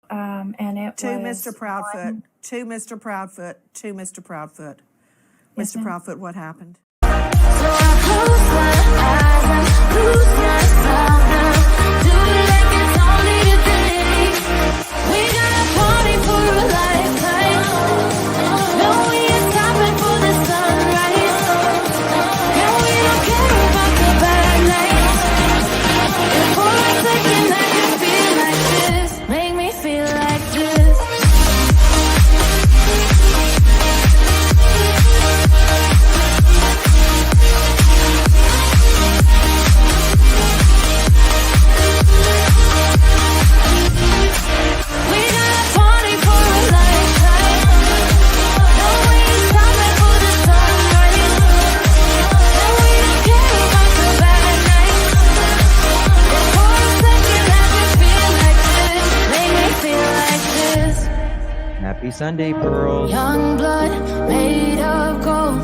And it To was Mr. Proudfoot. To Mr. Proudfoot. To Mr. Proudfoot. Yes, Mr. ma'am. Proudfoot, what happened? So I close my eyes and lose myself now. Do it like it's only today. We got a party for a lifetime. No, we ain't stopping for the sunrise. Yeah, we don't care about the bad nights. If for a second I can feel like this, make me feel like this. We got a party for a lifetime. No, we ain't stopping for the sunrise. No, we don't care about the bad nights. If for a second I can feel like this, make me feel like this. Happy Sunday, Pearls. Young blood made of gold,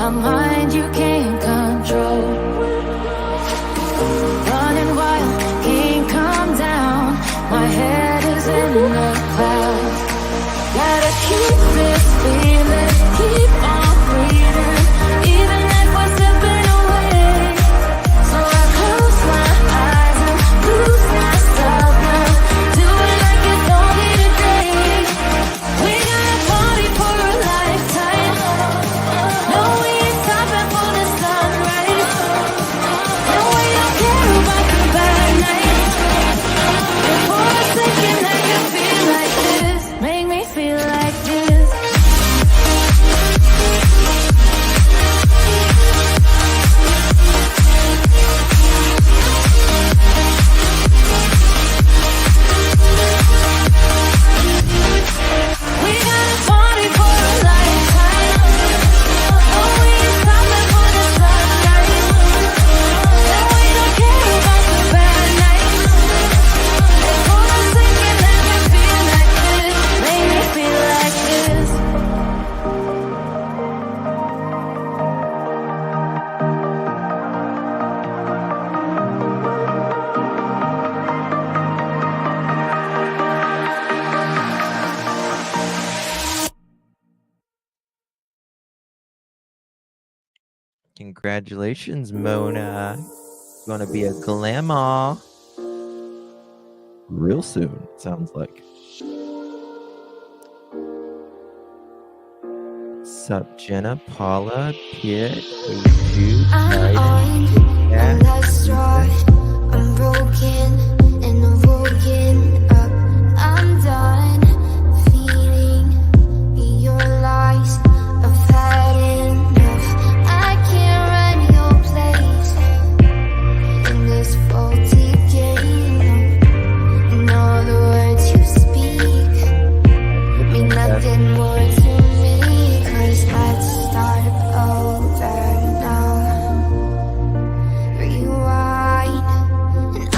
a mind you can't control. Running wild, can't come down. My head is in the clouds. Gotta keep this feeling, keep on breathing, even if we're slipping away. So I close my eyes and lose myself now. Do it like it's only today. We got a party for a lifetime. No, we ain't stopping for the sunrise. No, we don't care about the bad nights. If for a second I can feel like this, make me feel like this. We got a party for a lifetime. No, we ain't stopping for the sunrise. No, we don't care about the bad nights. If for a second I can feel like this, make me feel like this. Congratulations, Mona. Gonna be a grandma real soon, sounds like. Sup, Jenna, Paula, Kit, Jude, I'm on yeah. the straw. I'm broken and I'm woken up. I'm done feeding your lies. I've had enough. I can't run your place in this faulty game. And all the words you speak mean nothing more to me. 'Cause let's start over now. Rewind. And I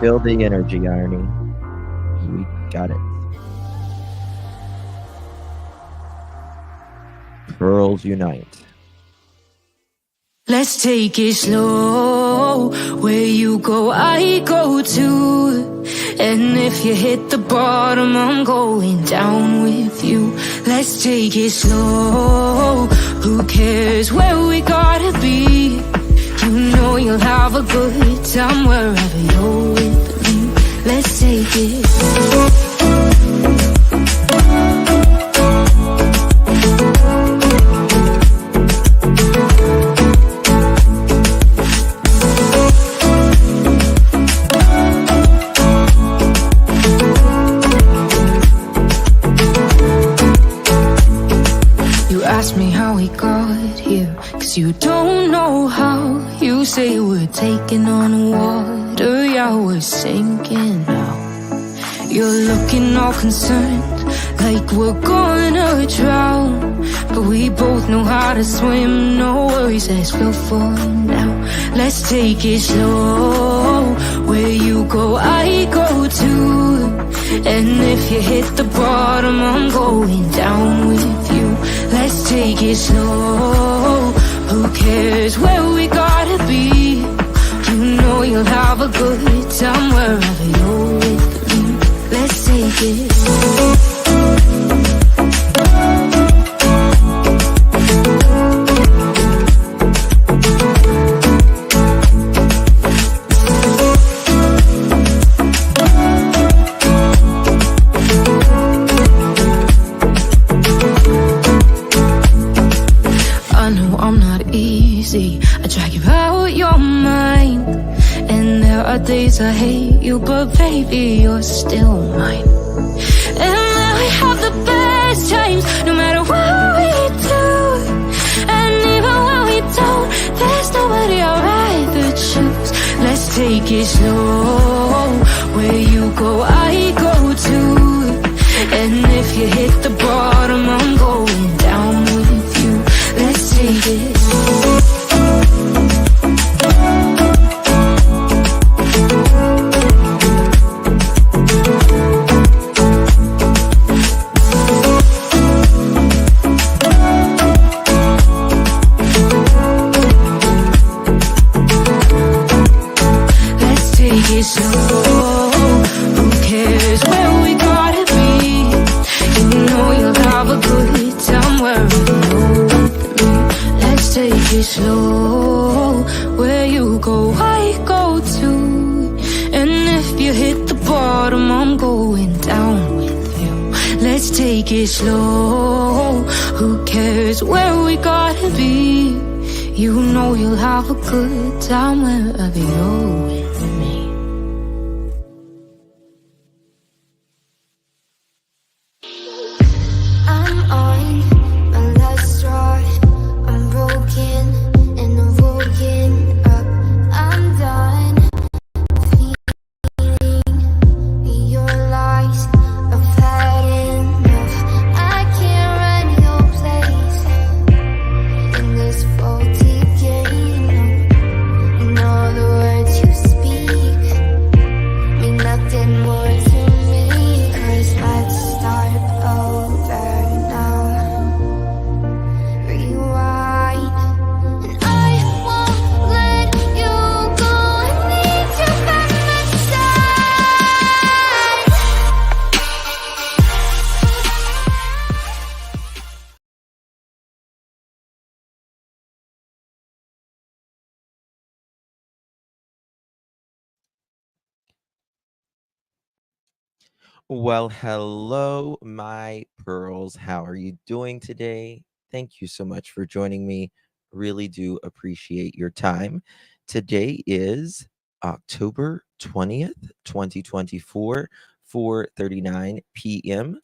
Feel the energy, Irony. We got it. Pearls unite. Let's take it slow. Where you go, I go too. And if you hit the bottom, I'm going down with you. Let's take it slow. Who cares where we gotta be? You know you'll have a good time wherever you're with me. Let's take it slow. Ask me how we got here, 'cause you don't know how. You say we're taking on water, yeah, we're sinking now. You're looking all concerned, like we're gonna drown. But we both know how to swim, no worries, let's go for now. Let's take it slow. Where you go, I go too. And if you hit the bottom, I'm going down with you. Let's take it slow. Who cares where we gotta be? You know you'll have a good time wherever you're with me. Let's take it slow. I drag you out your mind. And there are days I hate you, but baby, you're still mine. And we have the best times, no matter what we do. And even when we don't, there's nobody I'd rather choose. Let's take it slow. Where you go, I go too. And if you hit the bottom, I'm going down with you. Let's take it slow. Slow. Who cares where we gotta be? You know you'll have a good time wherever you're with me. Let's take it slow. Where you go, I go too. And if you hit the bottom, I'm going down with you. Let's take it slow. Who cares where we gotta be? You know you'll have a good time wherever you're with me. Well, hello, my pearls. How are you doing today? Thank you so much for joining me. Really do appreciate your time. Today is October 20th, 2024, 4:39 p.m.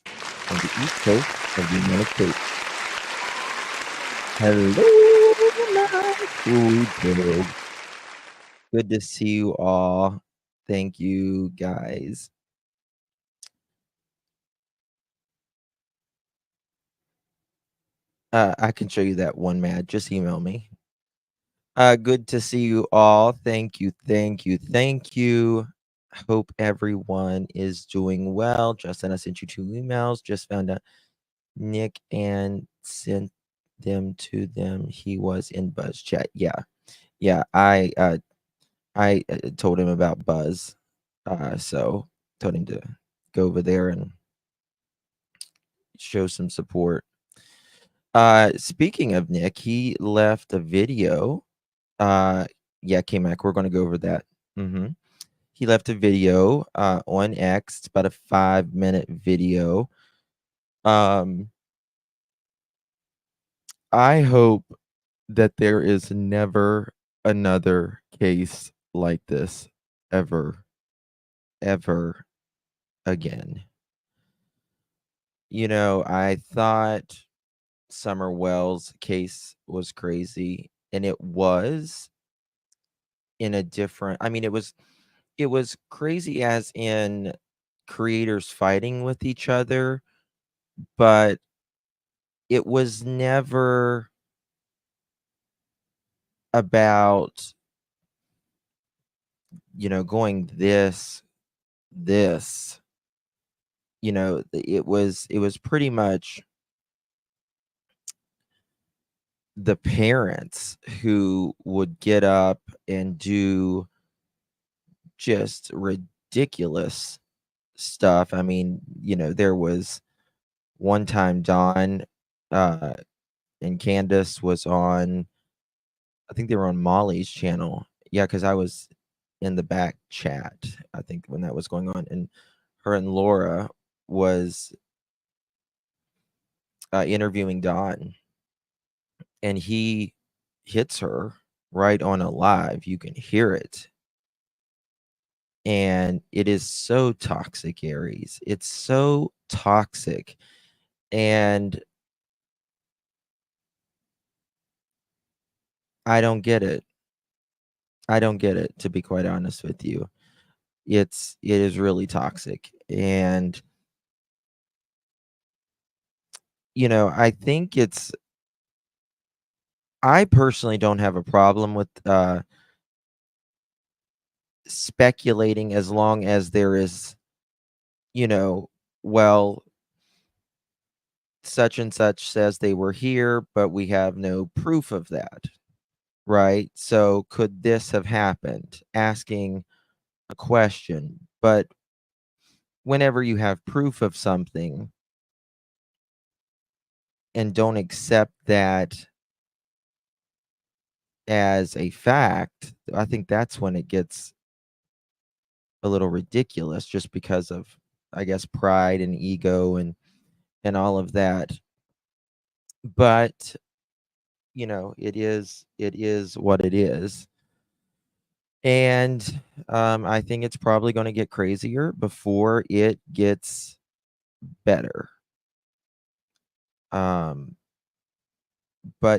on the East Coast of the United States. Hello, my food world. Good to see you all. Thank you, guys. I can show you that one, Mad. Just email me. Good to see you all. Thank you, thank you, thank you. Hope everyone is doing well. Justin, I sent you 2 emails. Just found out Nick and sent them to them. He was in Buzz chat. Yeah, yeah. I told him about Buzz, so told him to go over there and show some support. Speaking of Nick, he left a video. Yeah, K-Mac, we're gonna go over that. He left a video on X. It's about a 5-minute video. I hope that there is never another case like this ever, ever again. I thought Summer Wells' case was crazy, and it was in a different. I mean, it was crazy as in creators fighting with each other, but it was never about going this. It was pretty much the parents who would get up and do just ridiculous stuff. I mean, there was one time Dawn uh and Candace was on, I think they were on Molly's channel. Yeah, because I was in the back chat, I think, when that was going on, and her and Laura was interviewing Dawn, and he hits her right on a live. You can hear it. And it is so toxic, Aries. It's so toxic. And I don't get it. I don't get it, to be quite honest with you. It is really toxic. And I think I personally don't have a problem with speculating, as long as there is, well, such and such says they were here, but we have no proof of that, right? So could this have happened? Asking a question. But whenever you have proof of something and don't accept that as a fact, I think that's when it gets a little ridiculous, just because of, I guess, pride and ego and all of that. But it is what it is. And I think it's probably going to get crazier before it gets better. But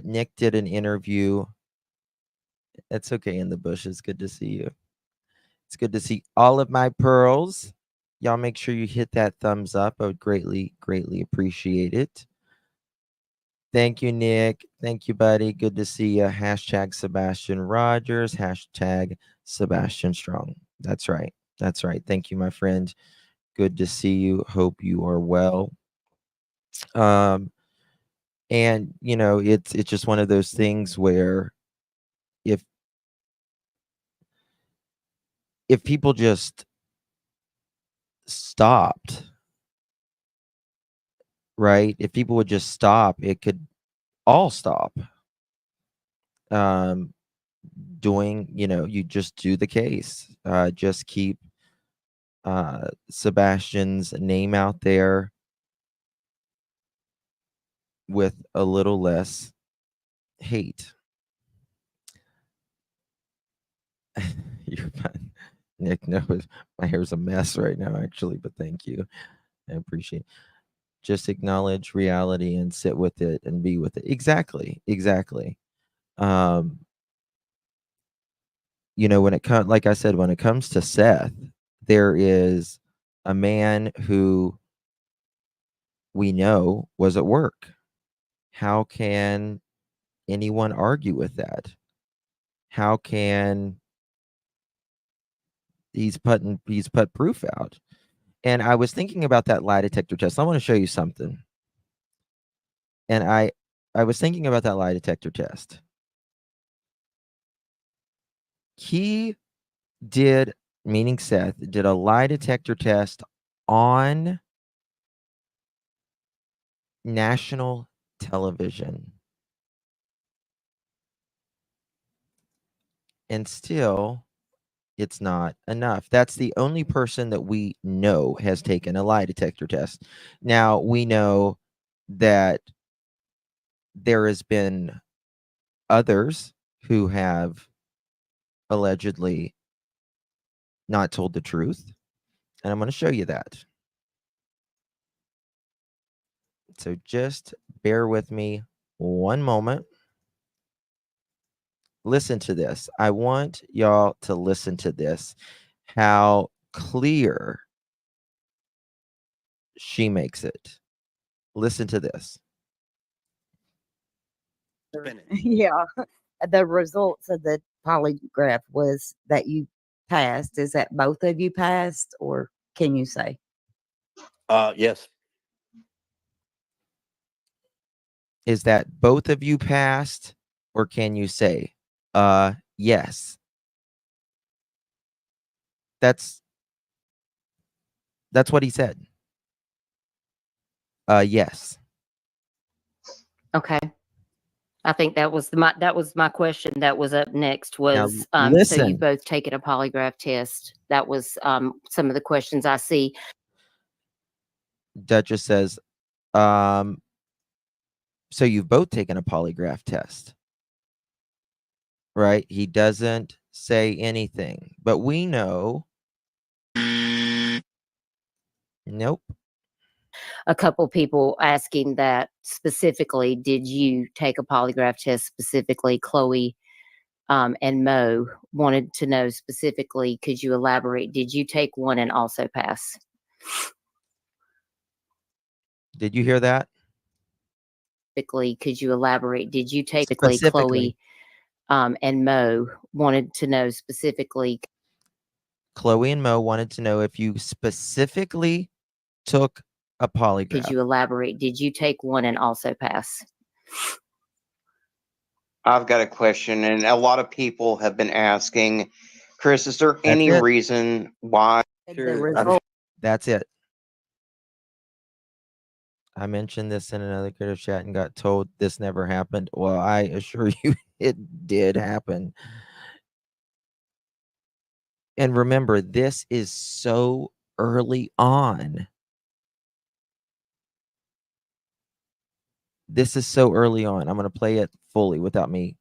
Nick did an interview. It's okay, in the bushes. Good to see you. It's good to see all of my pearls. Y'all make sure you hit that thumbs up. I would greatly, greatly appreciate it. Thank you, Nick. Thank you, buddy. Good to see you. Hashtag Sebastian Rogers. Hashtag Sebastian Strong. That's right. That's right. Thank you, my friend. Good to see you. Hope you are well. And it's just one of those things where if people just stopped, right? If people would just stop, it could all stop. Doing, you just do the case. Just keep Sebastian's name out there with a little less hate. You're fine. Nick knows my hair's a mess right now, actually, but thank you. I appreciate it. Just acknowledge reality and sit with it and be with it. Exactly. Exactly. When it comes, like I said, when it comes to Seth, there is a man who we know was at work. How can anyone argue with that? How can he's put proof out. And I was thinking about that lie detector test. I want to show you something. And I was thinking about that lie detector test. He did, meaning Seth, did a lie detector test on national television. And still, it's not enough. That's the only person that we know has taken a lie detector test. Now, we know that there has been others who have allegedly not told the truth, and I'm going to show you that. So just bear with me one moment. Listen to this. I want y'all to listen to this. How clear she makes it. Listen to this. Yeah, the results of the polygraph was that you passed. Is that both of you passed, or can you say? Yes. Is that both of you passed, or can you say, yes? That's what he said. Yes. Okay. I think that was my question that was up next Now was, so listen. you've both taken a polygraph test. That was, some of the questions I see. Duchess says, so you've both taken a polygraph test, right? He doesn't say anything, but we know. Nope. A couple people asking that specifically, did you take a polygraph test specifically? Chloe, and Mo wanted to know specifically, could you elaborate? Did you take one and also pass? Did you hear that? Specifically, could you elaborate? Did you take Specifically. Chloe, and Mo wanted to know specifically. Chloe and Mo wanted to know if you specifically took a polygraph. Could you elaborate? Did you take one and also pass? I've got a question, and a lot of people have been asking, Chris, is there any it. reason why? The result. That's it. I mentioned this in another creative chat and got told this never happened. Well, I assure you it did happen. And remember, this is so early on. This is so early on. I'm going to play it fully without me.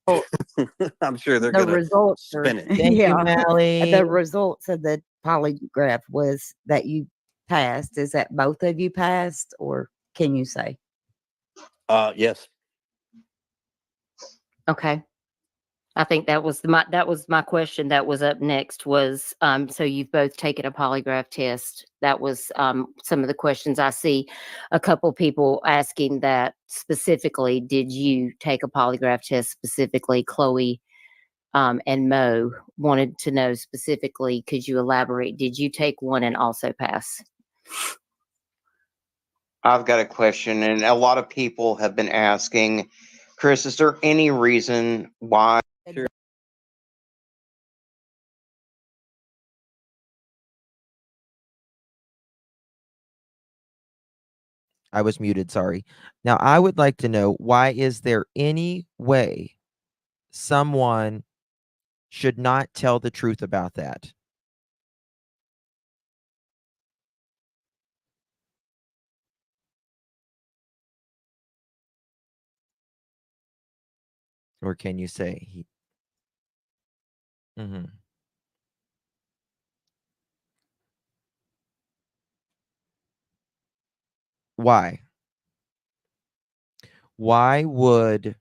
I'm sure they're The going to results are, spin it. Thank you, Mally. the results of the polygraph was that you passed. Is that both of you passed, or can you say? Yes. Okay. I think that was my question that was up next was, so you've both taken a polygraph test. That was, some of the questions I see. A couple people asking that specifically, did you take a polygraph test specifically? Chloe, and Mo wanted to know specifically, could you elaborate? Did you take one and also pass? I've got a question, and a lot of people have been asking, Chris, is there any reason why? I was muted, sorry. Now, I would like to know, why is there any way someone should not tell the truth about that? Or can you say he? Why? Why would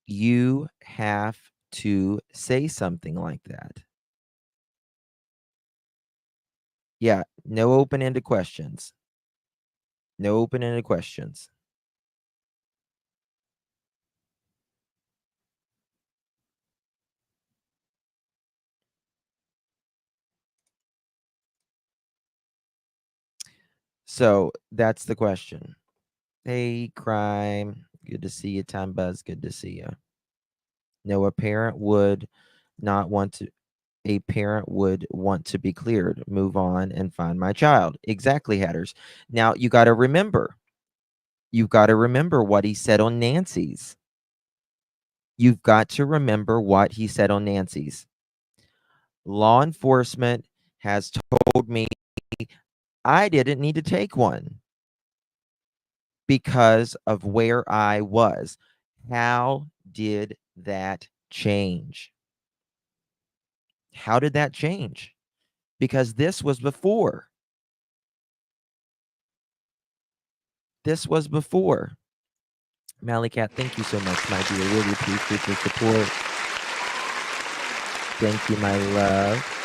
you have to say something like that? Yeah, no open-ended questions. No open-ended questions. So that's the question. Hey, crime. Good to see you. Time Buzz. Good to see you. No, a parent would not want to. A parent would want to be cleared, move on, and find my child. Exactly, Hatters. Now you got to remember. You've got to remember what he said on Nancy's. You've got to remember what he said on Nancy's. Law enforcement has told me I didn't need to take one because of where I was. How did that change? How did that change? Because this was before. This was before. Mallycat, thank you so much, my dear. Really appreciate your support. Thank you, my love.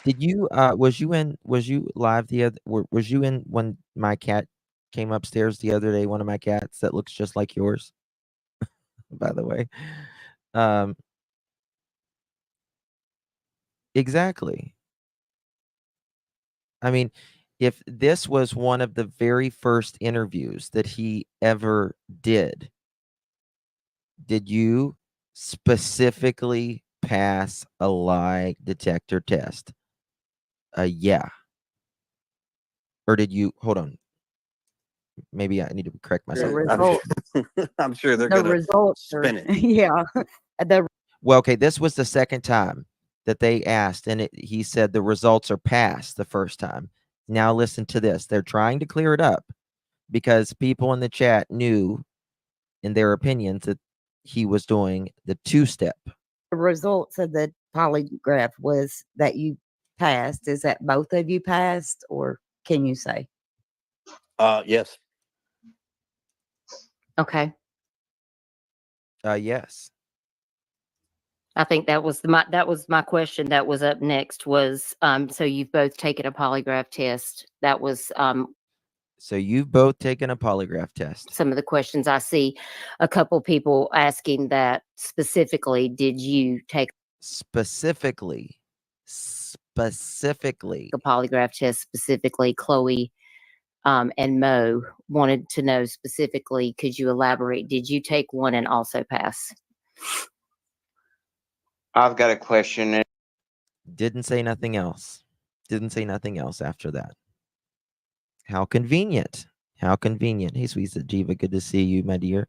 Did you was you live the other was you in when my cat came upstairs the other day, one of my cats that looks just like yours, by the way. Um exactly. I mean, if this was one of the very first interviews that he ever did you specifically pass a lie detector test? Yeah. Or did you hold on? Maybe I need to correct The myself. result, I'm sure they're the gonna results are, spin it. yeah. The Well, okay, this was the second time that they asked, and he said the results are passed the first time. Now listen to this. They're trying to clear it up because people in the chat knew, in their opinions, that he was doing the two-step. results of the polygraph was that you passed. Is that both of you passed, or can you say? Yes. Okay. Yes. I think that was my question that was up next was, so you've both taken a polygraph test. That was, So you've both taken a polygraph test. some of the questions I see a couple people asking that specifically, did you take Specifically. a polygraph test specifically? Chloe and Mo wanted to know specifically, could you elaborate? Did you take one and also pass? I've got a question. Didn't say nothing else. Didn't say nothing else after that. How convenient. How convenient. Hey, sweet Jiva, good to see you, my dear.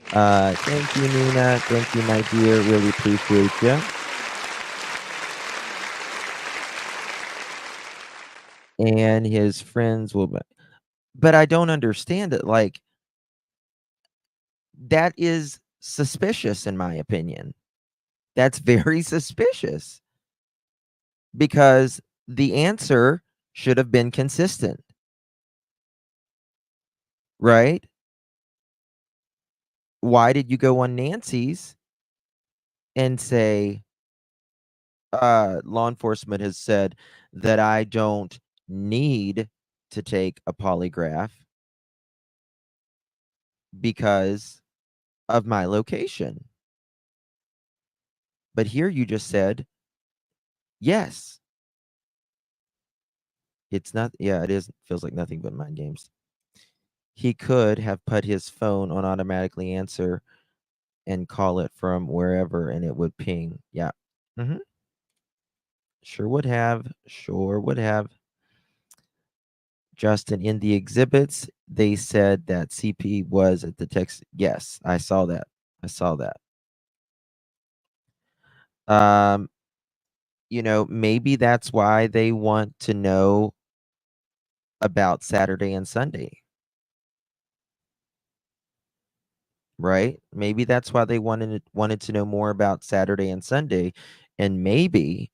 Thank you, Nina. Thank you, my dear. Really appreciate you. And his friends will, but I don't understand it. Like, that is suspicious, in my opinion. That's very suspicious because the answer should have been consistent, right? Why did you go on Nancy's and say, law enforcement has said that I don't need to take a polygraph because of my location? But here you just said, yes. It's not, yeah, it is. Feels like nothing but mind games. He could have put his phone on automatically answer and call it from wherever and it would ping. Yeah. Mm-hmm. Sure would have. Sure would have. Justin, in the exhibits, they said that CP was at the text. Yes, I saw that. I saw that. Maybe that's why they want to know about Saturday and Sunday. Right? Maybe that's why they wanted to know more about Saturday and Sunday, and maybe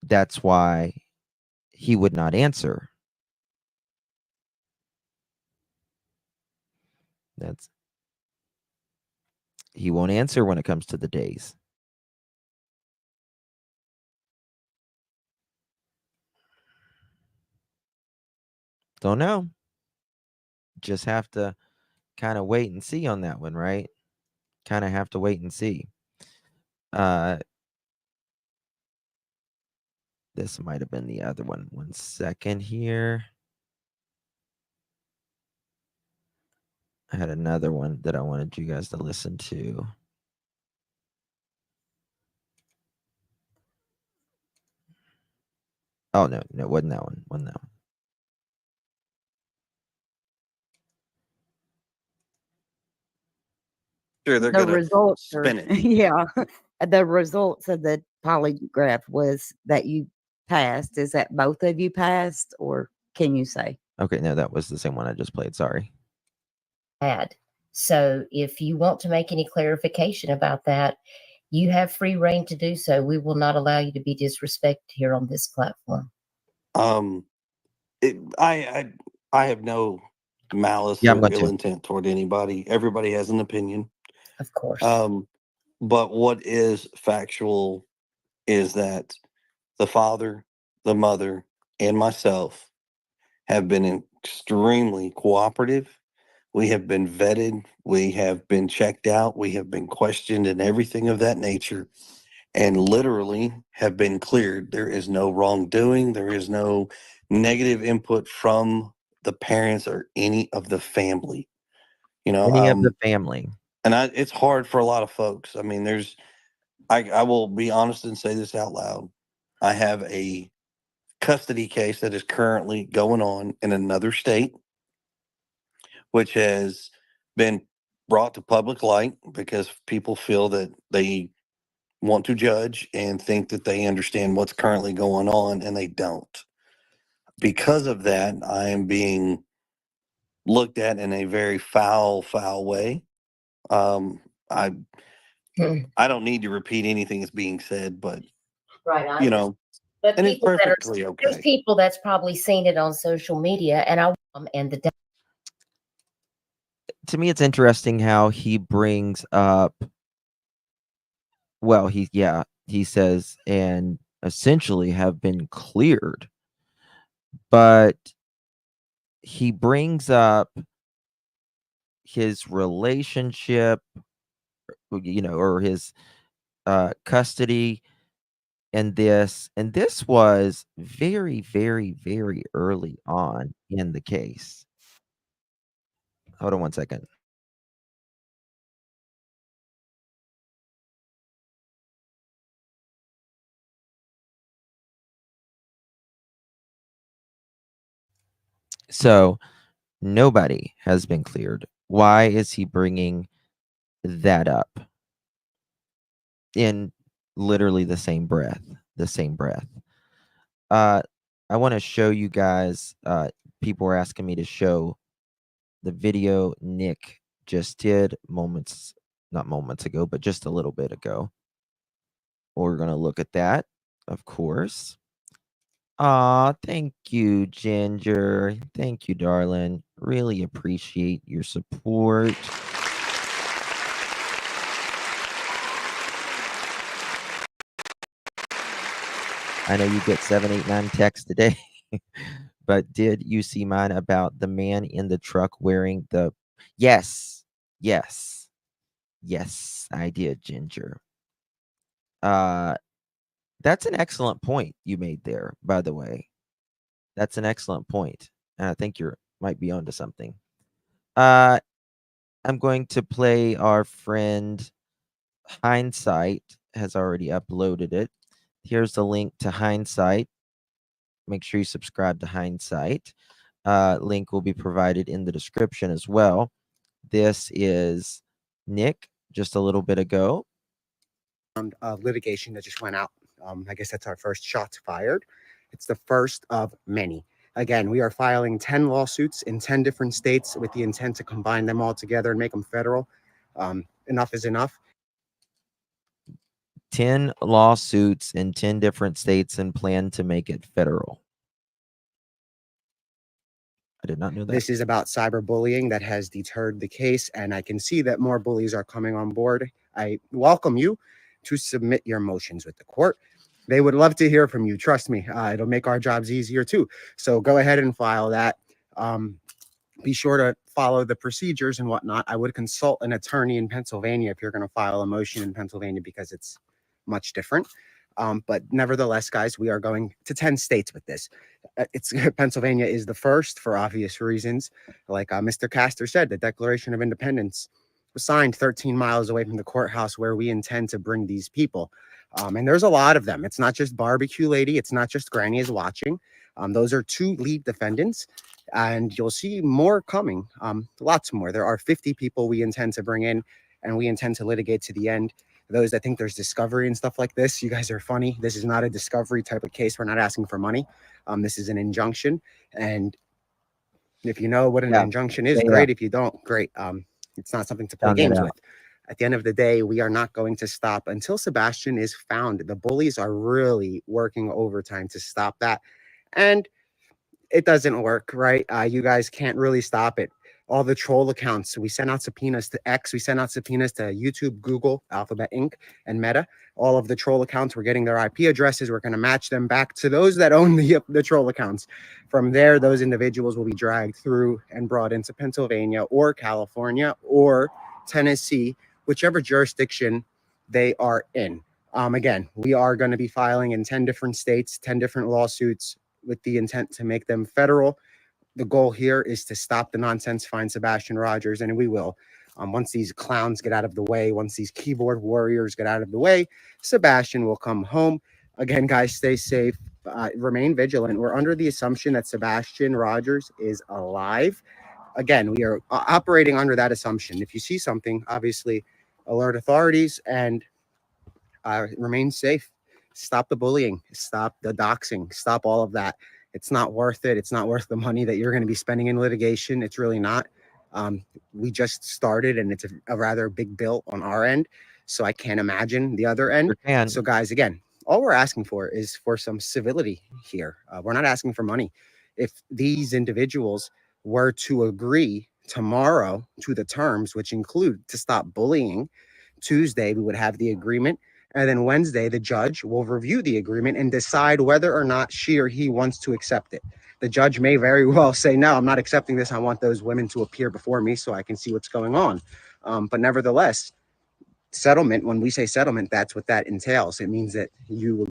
that's why he would not answer. He won't answer when it comes to the days. Don't know. Just have to kind of wait and see on that one, right? Kind of have to wait and see. this might have been the other one. 1 second here. I had another one that I wanted you guys to listen to. Oh, no, it wasn't that one. Wasn't that one. Sure, they're The gonna results are spin it. yeah. The results of the polygraph was that you passed. Is that both of you passed, or can you say? Okay, no, that was the same one I just played. Sorry. Had. So if you want to make any clarification about that, you have free reign to do so. We will not allow you to be disrespected here on this platform. I have no malice Yeah, I'm or going ill to. intent toward anybody. Everybody has an opinion. Of course. But what is factual is that the father, the mother, and myself have been extremely cooperative. We have been vetted. We have been checked out. We have been questioned and everything of that nature, and literally have been cleared. There is no wrongdoing. There is no negative input from the parents or any of the family. Any of the family. And it's hard for a lot of folks. I mean, I will be honest and say this out loud. I have a custody case that is currently going on in another state, which has been brought to public light because people feel that they want to judge and think that they understand what's currently going on, and they don't. Because of that, I am being looked at in a very foul way. Um, I I don't need to repeat anything that's being said, but Right. you know, But and it's people that are perfectly there's okay. people that's probably seen it on social media, and the To me, it's interesting how he brings up, well, he says, and essentially have been cleared, but he brings up his relationship, or his custody, and this was very, very, very early on in the case. Hold on 1 second. So nobody has been cleared. Why is he bringing that up in literally the same breath? The same breath. I want to show you guys. People were asking me to show the video Nick just did not moments ago, but just a little bit ago. We're gonna look at that, of course. Aw, thank you, Ginger. Thank you, darling. Really appreciate your support. I know you get 7, 8, 9 texts a day, but did you see mine about the man in the truck wearing the? Yes, yes, yes, I did, Ginger. That's an excellent point you made there, by the way. That's an excellent point, and I think you're might be onto something. I'm going to play our friend Hindsight has already uploaded it. Here's the link to Hindsight. Make sure you subscribe to Hindsight. Link will be provided in the description as well. This is Nick just a little bit ago. Litigation that just went out. I guess that's our first shots fired. It's the first of many. Again, we are filing 10 lawsuits in 10 different states with the intent to combine them all together and make them federal. Enough is enough. 10 lawsuits in 10 different states and plan to make it federal. I did not know that. This is about cyberbullying that has deterred the case, and I can see that more bullies are coming on board. I welcome you to submit your motions with the court. They would love to hear from you. Trust me, it'll make our jobs easier too. So go ahead and file that. Be sure to follow the procedures and whatnot. I would consult an attorney in Pennsylvania if you're going to file a motion in Pennsylvania because it's much different. But nevertheless, guys, we are going to 10 states with this. It's Pennsylvania is the first for obvious reasons. Like Mr. Castor said, the Declaration of Independence was signed 13 miles away from the courthouse where we intend to bring these people. And there's a lot of them. It's not just Barbecue Lady. It's not just Granny is watching. Those are 2 lead defendants, and you'll see more coming. Lots more. There are 50 people we intend to bring in, and we intend to litigate to the end. Those that think there's discovery and stuff like this, you guys are funny. This is not a discovery type of case. We're not asking for money. This is an injunction. And if you know what an Yeah. injunction is, Yeah. great. If you don't, great. It's not something to play Found that games out. with. At the end of the day, we are not going to stop until Sebastian is found. The bullies are really working overtime to stop that. And it doesn't work, right? You guys can't really stop it. All the troll accounts, we sent out subpoenas to X, we sent out subpoenas to YouTube, Google, Alphabet Inc., and Meta. All of the troll accounts, we're getting their IP addresses. We're going to match them back to those that own the troll accounts. From there, those individuals will be dragged through and brought into Pennsylvania or California or Tennessee, whichever jurisdiction they are in. Again, we are going to be filing in 10 different states, 10 different lawsuits with the intent to make them federal. The goal here is to stop the nonsense, find Sebastian Rogers, and we will. Once these clowns get out of the way, once these keyboard warriors get out of the way, Sebastian will come home. Again, guys, stay safe, remain vigilant. We're under the assumption that Sebastian Rogers is alive. Again, we are operating under that assumption. If you see something, obviously alert authorities and remain safe. Stop the bullying, stop the doxing, stop all of that. It's not worth it. It's not worth the money that you're going to be spending in litigation. It's really not. We just started and it's a rather big bill on our end. So I can't imagine the other end. And So guys, again, all we're asking for is for some civility here. We're not asking for money. If these individuals were to agree tomorrow to the terms, which include to stop bullying, Tuesday we would have the agreement. And then Wednesday, the judge will review the agreement and decide whether or not she or he wants to accept it. The judge may very well say, no, I'm not accepting this. I want those women to appear before me so I can see what's going on. But nevertheless, settlement, when we say settlement, that's what that entails. It means that you will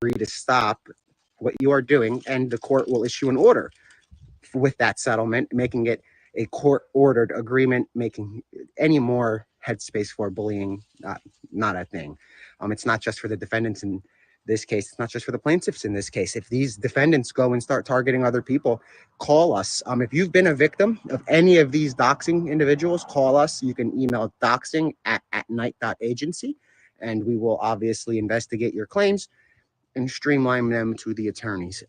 agree to stop what you are doing and the court will issue an order with that settlement, making it a court-ordered agreement, making any more headspace for bullying not a thing. It's not just for the defendants in this case. It's not just for the plaintiffs in this case. If these defendants go and start targeting other people, call us. If you've been a victim of any of these doxing individuals, call us. You can email doxing@night.agency, and we will obviously investigate your claims and streamline them to the attorneys.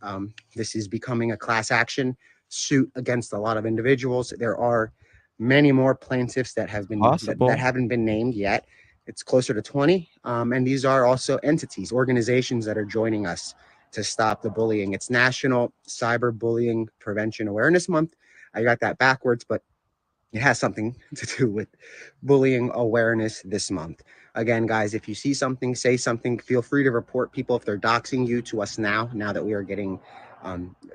This is becoming a class action suit against a lot of individuals. There are many more plaintiffs that have been that haven't been named yet. It's closer to 20. And these are also entities, organizations that are joining us to stop the bullying. It's National Cyberbullying Prevention Awareness Month. I got that backwards, but it has something to do with bullying awareness this month. Again, guys, if you see something, say something. Feel free to report people if they're doxing you to us now that we are getting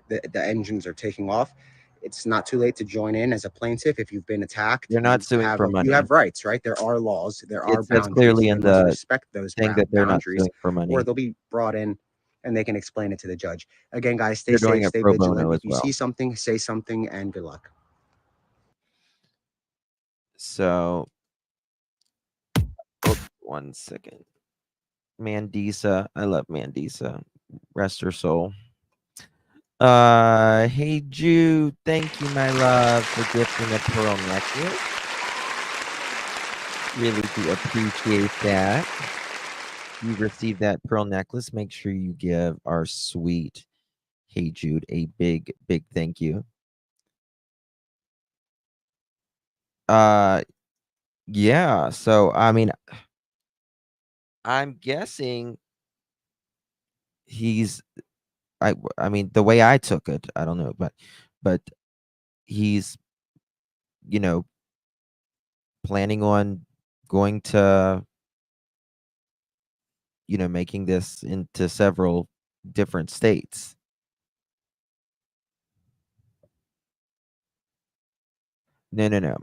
the engines are taking off. It's not too late to join in as a plaintiff if you've been attacked. You're not suing for money. You have rights, right? There are laws. There are It says boundaries. clearly in They must the respect those thing that they're not boundaries, suing for money. or they'll be brought in and they can explain it to the judge. Again, guys, stay They're doing safe, it stay pro vigilant. bono as If you well. see something, say something, and good luck. So, one second. Mandisa, I love Mandisa. Rest her soul. Hey Jude, thank you, my love, for gifting a pearl necklace. Really do appreciate that. You received that pearl necklace. Make sure you give our sweet Hey Jude a big, big thank you. Yeah, so I mean, I'm guessing he's I mean the way I took it, I don't know, but he's planning on going to making this into several different states. No.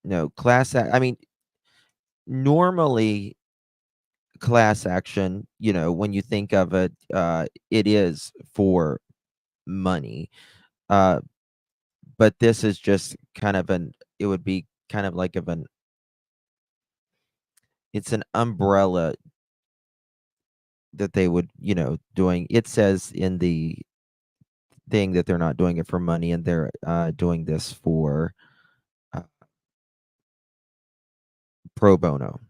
I mean, normally class action, when you think of it, it is for money. But this is just kind of it would be kind of like it's an umbrella that they would, doing. It says in the thing that they're not doing it for money, and they're doing this for uh, pro bono.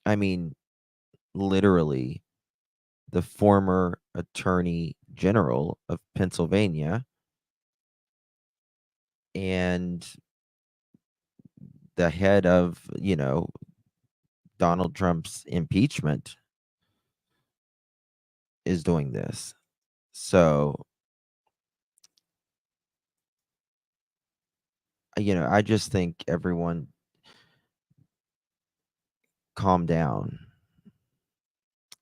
I mean, literally, the former attorney general of Pennsylvania and the head of, Donald Trump's impeachment is doing this. So, I just think everyone calm down.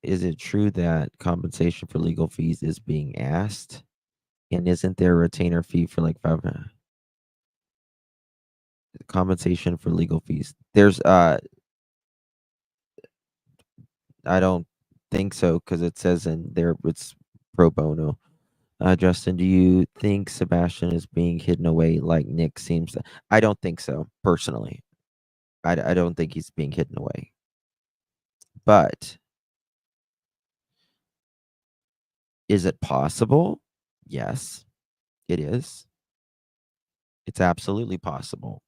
Is it true that compensation for legal fees is being asked? And isn't there a retainer fee for like compensation for legal fees? There's I don't think so, because it says in there it's pro bono. Justin, do you think Sebastian is being hidden away like Nick seems to? I don't think so, personally. I don't think he's being hidden away. But is it possible? Yes, it is. It's absolutely possible.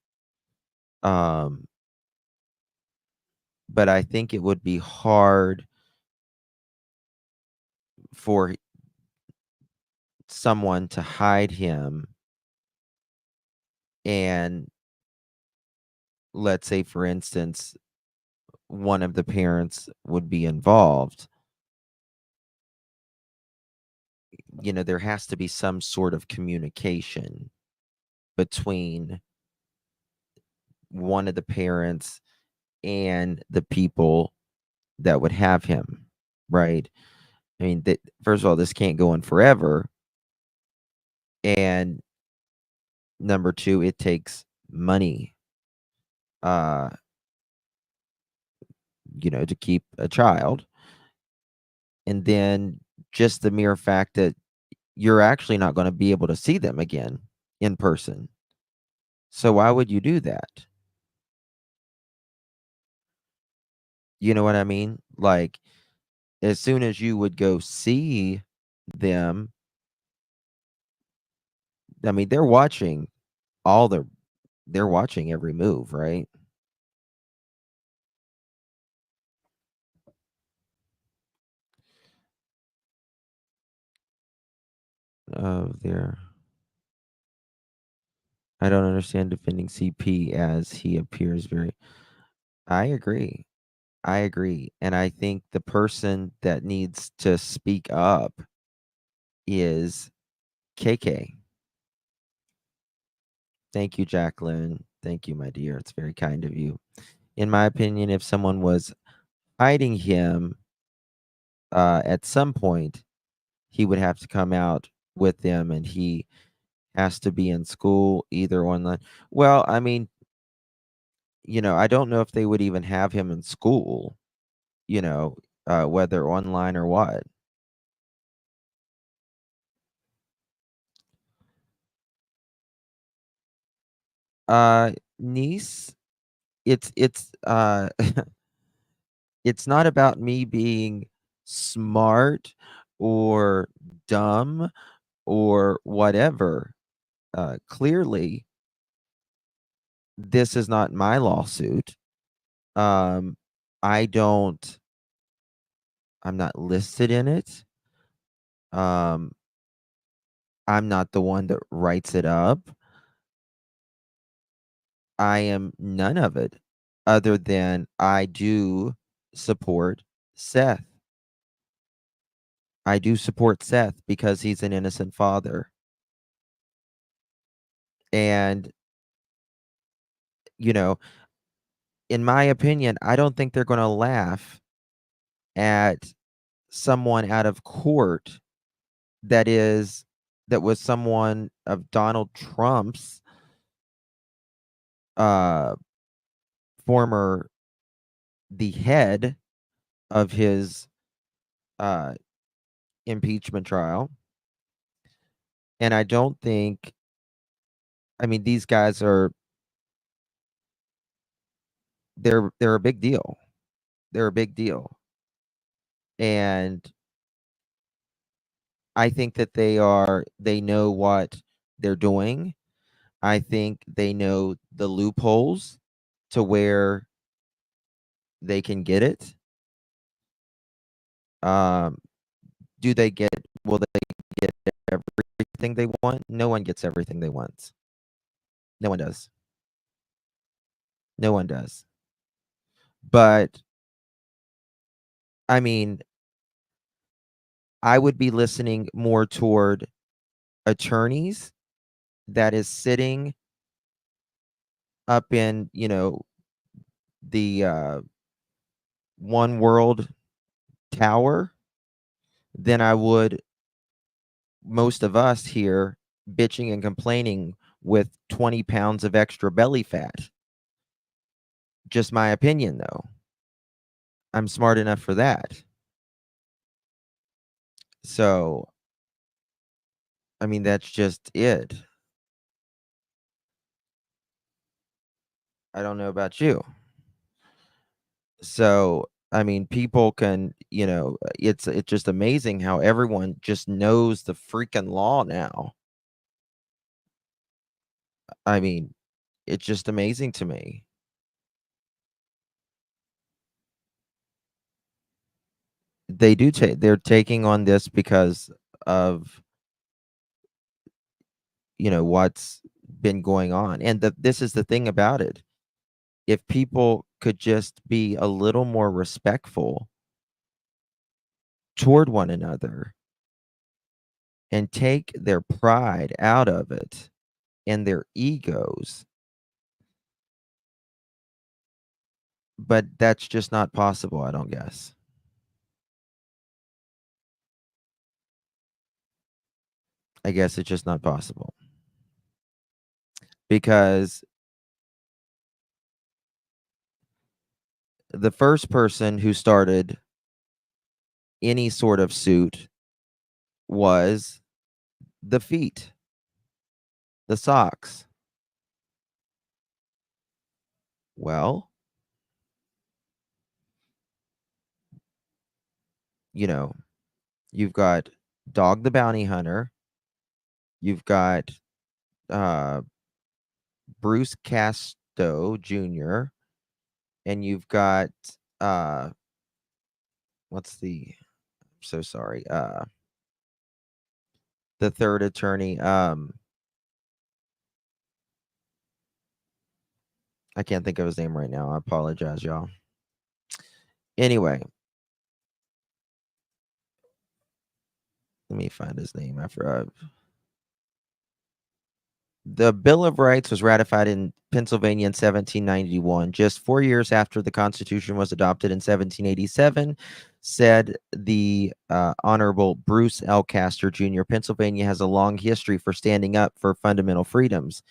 But I think it would be hard for someone to hide him, and let's say, for instance, one of the parents would be involved. There has to be some sort of communication between one of the parents and the people that would have him, right? I mean, first of all, this can't go on forever. And number two, it takes money, to keep a child. And then just the mere fact that you're actually not going to be able to see them again in person. So why would you do that? You know what I mean? Like, as soon as you would go see them, I mean, they're watching they're watching every move, right? Of their I don't understand defending CP as he appears very. I agree. I agree. And I think the person that needs to speak up is KK. Thank you, Jacqueline. Thank you, my dear. It's very kind of you. In my opinion, if someone was hiding him, at some point, he would have to come out with them, and he has to be in school, either online. Well, I mean, I don't know if they would even have him in school, whether online or what. Niece, it's it's not about me being smart or dumb or whatever. Clearly, this is not my lawsuit. Um, I don't. I'm not listed in it. Um, I'm not the one that writes it up. I am none of it, other than I do support Seth. I do support Seth because he's an innocent father. And, you know, in my opinion, I don't think they're going to laugh at someone out of court that was someone of Donald Trump's uh former the head of his uh, impeachment trial. And I don't think, I mean, these guys are, they're a big deal. They're a big deal. And I think that they know what they're doing. I think they know the loopholes to where they can get it. Um, do they get, will they get everything they want? No one gets everything they want. No one does. No one does. But I mean, I would be listening more toward attorneys that is sitting up in, the One World Tower than I would most of us here bitching and complaining with 20 pounds of extra belly fat. Just my opinion, though. I'm smart enough for that. So, I mean, that's just it. I don't know about you. So, I mean, people can, it's just amazing how everyone just knows the freaking law now. I mean, it's just amazing to me. They're taking on this because of, what's been going on. And this is the thing about it. If people could just be a little more respectful toward one another and take their pride out of it and their egos, but that's just not possible, I don't guess. I guess it's just not possible. Because the first person who started any sort of suit was the feet, the socks. Well, you know, you've got Dog the Bounty Hunter, you've got uh, Bruce Casto Jr., and you've got uh, what's I'm so sorry, the third attorney. I can't think of his name right now. I apologize, y'all. Anyway, let me find his name after the Bill of Rights was ratified in Pennsylvania in 1791, just 4 years after the Constitution was adopted in 1787, said the Honorable Bruce L. Castor Jr. Pennsylvania has a long history for standing up for fundamental freedoms,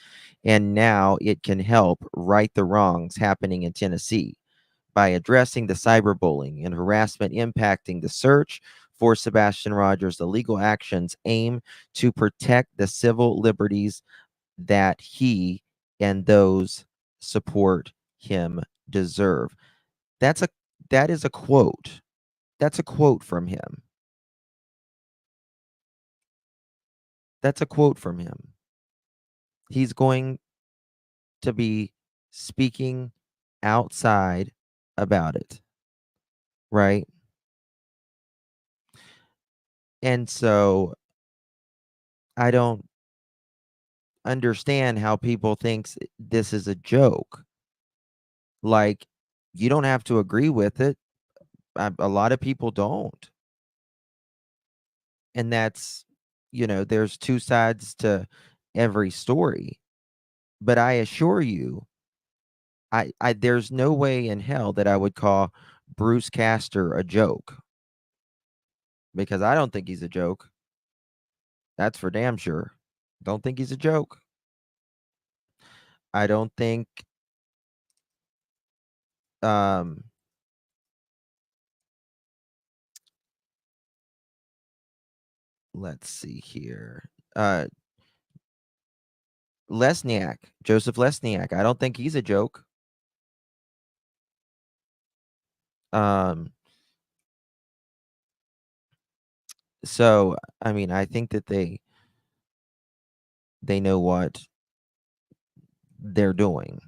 and now it can help right the wrongs happening in Tennessee by addressing the cyberbullying and harassment impacting the search for Sebastian Rogers. The legal actions aim to protect the civil liberties that he and those support him deserve. That is a quote. That's a quote from him. That's a quote from him. He's going to be speaking outside about it, right? And so I don't understand how people thinks this is a joke. Like, you don't have to agree with it. A lot of people don't. And that's, there's two sides to every story. But I assure you, I there's no way in hell that I would call Bruce Castor a joke, because I don't think he's a joke. That's for damn sure. Don't think he's a joke. I don't think um let's see here. Lesniak, Joseph Lesniak. I don't think he's a joke. So I mean, I think that they know what they're doing.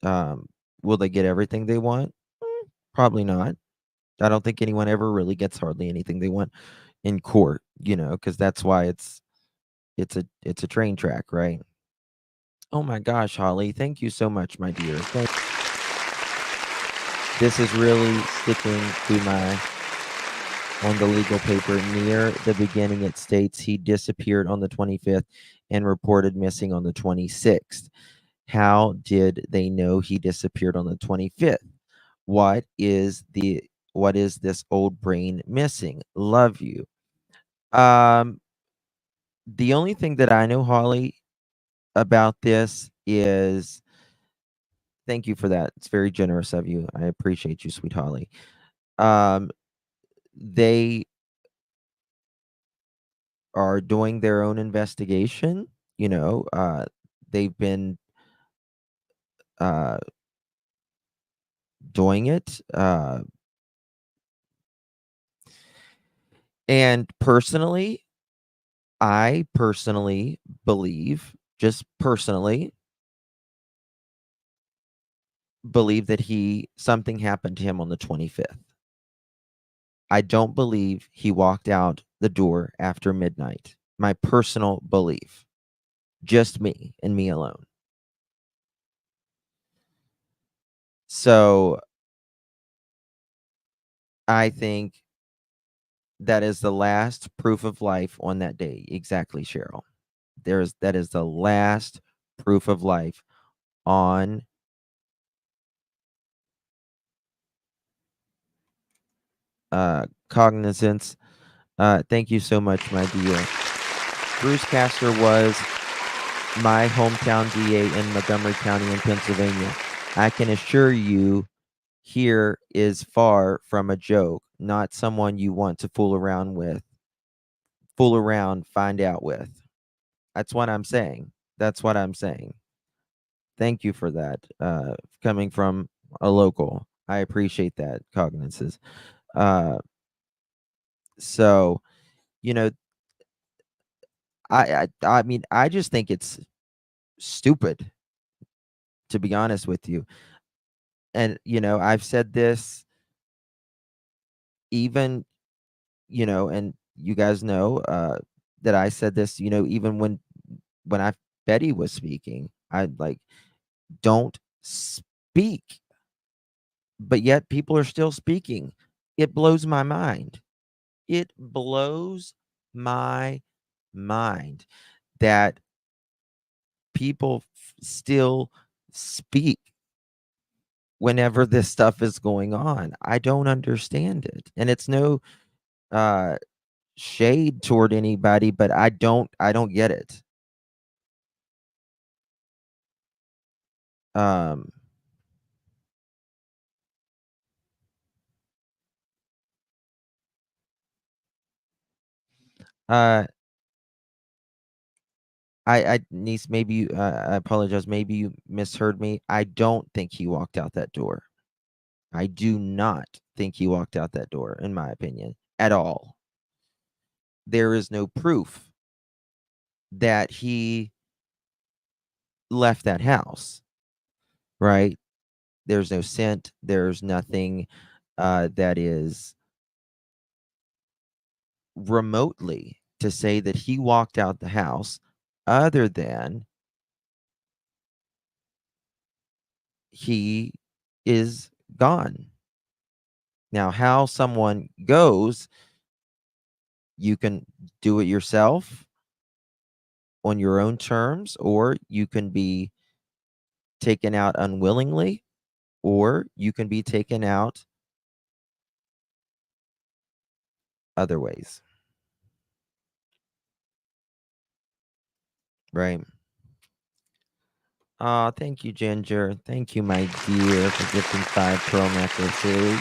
Will they get everything they want? Probably not. I don't think anyone ever really gets hardly anything they want in court, because that's why it's a train track, right? Oh my gosh, Holly, thank you so much, my dear. This is really sticking to my on the legal paper. Near the beginning, it states he disappeared on the 25th and reported missing on the 26th. How did they know he disappeared on the 25th? What is this old brain missing? Love you. The only thing that I know, Holly, about this is thank you for that. It's very generous of you. I appreciate you, sweet Holly. They are doing their own investigation. They've been doing it. And personally, I personally believe, just personally, believe that something happened to him on the 25th. I don't believe he walked out the door after midnight. My personal belief. Just me and me alone. So I think that is the last proof of life on that day. Exactly, Cheryl. That is the last proof of life on cognizance. Thank you so much, my dear. Bruce Castor was my hometown DA in Montgomery County in Pennsylvania. I can assure you here is far from a joke, not someone you want to fool around, find out with. That's what I'm saying. Thank you for that. Coming from a local. I appreciate that, cognizance. So, I mean, I just think it's stupid, to be honest with you. And, I've said this even, and you guys know that I said this, even when Betty was speaking, I like, don't speak. But yet people are still speaking. It blows my mind. It blows my mind that people still speak whenever this stuff is going on. I don't understand it. And it's no shade toward anybody, but I don't get it. Niece, maybe you, I apologize. Maybe you misheard me. I don't think he walked out that door. I do not think he walked out that door, in my opinion, at all. There is no proof that he left that house, right? There's no scent. There's nothing that is remotely to say that he walked out the house other than he is gone. Now, how someone goes, you can do it yourself on your own terms, or you can be taken out unwillingly, or you can be taken out other ways. Right. Oh, thank you, Ginger. Thank you, my dear, for gifting 5 pearl necklaces.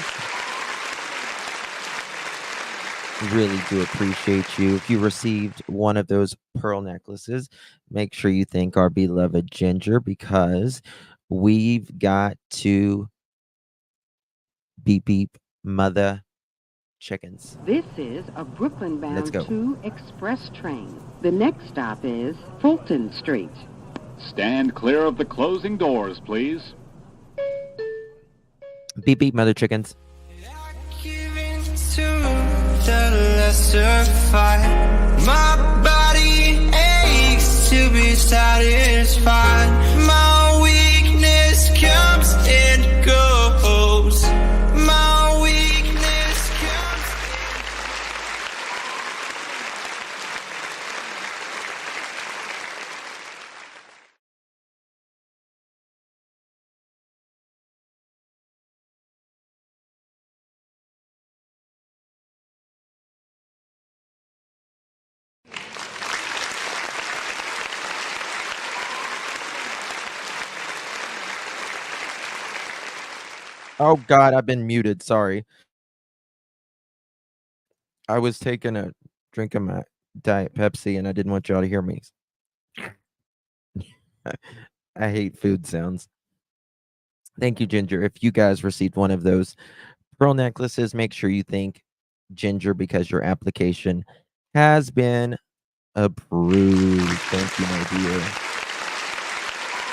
really do appreciate you. If you received one of those pearl necklaces, make sure you thank our beloved Ginger, because we've got to beep beep mother chickens. This is a Brooklyn Let's bound go. 2 express train. The next stop is Fulton Street. Stand clear of the closing doors, please. Beep beep mother chickens. My body aches to be satisfied. My weakness comes and goes. My weakness comes Oh God, I've been muted. Sorry. I was taking a drink of my Diet Pepsi and I didn't want y'all to hear me. I hate food sounds. Thank you, Ginger. If you guys received one of those pearl necklaces, make sure you thank Ginger, because your application has been approved. Thank you, my dear.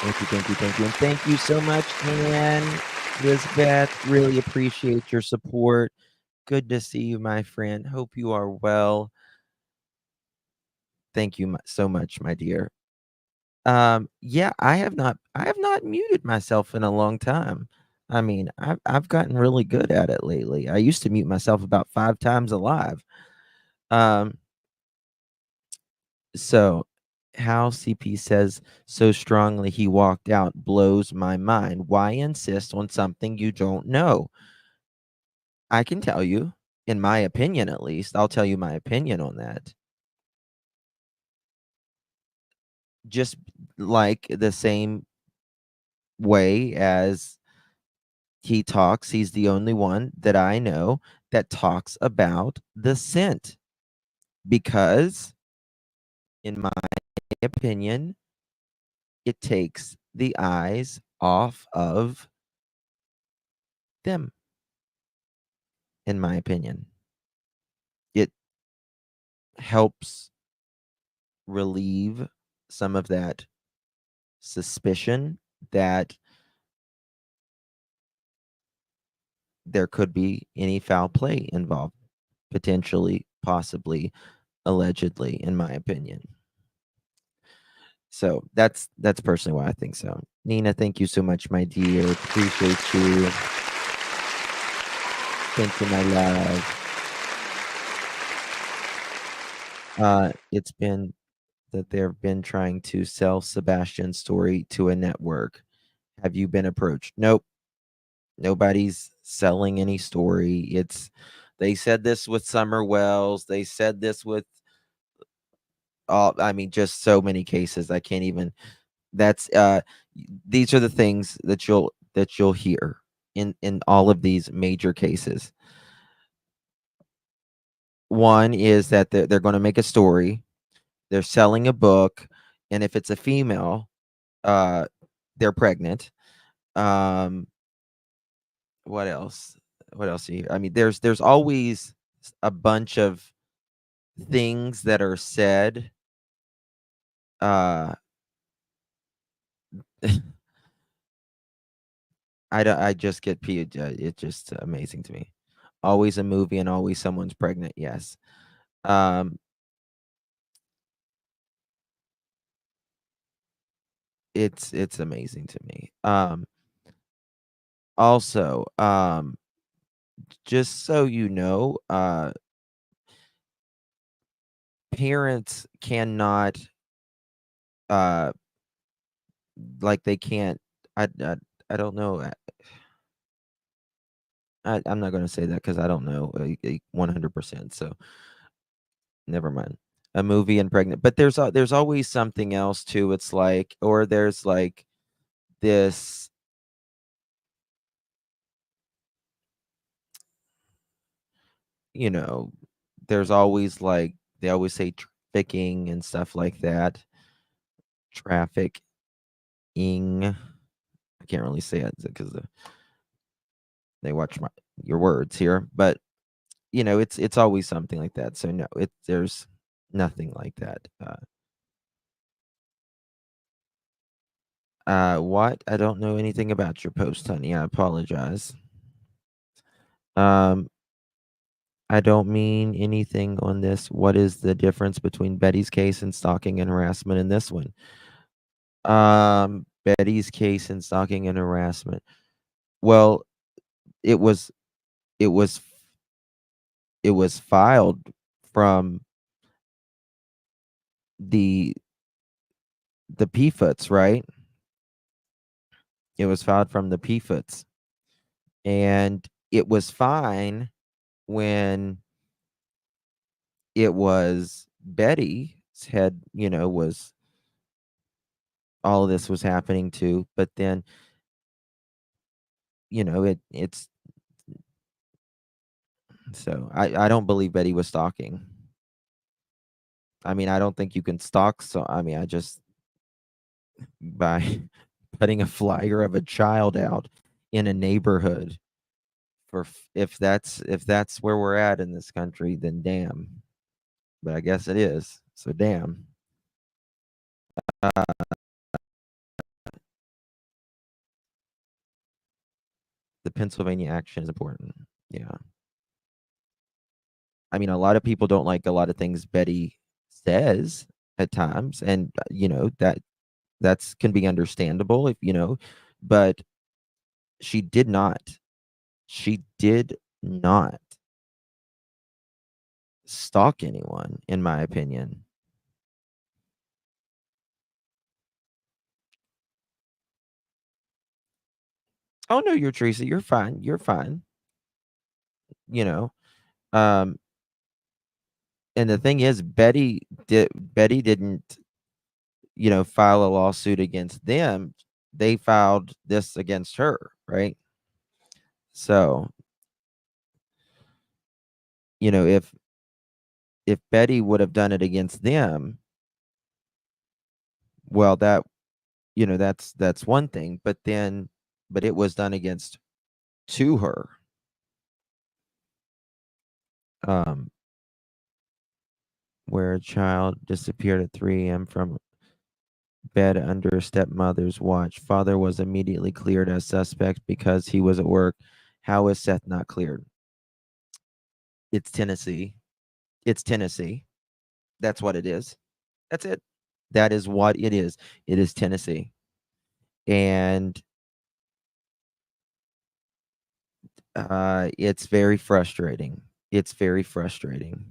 Thank you, thank you, thank you. And thank you so much, Anne, Elizabeth. Really appreciate your support. Good to see you, my friend. Hope you are well. Thank you so much, my dear. Yeah, I have not muted myself in a long time. I mean, I've gotten really good at it lately. I used to mute myself about 5 times alive. So how CP says so strongly he walked out blows my mind. Why insist on something you don't know? I can tell you, in my opinion at least. I'll tell you my opinion on that. Just like the same way as he talks, he's the only one that I know that talks about the scent. Because, in my opinion, it takes the eyes off of them. In my opinion, it helps relieve some of that suspicion that there could be any foul play involved, potentially, possibly, allegedly, in my opinion. So that's personally why I think so. Nina, thank you so much, my dear. Appreciate you. Thank you, my love. It's been that they've been trying to sell Sebastian's story to a network. Have you been approached? Nope. Nobody's selling any story. They said this with Summer Wells. They said this with I mean, just so many cases. I can't even. That's these are the things that you'll hear in all of these major cases. One is that they're going to make a story. They're selling a book, and if it's a female, they're pregnant. What else? What else? I mean, there's always a bunch of things that are said. I just get it's just amazing to me. Always a movie and always someone's pregnant. Yes. It's amazing to me. Also, just so you know, parents cannot like they can't I don't know. I'm not going to say that because I don't know 100%. So never mind. A movie and pregnant, but there's always something else too. It's like, or there's like this. You know, there's always like they always say trafficking and stuff like that. Trafficking. I can't really say it because they watch your words here, but it's always something like that. So no, there's nothing like that. What? I don't know anything about your post, honey. I apologize. Um, I don't mean anything on this. What is the difference between Betty's case and stalking and harassment in this one? Betty's case and stalking and harassment. Well, it was it was it was filed from the PFUTs, right? It was filed from the PFUTs, and it was fine when it was Betty's head, was all of this was happening to, but then, it's so I don't believe Betty was stalking. I mean, I don't think you can stalk. So, I mean, I just by putting a flyer of a child out in a neighborhood if that's where we're at in this country, then damn. But I guess it is. So damn. Uh, the Pennsylvania action is important. Yeah. I mean, a lot of people don't like a lot of things Betty says at times, and that's can be understandable but she did not. She did not stalk anyone, in my opinion. Oh no, you're Teresa. You're fine. You're fine. You know. Um, and the thing is, Betty didn't, file a lawsuit against them. They filed this against her, right? So, if Betty would have done it against them, well, that's one thing. But it was done against to her. Um, where a child disappeared at 3 a.m. from bed under stepmother's watch. Father was immediately cleared as suspect because he was at work. How is Seth not cleared? It's Tennessee. It's Tennessee. That's what it is. That's it. That is what it is. It is Tennessee. And it's very frustrating. It's very frustrating.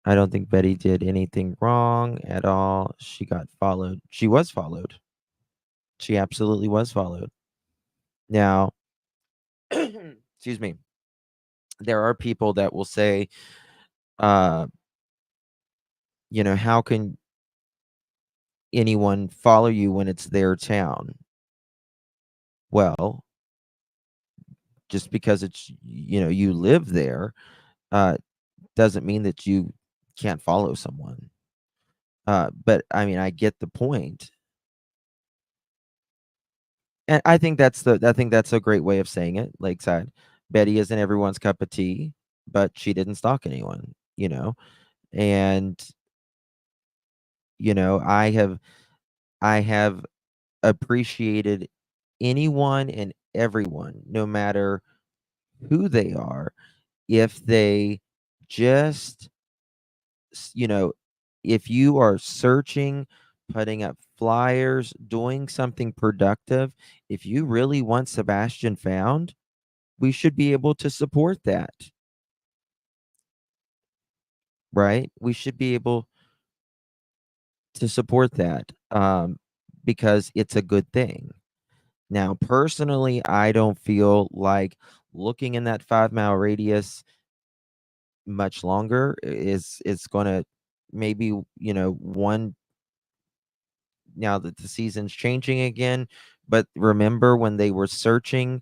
I don't think Betty did anything wrong at all. She got followed. She was followed. She absolutely was followed. Now, excuse me. There are people that will say, uh, how can anyone follow you when it's their town? Well, just because it's, you live there, uh, doesn't mean that you can't follow someone. But I mean, I get the point. And I think that's a great way of saying it. Lakeside, Betty isn't everyone's cup of tea, but she didn't stalk anyone, and I have appreciated anyone and everyone, no matter who they are, if they just, if you are searching, putting up flyers, doing something productive, if you really want Sebastian found, we should be able to support that, right? We should be able to support that because it's a good thing. Now, personally, I don't feel like looking in that 5-mile radius much longer is going to maybe, one now that the season's changing again. But remember when they were searching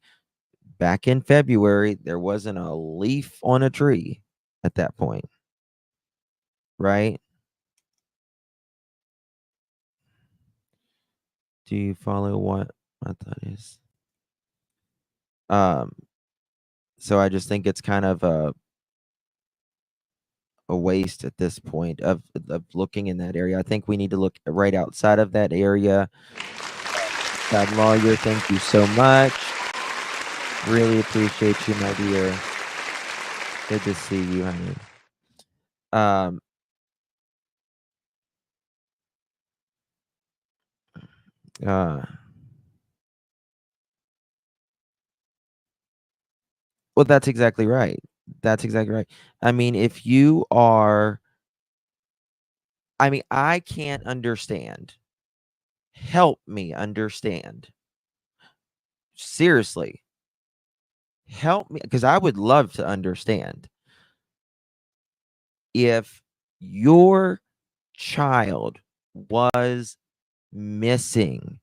back in February, there wasn't a leaf on a tree. at that point, right? Do you follow what my thought is? So I just think it's kind of a waste at this point of looking in that area. I think we need to look right outside of that area. God lawyer, thank you so much. Really appreciate you, my dear. Good to see you, honey. Uh, well, that's exactly right. That's exactly right. I mean, if you are, I mean, I can't understand. Help me understand. Seriously, help me, because I would love to understand if your child was missing.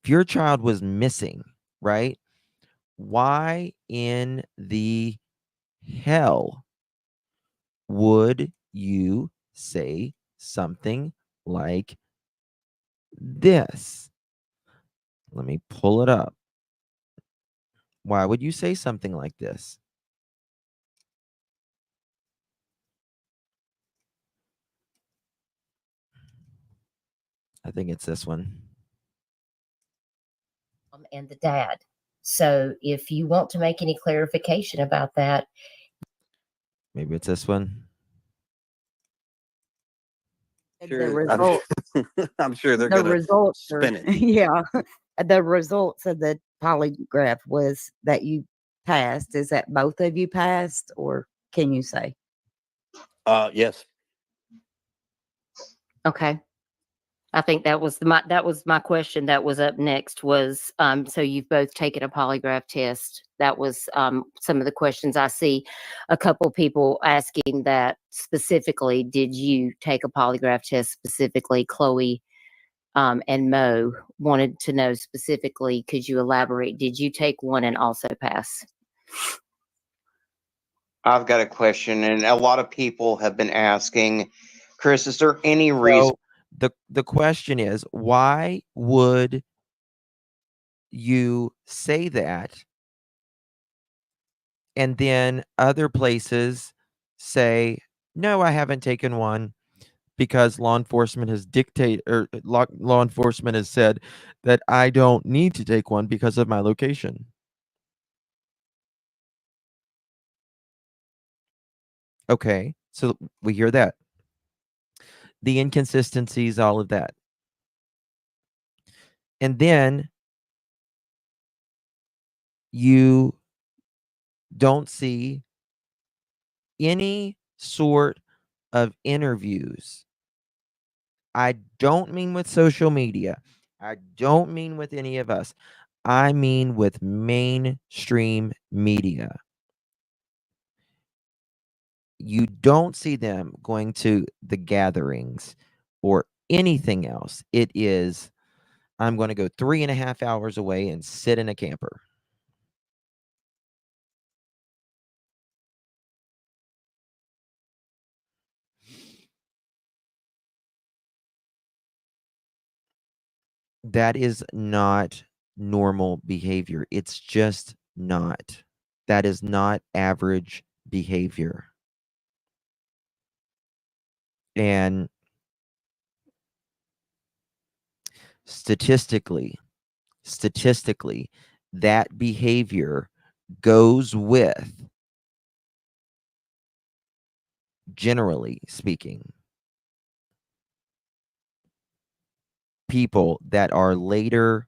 If your child was missing, right? Why in the hell would you say something like this? Let me pull it up. Why would you say something like this? I think it's this one. And the dad. So if you want to make any clarification about that, Maybe it's this one. The Sure, result, I'm sure they're the gonna results are, spin it. yeah, the results of the polygraph was that you passed. Is that both of you passed, or can you say? Yes. okay. I think that was my question that was up next was, so you've both taken a polygraph test. That was some of the questions I see a couple people asking that specifically. Did you take a polygraph test specifically? Chloe and Mo wanted to know specifically, could you elaborate? Did you take one and also pass? I've got a question, and a lot of people have been asking, Chris, is there any reason? So the question is, why would you say that? And then other places say, no, I haven't taken one because law enforcement has law enforcement has said that I don't need to take one because of my location. Okay, so we hear that. The inconsistencies, all of that. And then you don't see any sort of interviews. I don't mean with social media. I don't mean with any of us. I mean with mainstream media. You don't see them going to the gatherings or anything else. It is, I'm going to go 3.5 hours away and sit in a camper. That is not normal behavior. It's just not. That is not average behavior. And statistically, that behavior goes with, generally speaking, people that are later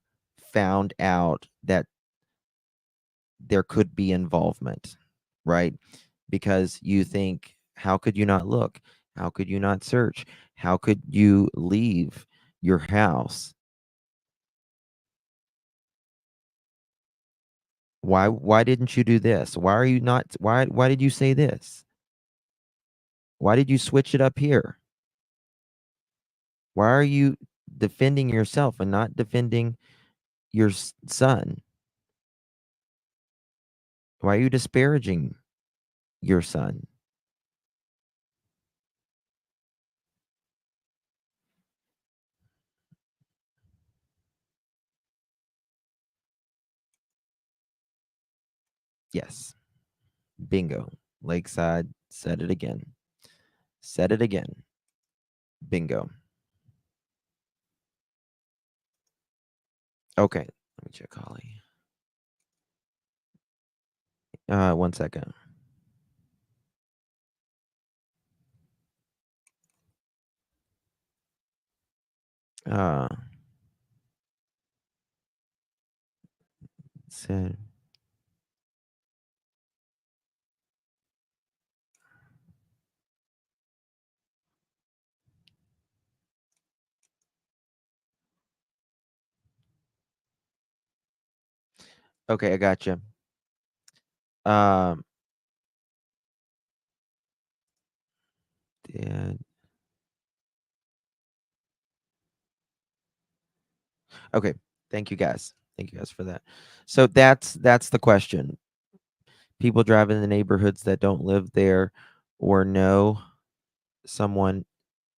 found out that there could be involvement, right? Because you think, how could you not look? How could you not search? How could you leave your house? Why didn't you do this? Why are you not why did you say this? Why did you switch it up here? Why are you defending yourself and not defending your son? Why are you disparaging your son? Yes. Bingo. Lakeside. Said it again. Said it again. Bingo. Okay. Let me check Holly. 1 second. Said. Okay, I got you. Dad. Okay. Thank you guys. Thank you guys for that. So that's the question. People drive in the neighborhoods that don't live there or know someone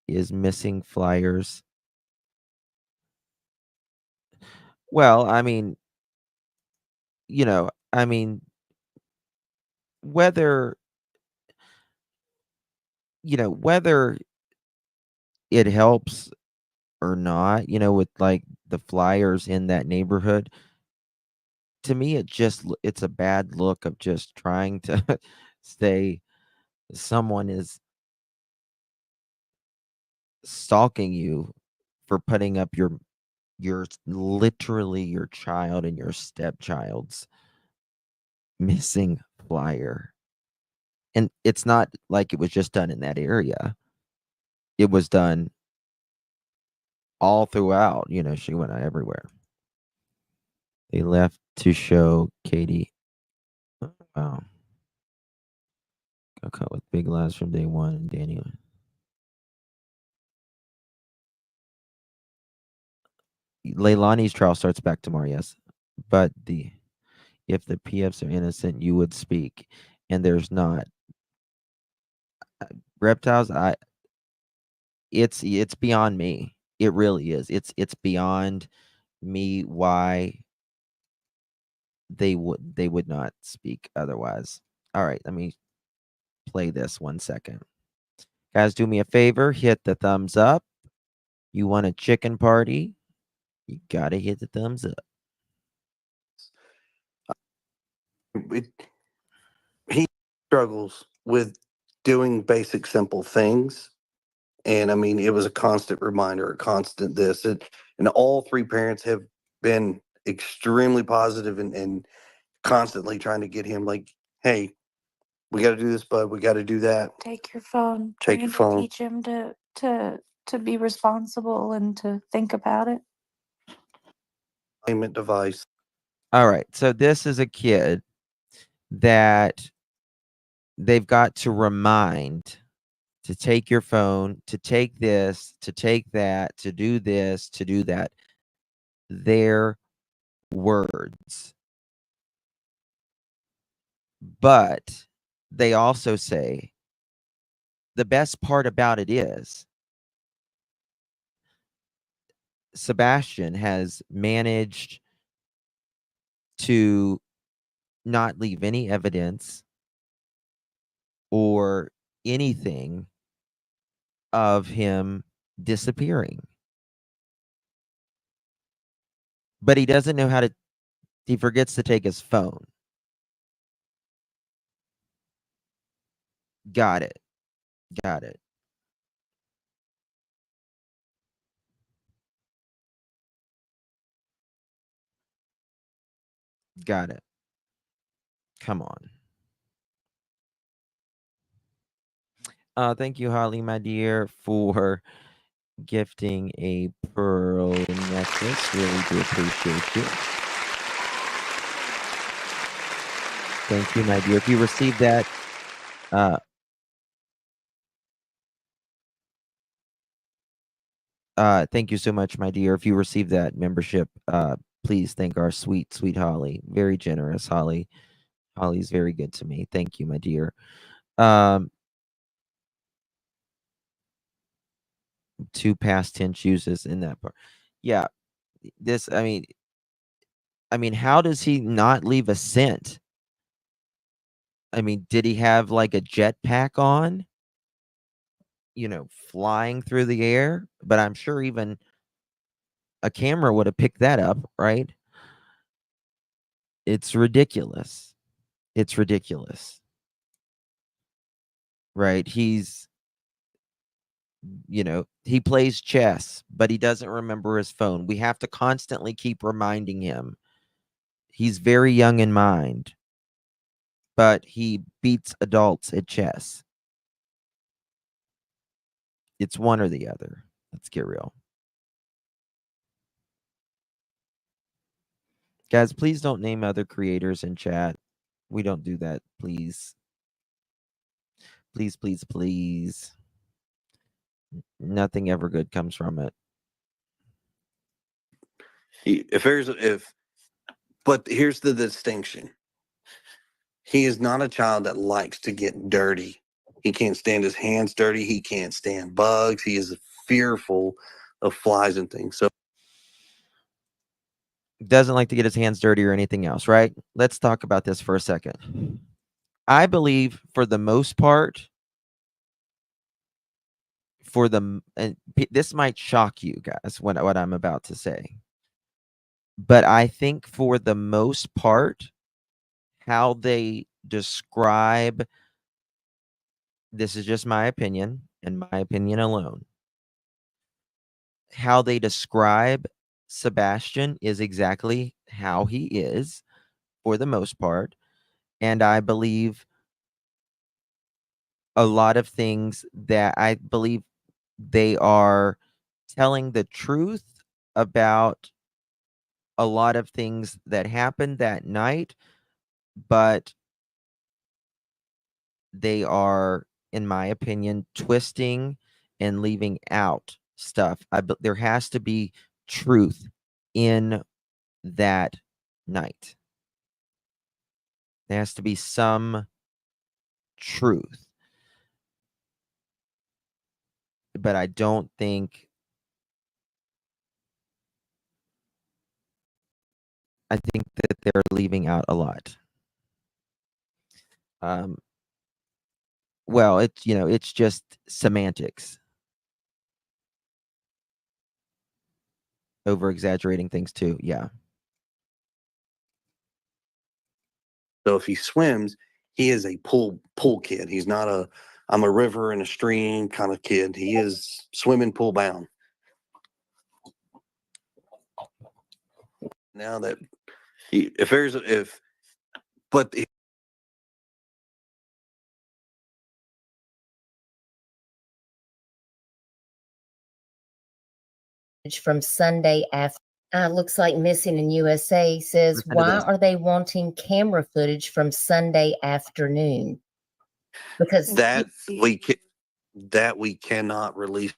is missing flyers. Well, I mean, whether, whether it helps or not, with like the flyers in that neighborhood, to me it's a bad look of just trying to say someone is stalking you for putting up your literally your child and your stepchild's missing flyer. And it's not like it was just done in that area. It was done all throughout, she went out everywhere. They left to show Katie. Wow. Got caught with big lies from day one, and Daniel. Leilani's trial starts back tomorrow, yes. But if the PFs are innocent, you would speak. And there's not. Reptiles, it's beyond me. It really is. It's beyond me why they would not speak otherwise. All right, let me play this 1 second. Guys, do me a favor, hit the thumbs up. You want a chicken party? You gotta hit the thumbs up. He struggles with doing basic, simple things. And I mean, it was a constant reminder, a constant this. And all three parents have been extremely positive and constantly trying to get him like, hey, we got to do this, bud. We got to do that. Take your phone. Take your phone. Teach him to be responsible and to think about it. Payment device. All right. So this is a kid that they've got to remind to take your phone, to take this, to take that, to do this, to do that. Their words. But they also say the best part about it is Sebastian has managed to not leave any evidence or anything of him disappearing. But he doesn't know how to, he forgets to take his phone. Got it. Got it. Got it. Come on. Thank you, Holly, my dear, for gifting a pearl necklace. Really do appreciate you. Thank you, my dear. If you received that, thank you so much, my dear. If you received that membership, please thank our sweet, sweet Holly. Very generous, Holly. Holly's very good to me. Thank you, my dear. Um, two past tense uses in that part. Yeah, this. I mean, how does he not leave a scent? I mean, did he have like a jetpack on? Flying through the air? But I'm sure even a camera would have picked that up, right? It's ridiculous. It's ridiculous. Right? He plays chess, but he doesn't remember his phone. We have to constantly keep reminding him. He's very young in mind, but he beats adults at chess. It's one or the other. Let's get real. Guys, please don't name other creators in chat. We don't do that, please. Please, please, please. Nothing ever good comes from it. But here's the distinction. He is not a child that likes to get dirty. He can't stand his hands dirty. He can't stand bugs. He is fearful of flies and things. So Doesn't like to get his hands dirty or anything else, right? Let's talk about this for a second. I believe for the most part, and this might shock you guys what I'm about to say, but I think for the most part, how they describe, this is just my opinion and my opinion alone, how they describe Sebastian is exactly how he is for the most part. And I believe a lot of things that I believe they are telling the truth about a lot of things that happened that night, but they are, in my opinion, twisting and leaving out stuff. There has to be truth in that night. There has to be some truth. But I don't think that they're leaving out a lot. Well, it's just semantics. Over exaggerating things too. Yeah. So if he swims, he is a pool kid. He's not I'm a river and a stream kind of kid. He is swimming pool bound. Now that from Sunday after. Looks like Missing in USA says, Listen to why this. are they wanting camera footage from Sunday afternoon? Because that we cannot release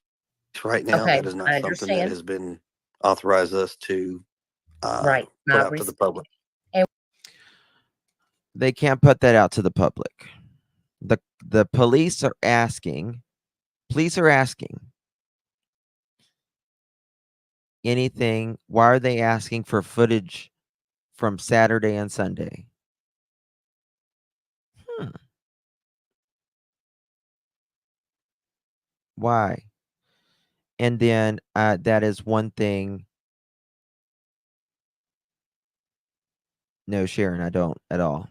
right now. Okay, That is not I something that understand. has been authorized us to Right. put out to the public. They can't put that out to the public. The police are asking anything. Why are they asking for footage from Saturday and Sunday? Why? And then that is one thing. No, Sharon, I don't at all.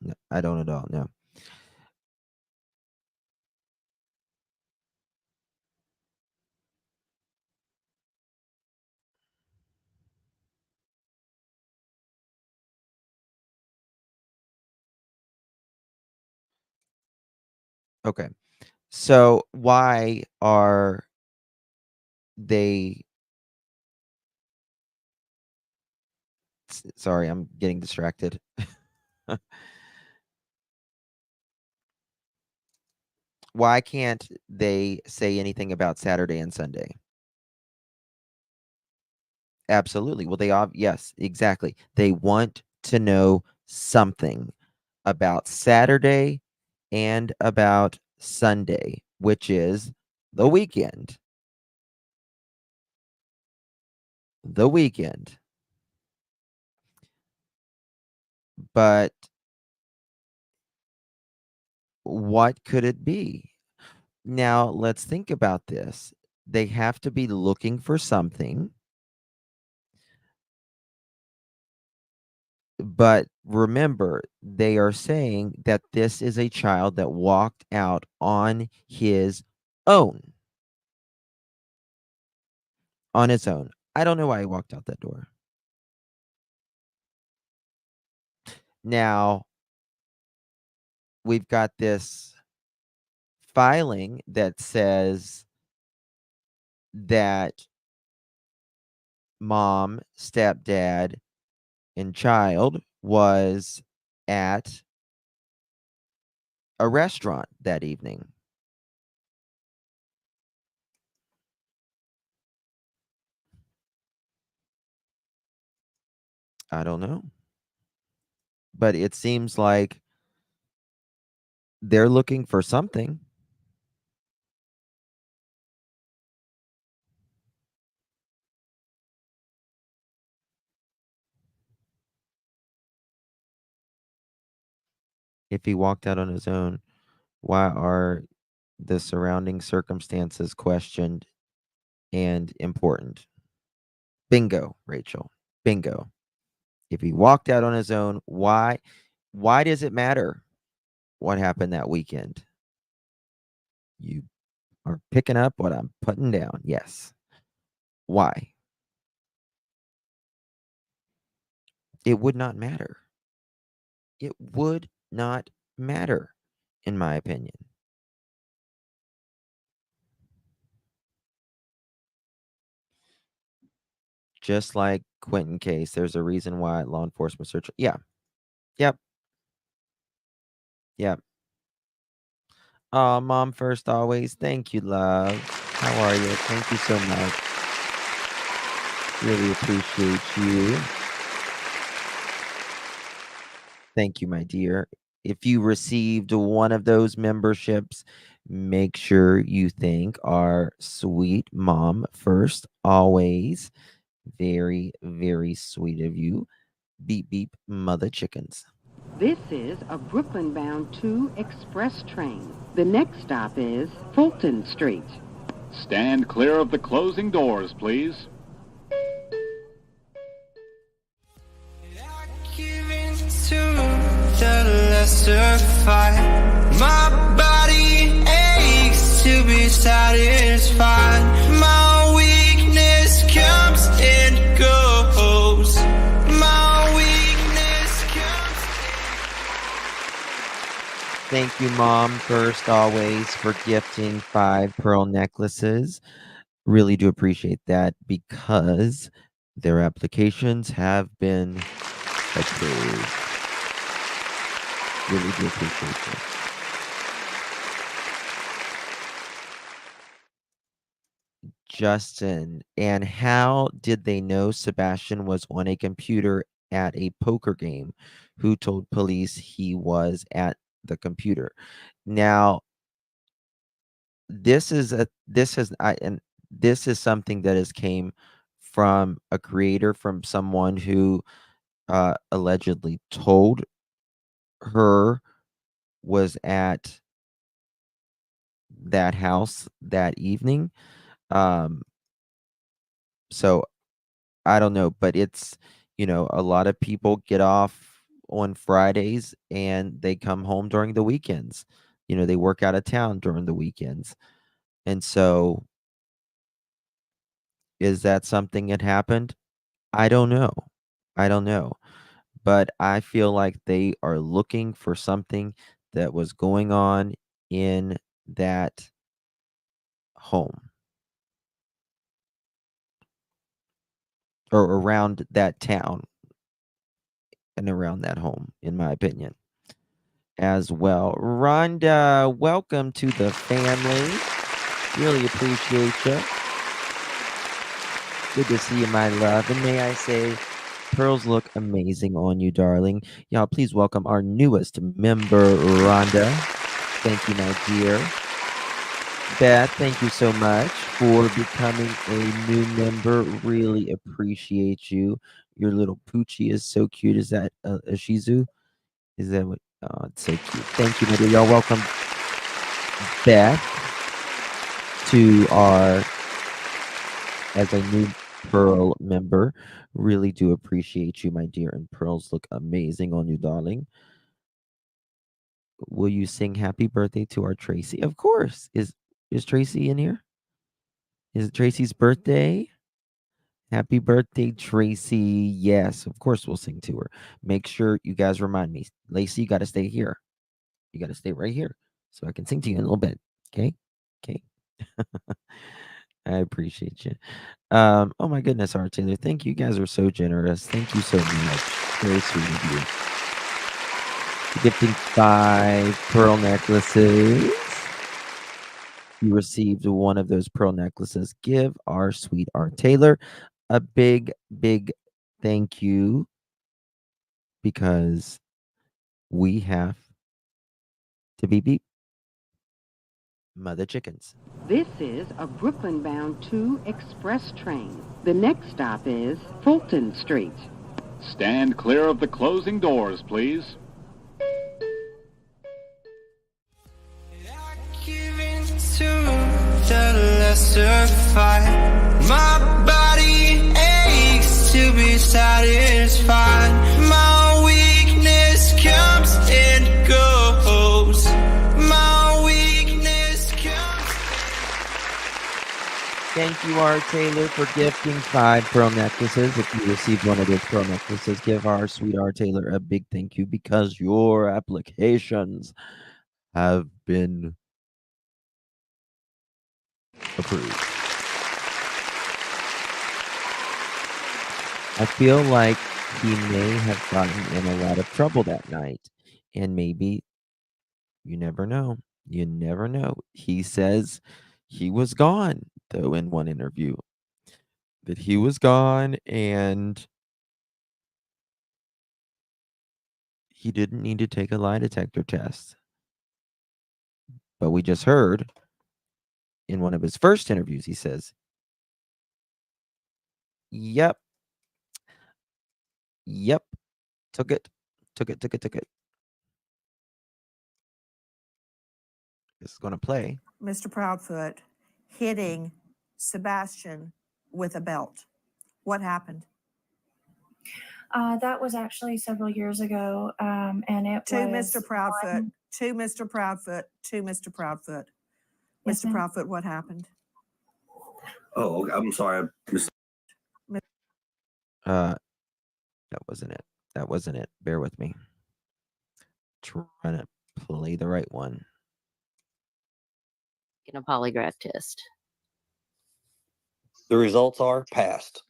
No, I don't at all. No. Okay. So why are they sorry, I'm getting distracted. Why can't they say anything about Saturday and Sunday? Absolutely. Well, yes, exactly. They want to know something about Saturday and about Sunday, which is the weekend. The weekend. But what could it be? Now, let's think about this. They have to be looking for something. But remember, they are saying that this is a child that walked out on his own. On his own. I don't know why he walked out that door. Now, we've got this filing that says that mom, stepdad, and child was at a restaurant that evening. I don't know. But it seems like they're looking for something. If he walked out on his own, why are the surrounding circumstances questioned and important? Bingo, Rachel. Bingo. If he walked out on his own, why does it matter what happened that weekend? You are picking up what I'm putting down. Yes. Why? It would not matter. It would not matter, in my opinion. Just like Quentin case, there's a reason why law enforcement search. Yeah. Yep. Yep. Oh, mom first always. Thank you, love. How are you? Thank you so much. Really appreciate you. Thank you, my dear. If you received one of those memberships, make sure you thank our sweet mom first always. Very, very sweet of you. Beep, beep, mother chickens. This is a Brooklyn-bound 2 express train. The next stop is Fulton Street. Stand clear of the closing doors, please. The lesser fight. My body aches to be satisfied. My weakness comes and goes. My weakness comes. Thank you, mom, first always, for gifting 5 pearl necklaces. Really do appreciate that because their applications have been approved. Really do appreciate that. Justin, and how did they know Sebastian was on a computer at a poker game? Who told police he was at the computer? Now, this is something that has came from a creator, from someone who allegedly told her was at that house that evening. So I don't know, but it's, a lot of people get off on Fridays and they come home during the weekends. They work out of town during the weekends. And so is that something that happened? I don't know. I don't know. But I feel like they are looking for something that was going on in that home or around that town and around that home, in my opinion, as well. Rhonda, welcome to the family. Really appreciate you. Good to see you, my love. And may I say Pearls look amazing on you, darling. Y'all, please welcome our newest member, Rhonda. Thank you, my dear. Beth, thank you so much for becoming a new member. Really appreciate you. Your little poochie is so cute. Is that a Shih Tzu? Is that what? Oh, it's so cute. Thank you, my dear. Y'all welcome Beth to our as a new Pearl member. Really do appreciate you, my dear. And pearls look amazing on you, darling. Will you sing happy birthday to our Tracy? Of course. Is Tracy in here? Is it Tracy's birthday? Happy birthday, Tracy. Yes, of course we'll sing to her. Make sure you guys remind me. Lacey, you got to stay here. You got to stay right here so I can sing to you in a little bit. Okay? Okay. I appreciate you. Oh my goodness, Art Taylor. Thank you. You guys are so generous. Thank you so much. Very sweet of you. Gifting 5 pearl necklaces. You received one of those pearl necklaces. Give our sweet Art Taylor a big, big thank you because we have to be beep. Mother chickens. This is a Brooklyn-bound 2 express train. The next stop is Fulton Street. Stand clear of the closing doors, please. Giving to the lesser fight. My body aches to be satisfied. My weakness comes and goes. My weakness comes. Thank you, Art Taylor, for gifting 5 pearl necklaces. If you received one of those pearl necklaces, give our sweet Art Taylor a big thank you because your applications have been approved. I feel like he may have gotten in a lot of trouble that night, and maybe you never know. You never know. He says he was gone, though, in one interview, that he was gone and he didn't need to take a lie detector test. But we just heard in one of his first interviews, he says, Yep. Took it. This is going to play. Mr. Proudfoot hitting Sebastian with a belt. What happened? That was actually several years ago, and it To was Mr. Proudfoot. one- To Mr. Proudfoot. To Mr. Proudfoot. Yes, Mr. ma'am. Proudfoot, what happened? Oh, I'm sorry. That wasn't it. That wasn't it. Bear with me. Trying to play the right one. In a polygraph test. The results are passed.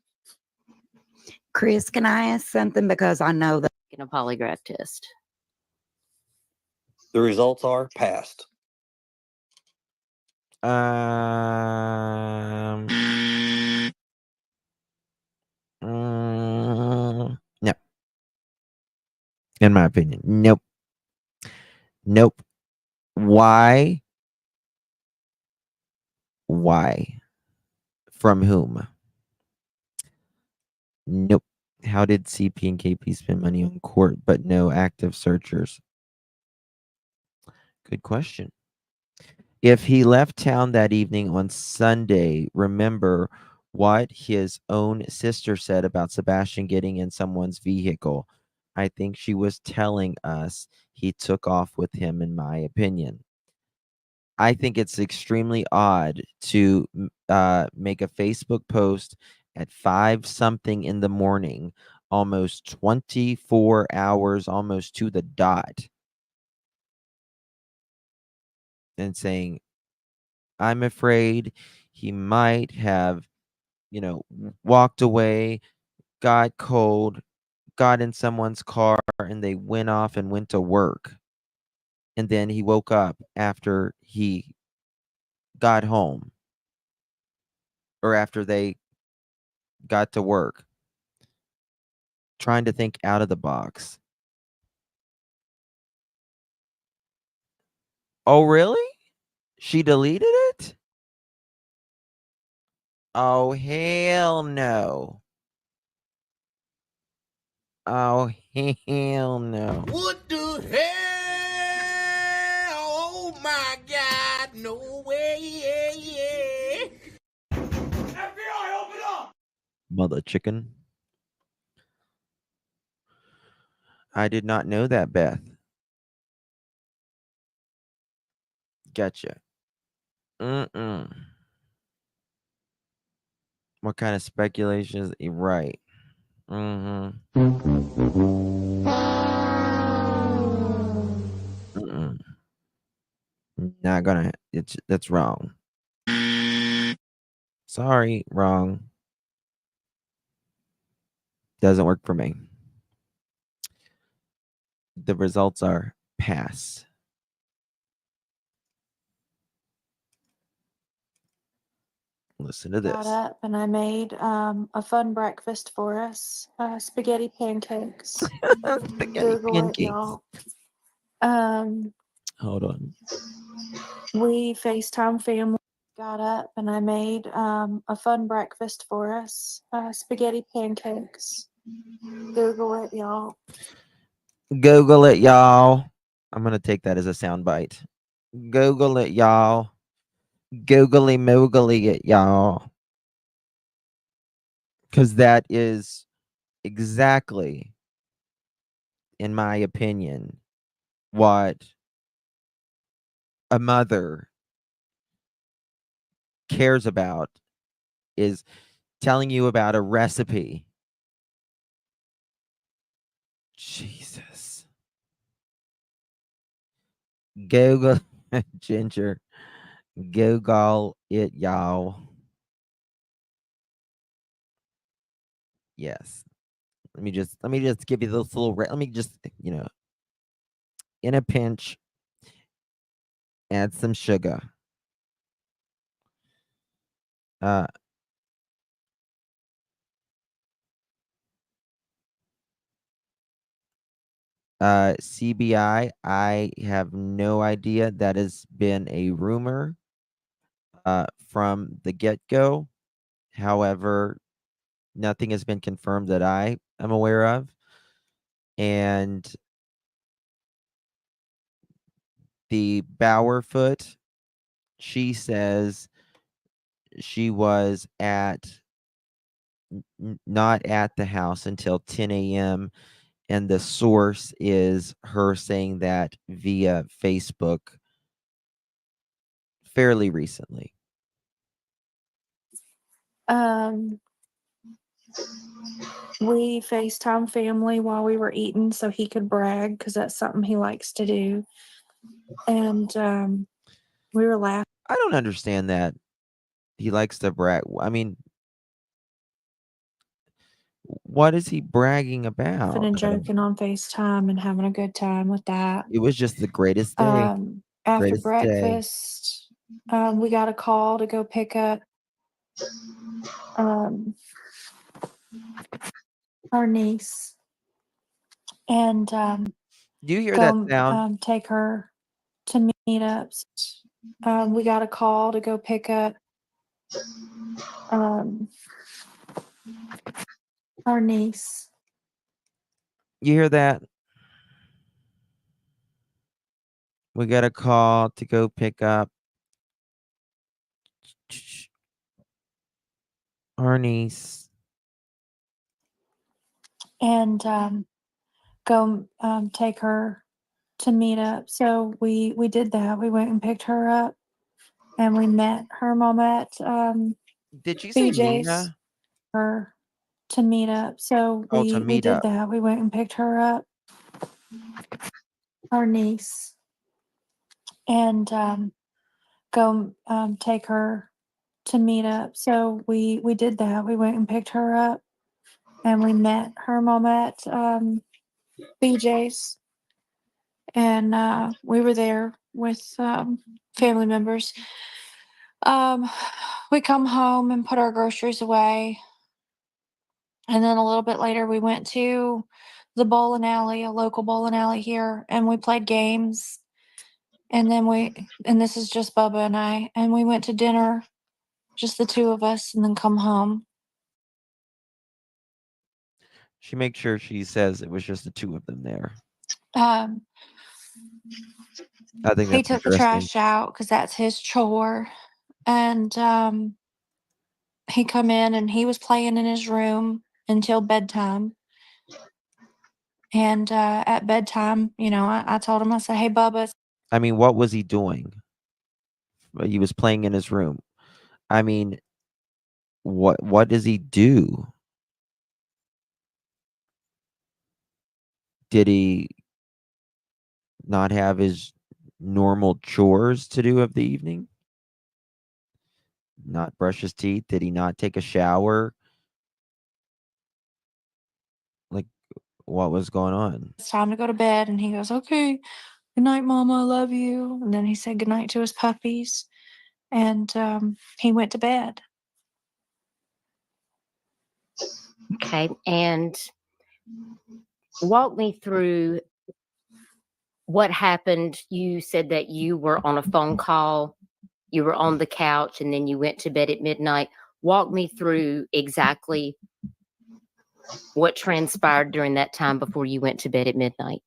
Chris, can I ask something? Because I know that In a polygraph test. The results are passed. No. In my opinion, nope. Why? From whom? Nope. How did CP and KP spend money on court but no active searchers? Good question. If he left town that evening on Sunday, remember what his own sister said about Sebastian getting in someone's vehicle. I think she was telling us he took off with him, in my opinion. I think it's extremely odd to make a Facebook post at 5 something in the morning, almost 24 hours, almost to the dot, and saying, I'm afraid he might have, walked away, got cold, got in someone's car, and they went off and went to work. And then he woke up after he got home or after they got to work Trying to think out of the box. Oh, really? She deleted it? Oh, hell no. Oh, hell no. What the hell? Oh my God, no way. FBI, open up! Mother chicken. I did not know that, Beth. Gotcha. Mm-mm. What kind of speculations? Right. Mm-hmm. Mm-mm. Not gonna. That's wrong. Sorry, wrong. Doesn't work for me. The results are pass. Listen to Got this. up and I made a fun breakfast for us. Spaghetti pancakes. Spaghetti Google it, pancakes. y'all. Um, Hold on. we FaceTime family. Got up and I made a fun breakfast for us. Spaghetti pancakes. Google it, y'all. Google it, y'all. I'm gonna take that as a sound bite. Google it, y'all. Googly moogly it, y'all. Because that is exactly, in my opinion, what a mother cares about, is telling you about a recipe. Jesus. Google Ginger. Google it, y'all. Yes. Let me just give you this little let me just, in a pinch, add some sugar. Uh CBI, I have no idea. That has been a rumor from the get-go. However, nothing has been confirmed that I am aware of. And the Bowerfoot, she says she was not at the house until 10 a.m. And the source is her saying that via Facebook fairly recently. We FaceTime family while we were eating so he could brag because that's something he likes to do. And we were laughing I don't understand that. He likes to brag. I mean, what is he bragging about? and joking on FaceTime and having a good time with that. It was just the greatest day. After Greatest day. breakfast, we got a call to go pick up our niece and Do you hear that go sound? take her to meetups. We got a call to go pick up our niece. You hear that? We got a call to go pick up our niece. And go take her to meet up. So we did that. We went and picked her up, and we met her mom at Did you say BJ's. Mina? Her to meet up. So Oh, to we meet did up. that. We went and picked her up, our niece, and go take her to meet up. So we did that. We went and picked her up, and we met her mom at BJ's. And we were there with family members. We come home and put our groceries away. And then a little bit later, we went to the bowling alley, a local bowling alley here, and we played games. And then and this is just Bubba and I, and we went to dinner, just the two of us, and then come home. She makes sure she says it was just the two of them there. Um, I think he that's took the interesting. trash out because that's his chore. And he come in and he was playing in his room until bedtime. And at bedtime, I told him, I said, "Hey, Bubba." I mean, what was he doing? He was playing in his room. I mean, what does he do? Did he not have his normal chores to do of the evening? Not brush his teeth? Did he not take a shower? Like, what was going on? It's time to go to bed. And he goes, "Okay, good night, Mama. I love you." And then he said goodnight to his puppies. And he went to bed. Okay. And walk me through what happened. You said that you were on a phone call, you were on the couch, and then you went to bed at midnight. Walk me through exactly what transpired during that time before you went to bed at midnight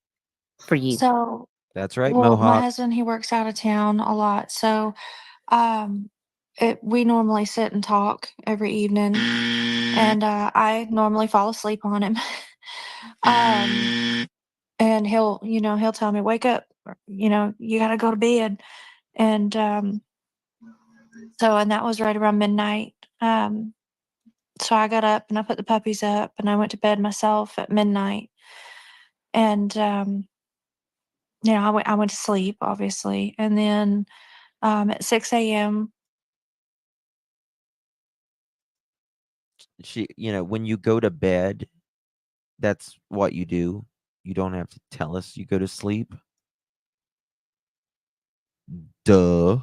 for you. So, That's right, well, my Mohawk. husband, he works out of town a lot. So um, we normally sit and talk every evening. And I normally fall asleep on him. And he'll tell me, "Wake up, or, you got to go to bed." And and that was right around midnight. So I got up and I put the puppies up and I went to bed myself at midnight. And I went to sleep, obviously. And then at 6 a.m. When you go to bed, that's what you do. You don't have to tell us you go to sleep. Duh.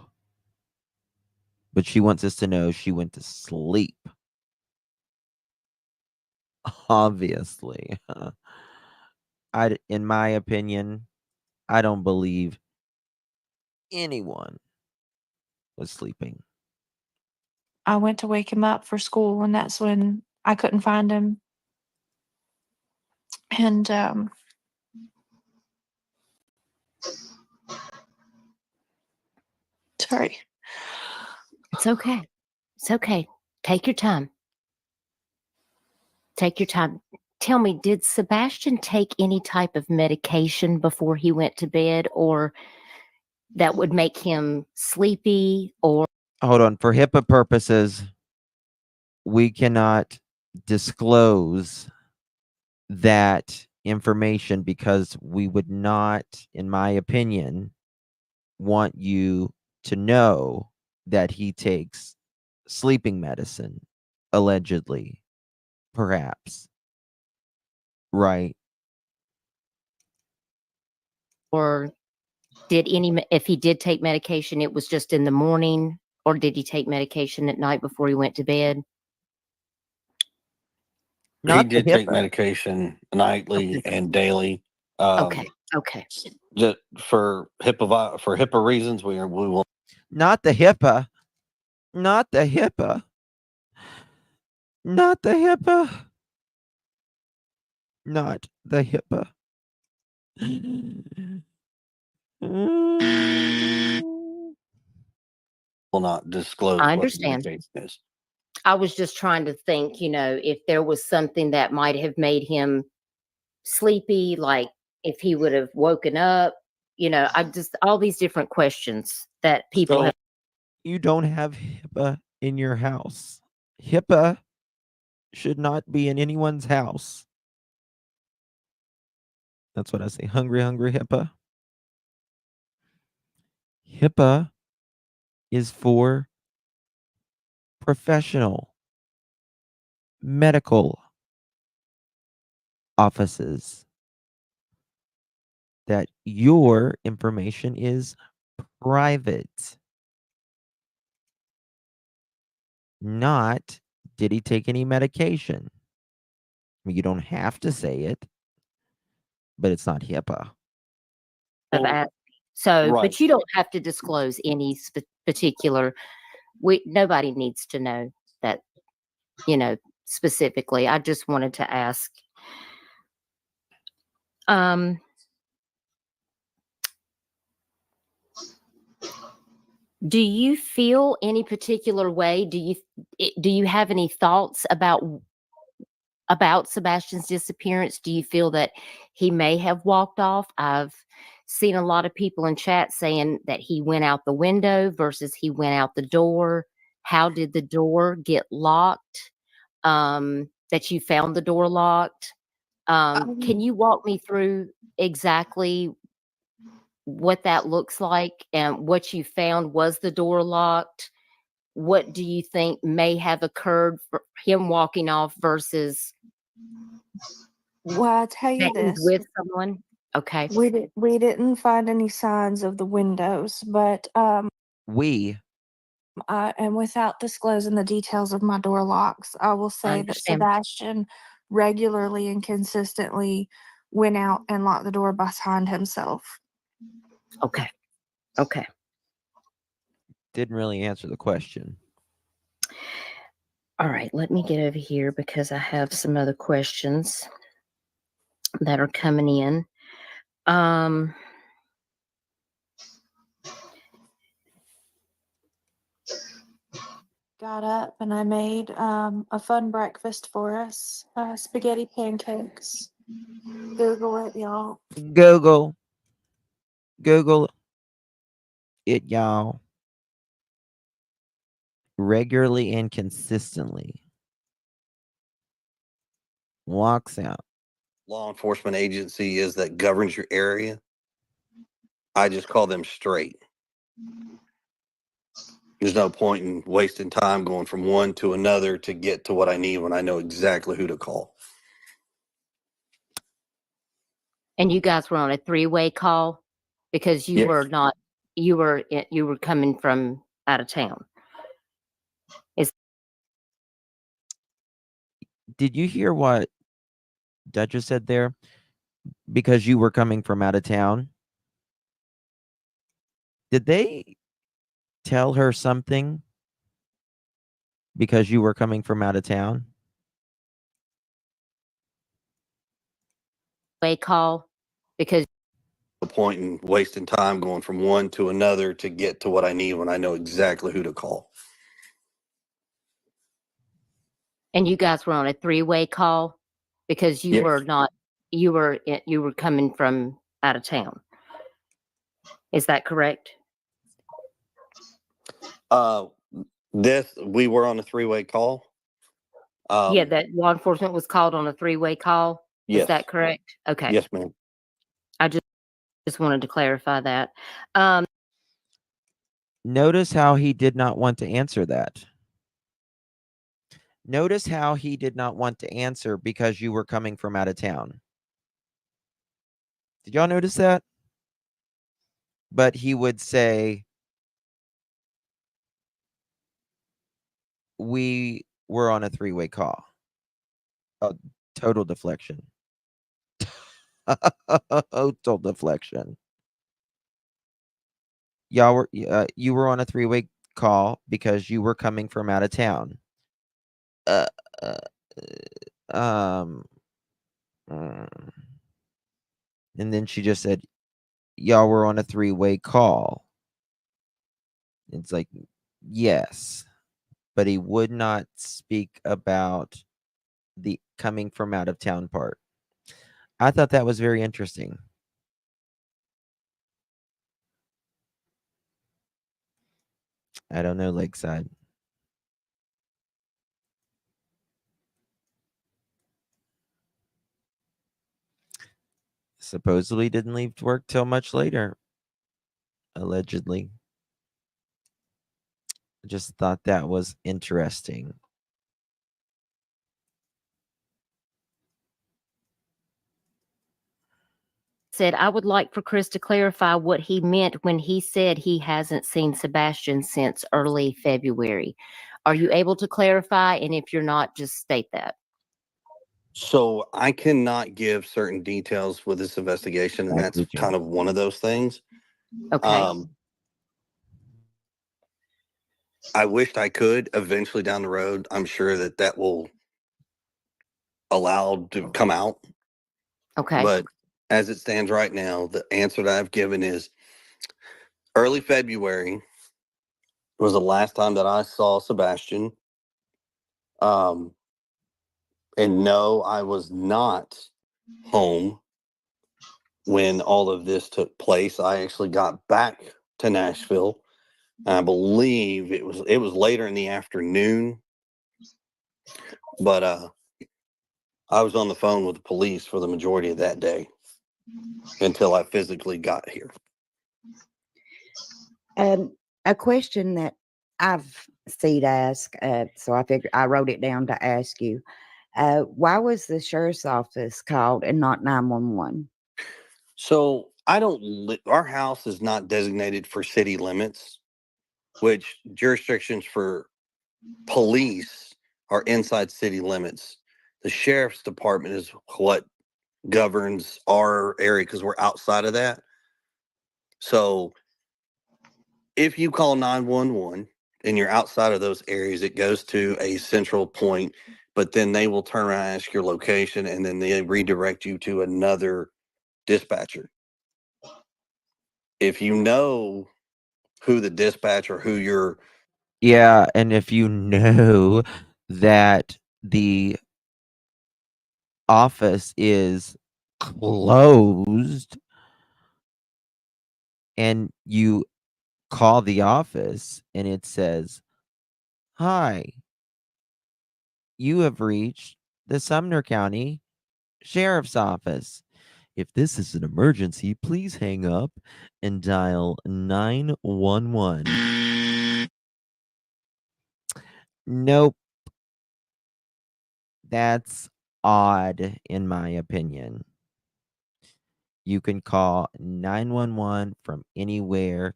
But she wants us to know she went to sleep. Obviously. In my opinion, I don't believe anyone was sleeping. I went to wake him up for school, and that's when I couldn't find him. And sorry. It's okay. It's okay. Take your time. Take your time. Tell me, did Sebastian take any type of medication before he went to bed, or that would make him sleepy? Or Hold on. For HIPAA purposes, we cannot disclose that information because we would not, in my opinion, want you to know that he takes sleeping medicine, allegedly, perhaps. Right. did if he did take medication, it was just in the morning, or did he take medication at night before he went to bed? He Not the did take HIPAA. medication nightly Okay. and daily. Okay. Just for HIPAA reasons, we will Not the HIPAA. Not the HIPAA. Not the HIPAA. Not the HIPAA. will not disclose I what the understand. medication is. I was just trying to think, if there was something that might have made him sleepy, like if he would have woken up, I just, all these different questions that people So have. You don't have HIPAA in your house. HIPAA should not be in anyone's house. That's what I say. Hungry, hungry HIPAA. HIPAA is for professional medical offices. That your information is private. Not, did he take any medication? mean, you don't have to say it, but it's not HIPAA. Of Well, ask- So, right. but you don't have to disclose any particular. Nobody needs to know that, specifically. I just wanted to ask. Um, do you feel any particular way? Do you have any thoughts about Sebastian's disappearance? Do you feel that he may have walked off? I've seen a lot of people in chat saying that he went out the window versus he went out the door. How did the door get locked? That you found the door locked. Can you walk me through exactly what that looks like and what you found? Was the door locked? What do you think may have occurred for him walking off versus Well, I'll tell you that he's this. with someone? Okay. We didn't find any signs of the windows, but We, and without disclosing the details of my door locks, I will I say that understand. Sebastian regularly and consistently went out and locked the door behind himself. Okay. Okay. didn't really answer the question. All right. Let me get over here because I have some other questions that are coming in. Got up and I made a fun breakfast for us, spaghetti pancakes. Google it, y'all. Google it, y'all. Regularly and consistently walks out. Law enforcement agency is that governs your area. I just call them straight. There's no point in wasting time going from one to another to get to what I need when I know exactly who to call. And you guys were on a three-way call because you Yes. were not, you were coming from out of town. Did you hear what Duchess said there? Because you were coming from out of town. Did they tell her something because you were coming from out of town? Way call because No point in wasting time going from one to another to get to what I need when I know exactly who to call. and you guys were on a three-way call because you Yes. were not, you were coming from out of town. Is that correct? We were on a three-way call. Yeah, that law enforcement was called on a three-way call. Yes. Is that correct? Okay. Yes, ma'am. I just wanted to clarify that. Notice how he did not want to answer that. Notice how he did not want to answer because you were coming from out of town. Did y'all notice that? But he would say, we were on a three-way call. Total deflection. Total deflection. Y'all were you were on a three-way call because you were coming from out of town. Uh, uh, um, and then she just said, y'all were on a three-way call. It's like, yes, but he would not speak about the coming from out of town part. I thought that was very interesting. I don't know, Lakeside. Supposedly didn't leave work till much later. Allegedly. Just thought that was interesting. Said, I would like for Chris to clarify what he meant when he said he hasn't seen Sebastian since early February. Are you able to clarify? And if you're not, just state that. So I cannot give certain details with this investigation, and that's kind of one of those things. Okay. I wished I could eventually down the road. I'm sure that will allow to come out. Okay. But as it stands right now, the answer that I've given is early February was the last time that I saw Sebastian. And no, I was not home when all of this took place. I actually got back to Nashville. I believe it was later in the afternoon, but I was on the phone with the police for the majority of that day until I physically got here. A question that I've seen asked, so I figured I wrote it down to ask you. Why was the sheriff's office called and not 911? So our house is not designated for city limits, which jurisdictions for police are inside city limits. The sheriff's department is what governs our area because we're outside of that. So if you call 911 and you're outside of those areas, it goes to a central point, but then they will turn around and ask your location and then they redirect you to another dispatcher. If you know who the dispatcher, who you're Yeah, and if you know that the office is closed and you call the office and it says, "Hi, you have reached the Sumner County Sheriff's Office. If this is an emergency, please hang up and dial 911." Nope, that's odd in my opinion. You can call 911 from anywhere.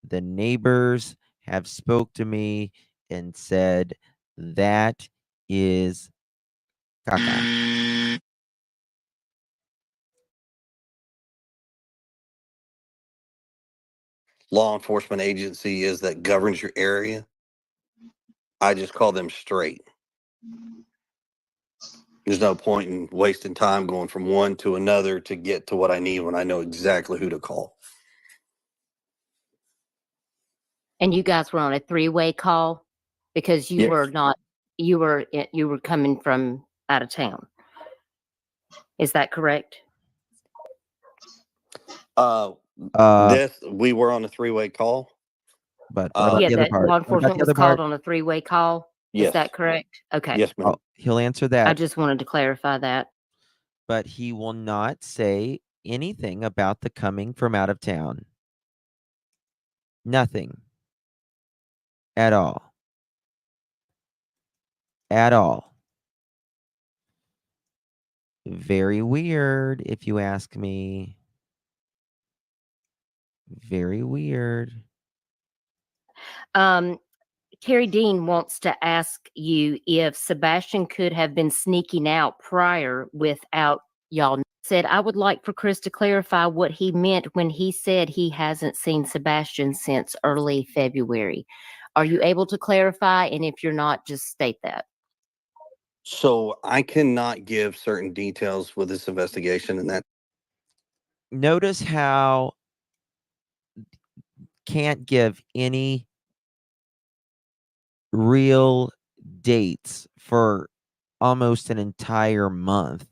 The neighbors have spoke to me and said that is caca. law enforcement agency is that governs your area. I just call them straight. There's no point in wasting time going from one to another to get to what I need when I know exactly who to call. And you guys were on a three-way call because you Yes. were not, you were coming from out of town. Is that correct? We were on a three-way call. But what about Yeah, the other that part? law What about enforcement the was other called part? on a three-way call. Is Yes. that correct? Okay. Yes, ma'am. Oh, he'll answer I that, just wanted to clarify that. but he will not say anything about the coming from out of town. Nothing. At all. At all. Very weird, if you ask me. Very weird. Carrie Dean wants to ask you if Sebastian could have been sneaking out prior without y'all said. I would like for Chris to clarify what he meant when he said he hasn't seen Sebastian since early February. Are you able to clarify? And if you're not, just state that. So I cannot give certain details with this investigation, and that Notice how can't give any real dates for almost an entire month.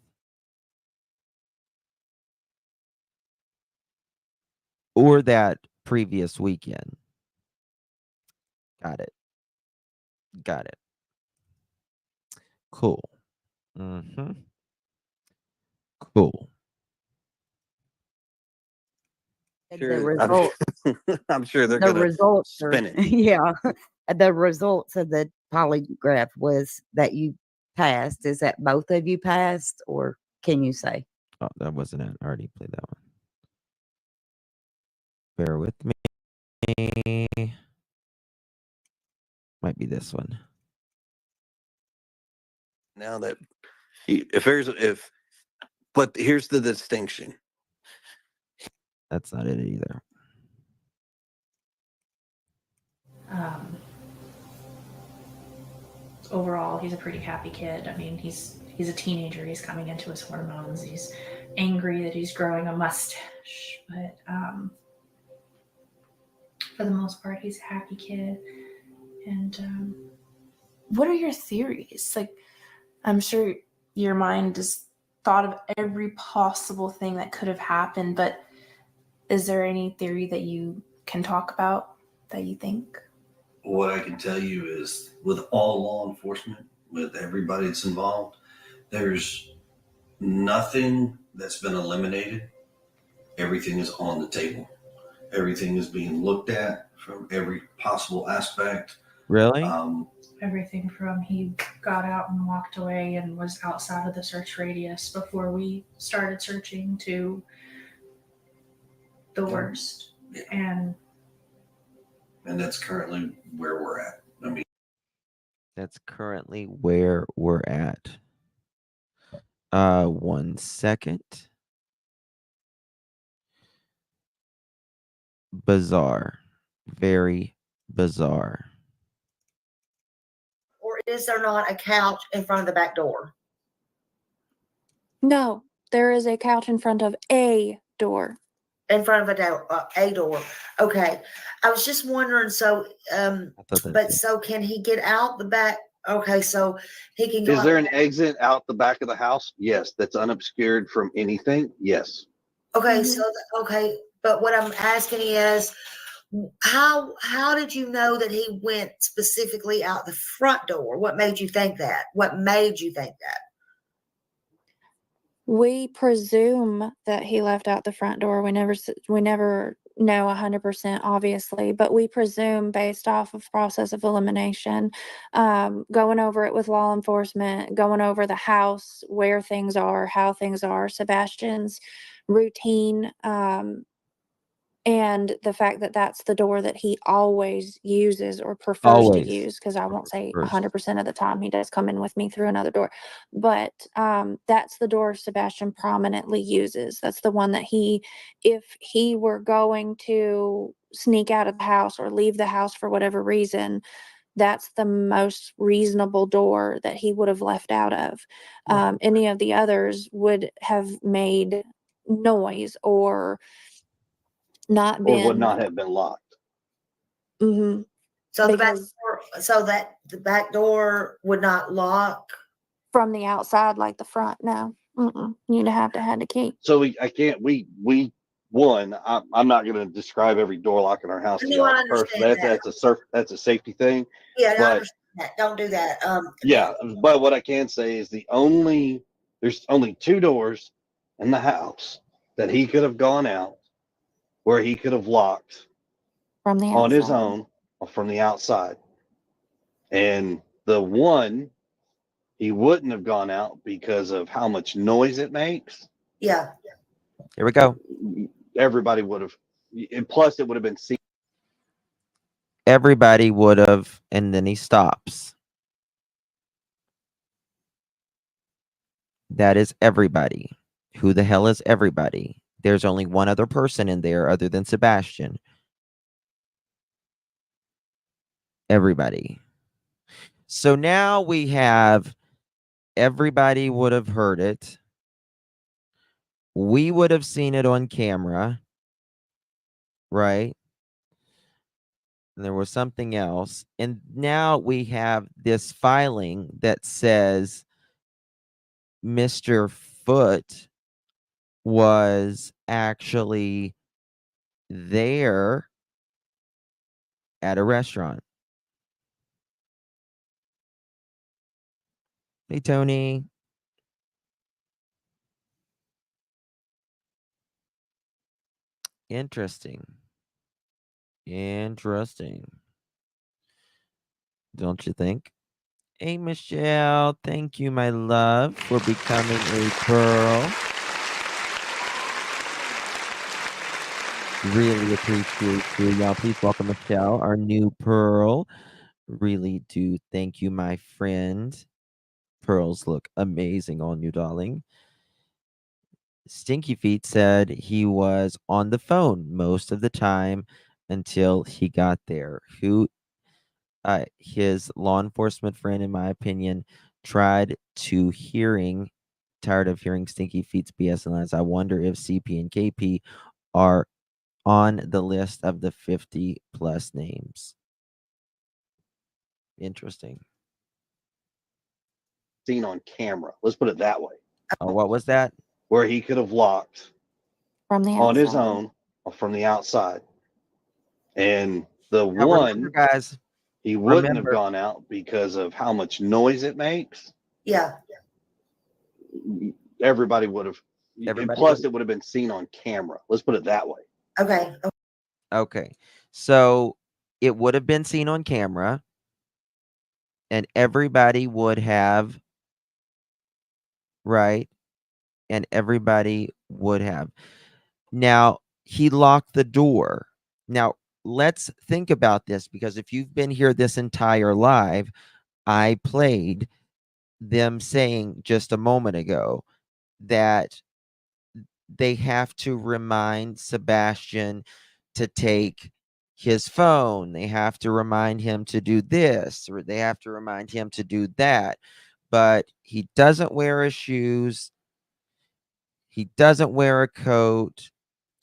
Or that previous weekend. Got it. Got it. Cool. Mm-hmm. Cool. The result, I'm sure they're the gonna results are, spin it. yeah, the results of the polygraph was that you passed. Is that both of you passed, or can you say? Oh, that wasn't it. I already played that one. Bear with me. Might be this one. Now that But here's the distinction. That's not it either. Overall, he's a pretty happy kid. I mean, he's a teenager. He's coming into his hormones. He's angry that he's growing a mustache, but for the most part, he's a happy kid. And what are your theories? Like, I'm sure your mind has thought of every possible thing that could have happened, but is there any theory that you can talk about that you think? What I can tell you is, with all law enforcement, with everybody that's involved, there's nothing that's been eliminated. Everything is on the table. Everything is being looked at from every possible aspect. Really? Everything from he got out and walked away and was outside of the search radius before we started searching to the worst. And that's currently where we're at. I mean, that's currently where we're at. 1 second. Bizarre. Very bizarre. Or is there not a couch in front of the back door? No, there is a couch in front of a door. In front of a door. Okay. I was just wondering, so, but so can he get out the back? Okay, so he can go. Is there an exit out the back of the house? Yes. That's unobscured from anything? Yes. Okay, okay. But what I'm asking is, how did you know that he went specifically out the front door? What made you think that? We presume that he left out the front door. We never know 100%, obviously, but we presume based off of process of elimination, going over it with law enforcement, going over the house, where things are, how things are, Sebastian's routine, and the fact that that's the door that he always uses or prefers to use, because I won't say 100% of the time he does come in with me through another door, but that's the door Sebastian prominently uses. That's the one that if he were going to sneak out of the house or leave the house for whatever reason, that's the most reasonable door that he would have left out of. Any of the others would have made noise or would not have been locked. Mm-hmm. So the back door would not lock from the outside like the front. No, you'd have to have the key. So I'm not going to describe every door lock in our house. No, I understand that's a safety thing. Yeah, I understand that. Don't do that. But what I can say is there's only 2 doors in the house that he could have gone out, where he could have locked from the outside. On his own from the outside. And the one, he wouldn't have gone out because of how much noise it makes. Yeah. Here we go. Everybody would have, and plus it would have been seen. Everybody would have, and then he stops. That is everybody. Who the hell is everybody? There's only one other person in there other than Sebastian. Everybody. So now we have everybody would have heard it. We would have seen it on camera. Right? And there was something else. And now we have this filing that says Mr. Foote was actually there at a restaurant. Hey, Tony. Interesting. Don't you think? Hey, Michelle. Thank you, my love, for becoming a pearl. Really appreciate you, y'all. Please welcome Michelle, our new pearl. Really do thank you, my friend. Pearls look amazing on you, darling. Stinky Feet said he was on the phone most of the time until he got there. His law enforcement friend, in my opinion, tired of hearing Stinky Feet's BS and lies. I wonder if CP and KP are on the list of the 50 plus names. Interesting. Seen on camera. Let's put it that way. Oh, what was that? Where he could have locked From the on his outside. own or from the outside. And the Now, remember, one, guys, he wouldn't have remember- gone out because of how much noise it makes. Yeah. Everybody would have. And Everybody plus, would- it would have been seen on camera. Let's put it that way. Okay. Okay. So it would have been seen on camera, and everybody would have, right? And everybody would have. Now, he locked the door. Now, let's think about this, because if you've been here this entire live, I played them saying just a moment ago that they have to remind Sebastian to take his phone. They have to remind him to do this, or they have to remind him to do that. But he doesn't wear his shoes. He doesn't wear a coat.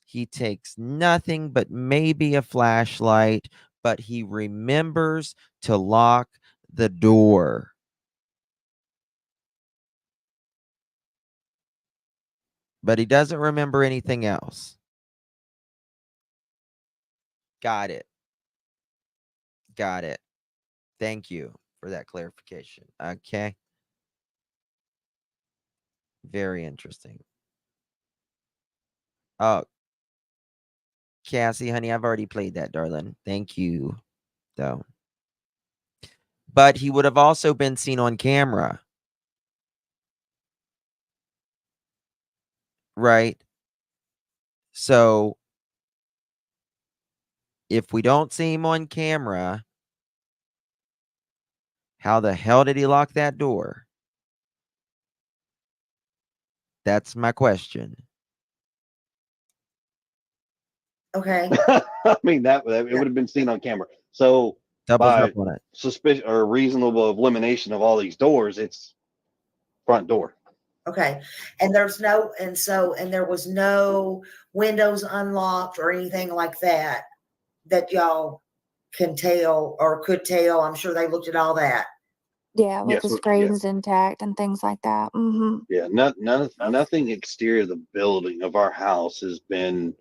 He takes nothing but maybe a flashlight, but he remembers to lock the door. But he doesn't remember anything else. Got it. Got it. Thank you for that clarification. Okay. Very interesting. Oh, Cassie, honey, I've already played that, darling. Thank you, though. But he would have also been seen on camera. Right? So if we don't see him on camera, how the hell did he lock that door? That's my question. Okay. I mean, that it would have been seen on camera. So Doubles by up on it. suspicion or reasonable elimination of all these doors, it's front door. Okay. And there was no windows unlocked or anything like that y'all can tell or could tell. I'm sure they looked at all that. Yeah, with Yes, the yes. screens intact and things like that. Mm-hmm. Yeah, nothing exterior of the building of our house has been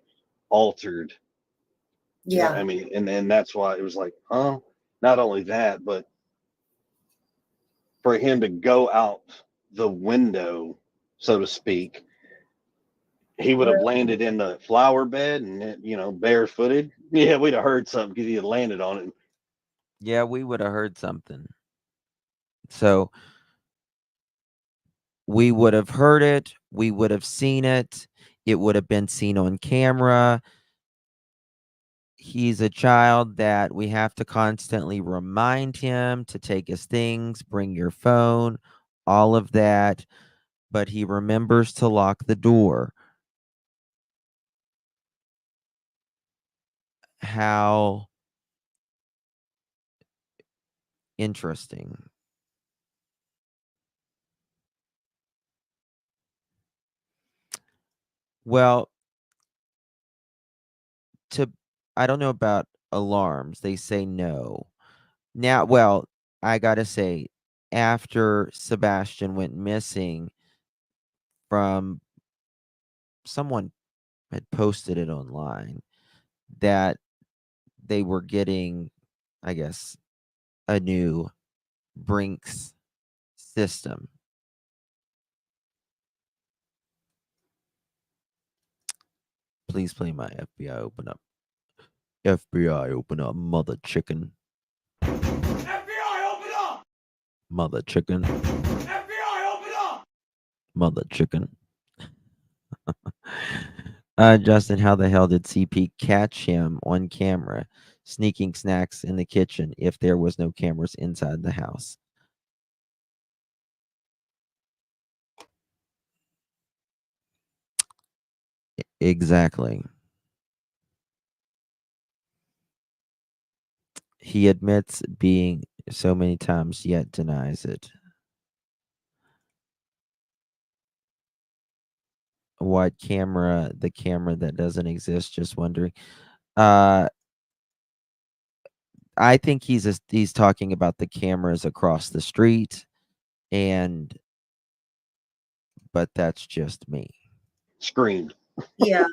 altered. Yeah. I mean, and that's why it was like, oh, not only that, but for him to go out the window, so to speak, he would have landed in the flower bed and, barefooted. Yeah, we'd have heard something because he had landed on it. Yeah, we would have heard something. So we would have heard it. We would have seen it. It would have been seen on camera. He's a child that we have to constantly remind him to take his things, bring your phone, all of that. But he remembers to lock the door. How interesting. Well, I don't know about alarms. They say no. Now, well, I gotta say, after Sebastian went missing, from someone had posted it online that they were getting, I guess, a new Brinks system. Please play my FBI open up. FBI open up, mother chicken. FBI, open up! Mother chicken. FBI, open up! Mother chicken. Justin, how the hell did CP catch him on camera sneaking snacks in the kitchen if there was no cameras inside the house? Exactly. He admits being so many times, yet denies it. What camera? The camera that doesn't exist. Just wondering. Uh, I think he's talking about the cameras across the street, but that's just me. Screamed. Yeah,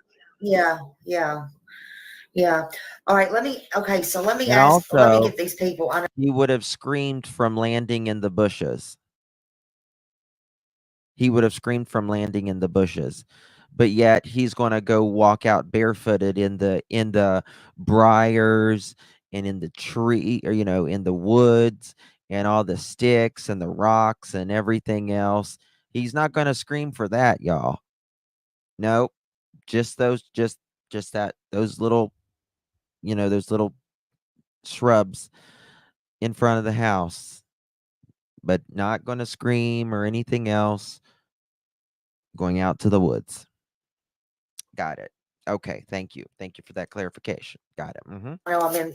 yeah, yeah, yeah. All right, okay, so let me And let me also, get these people. I know. he would have screamed from landing in the bushes. He would have screamed from landing in the bushes. But yet he's going to go walk out barefooted in the briars and in the tree, or in the woods and all the sticks and the rocks and everything else. He's not going to scream for that, y'all. Nope. Just those little, those little shrubs in front of the house, but not going to scream or anything else. Going out to the woods. Got it. Okay, thank you. Thank you for that clarification. Got it. I mean,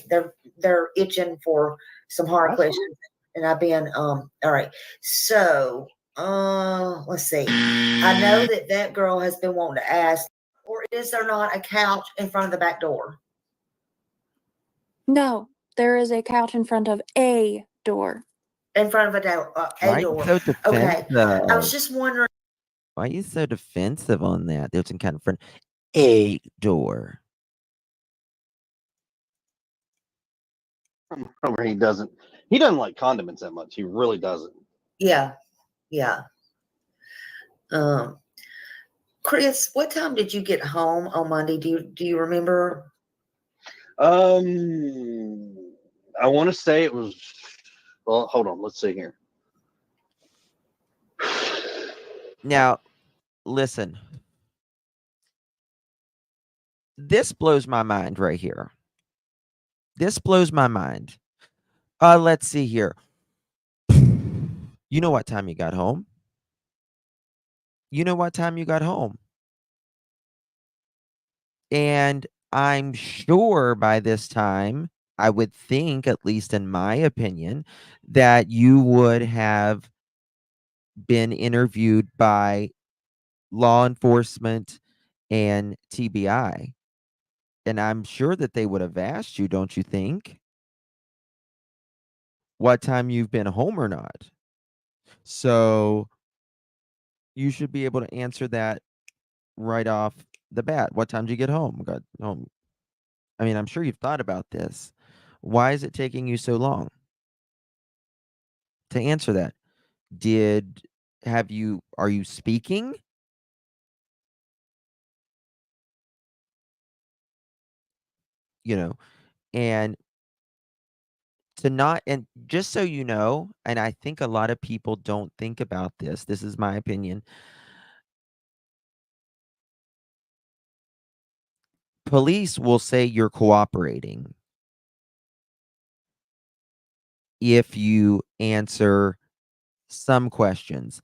they're itching for some hard questions, and I've been all right. So, let's see. I know that girl has been wanting to ask, or is there not a couch in front of the back door? No, there is a couch in front of a door. In front of a door. Why are you so Okay. I was defensive? just wondering. Why are you so defensive on that? There's some kind of front a door. Remember, he doesn't like condiments that much. He really doesn't. Yeah, yeah. Chris, what time did you get home on Monday? Do you remember? I want to say it was. Well, hold on. Let's see here. Now, listen. This blows my mind right here. This blows my mind. Let's see here. You know what time you got home? You know what time you got home? And I'm sure by this time, I would think, at least in my opinion, that you would have been interviewed by law enforcement and TBI. And I'm sure that they would have asked you, don't you think, what time you've been home or not? So you should be able to answer that right off the bat. What time did you get home? Got home. I mean, I'm sure you've thought about this. Why is it taking you so long to answer that? Are you speaking? And and just so you know, and I think a lot of people don't think about this. This is my opinion. Police will say you're cooperating if you answer some questions.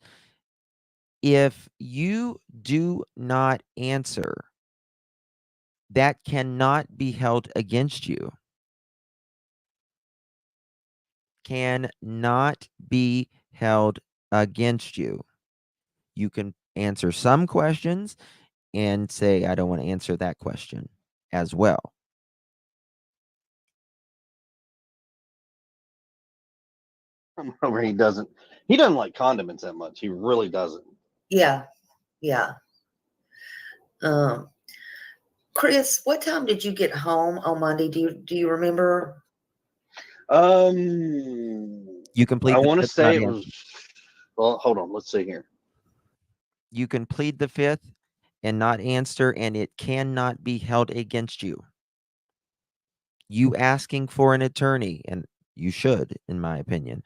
If you do not answer, that cannot be held against you. Cannot be held against you. You can answer some questions and say, I don't want to answer that question as well. Remember, he doesn't like condiments that much. He really doesn't. Yeah, yeah. Chris, what time did you get home on Monday? Do you remember? You can plead I the want to fifth, say not it answer. was. Well, hold on. Let's see here. You can plead the fifth and not answer, and it cannot be held against you. You asking for an attorney, and you should, in my opinion,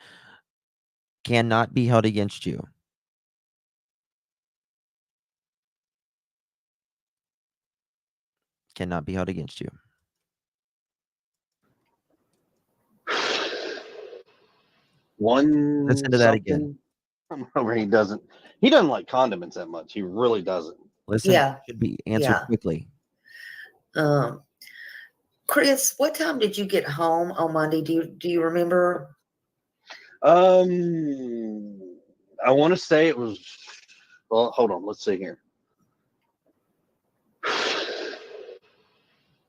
cannot be held against you. Cannot be held against you. One Listen to that again. something. Remember, he doesn't like condiments that much. He really doesn't. Listen, Yeah. should be answered Yeah. quickly. Chris, what time did you get home on Monday? Do you remember? I want to say it was. Well, hold on. Let's see here.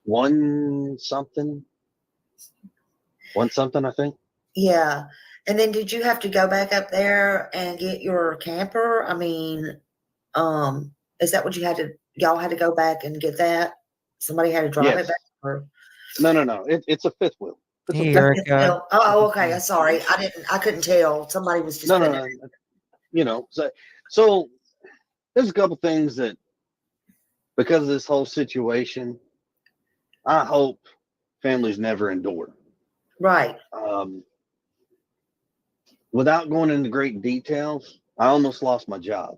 One something, I think. Yeah. And then did you have to go back up there and get your camper? I mean, is that what y'all had to go back and get that? Somebody had to drive it Yes. back? Or? No. It's a fifth wheel. It's Hey, a fifth wheel. Erica. Oh, okay. Sorry. I couldn't tell. Somebody was just putting it. No. So there's a couple things that, because of this whole situation, I hope families never endure. Right. Without going into great details, I almost lost my job.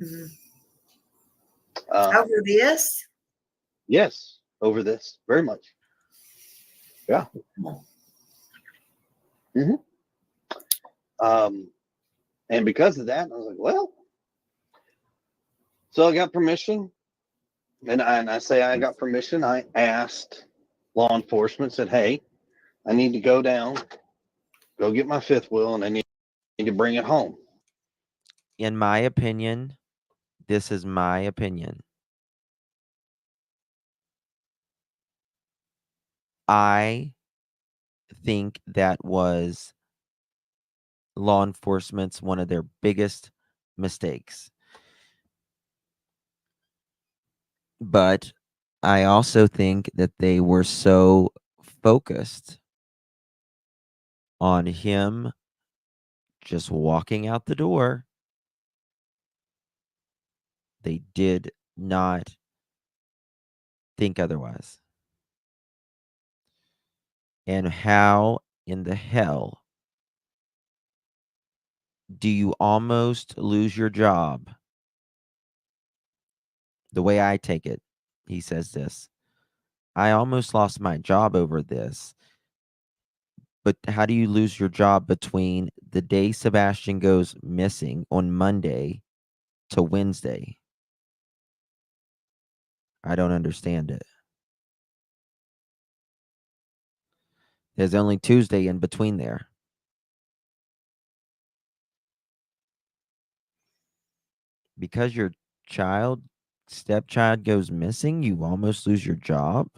Mm-hmm. Over this? Yes, over this, very much. Yeah. Mm-hmm. And because of that, I was like, well, so I got permission, and I say I got permission. I asked law enforcement, said, hey, I need to go down, go get my fifth wheel, and I need to bring it home. In my opinion, this is my opinion. I think that was law enforcement's one of their biggest mistakes. But I also think that they were so focused on him just walking out the door. They did not think otherwise. And how in the hell do you almost lose your job? The way I take it, he says this. I almost lost my job over this. But how do you lose your job between the day Sebastian goes missing on Monday to Wednesday? I don't understand it. There's only Tuesday in between there. Because your stepchild goes missing, you almost lose your job?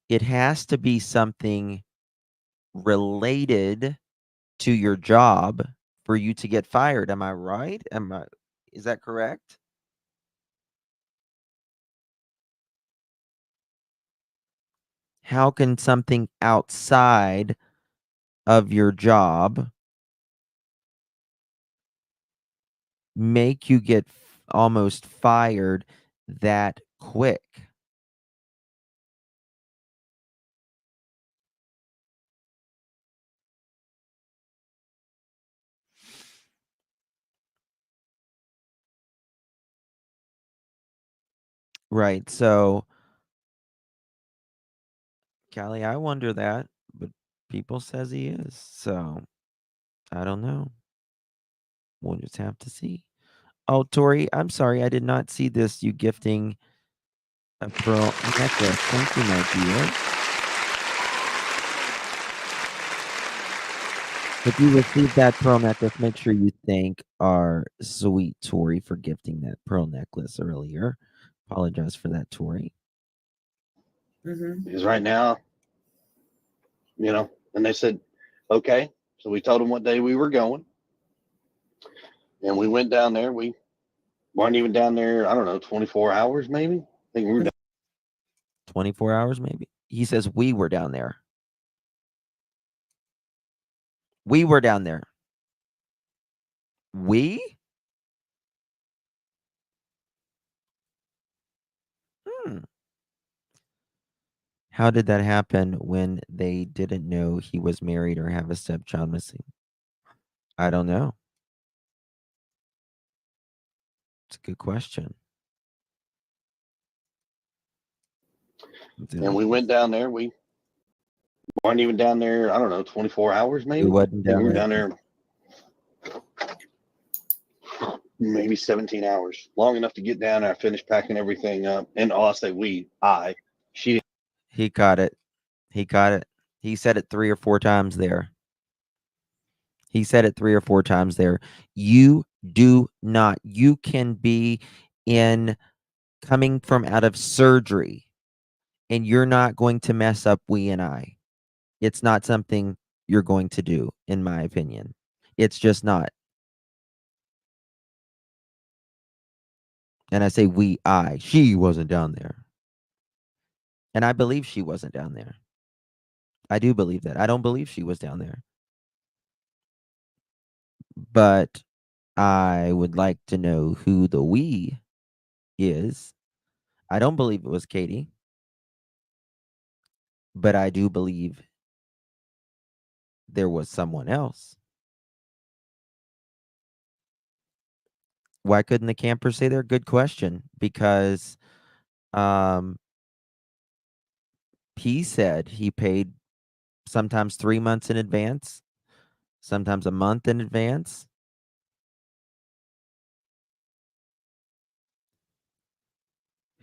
It has to be something related to your job for you to get fired. Am I right? Is that correct? How can something outside of your job make you get almost fired that quick? Right. So, Callie, I wonder that, but people says he is. So, I don't know. We'll just have to see. Oh, Tori, I'm sorry. I did not see this. You gifting a pearl necklace. Thank you, my dear. If you received that pearl necklace, make sure you thank our sweet Tori for gifting that pearl necklace earlier. Apologize for that, Tori. Mm-hmm. Because right now, and they said, okay. So we told them what day we were going. And we went down there. We weren't even down there, I don't know, 24 hours maybe. I think we were down 24 hours, maybe. He says we were down there. We were down there. We? How did that happen when they didn't know he was married or have a stepchild missing? I don't know. It's a good question. and we went down there. We weren't even down there, I don't know, 24 hours maybe. We wasn't I think down we were there. down there maybe 17 hours, long enough to get down. I finished packing everything up, and I'll say she. He caught it. He caught it. He said it 3 or 4 times there. He said it 3 or 4 times there. You do not. You can be coming from out of surgery, and you're not going to mess up we and I. It's not something you're going to do, in my opinion. It's just not. And I say she wasn't down there. And I believe she wasn't down there. I do believe that. I don't believe she was down there. But I would like to know who the we is. I don't believe it was Katie. But I do believe there was someone else. Why couldn't the camper say there? Good question. Because he said he paid sometimes 3 months in advance, sometimes a month in advance.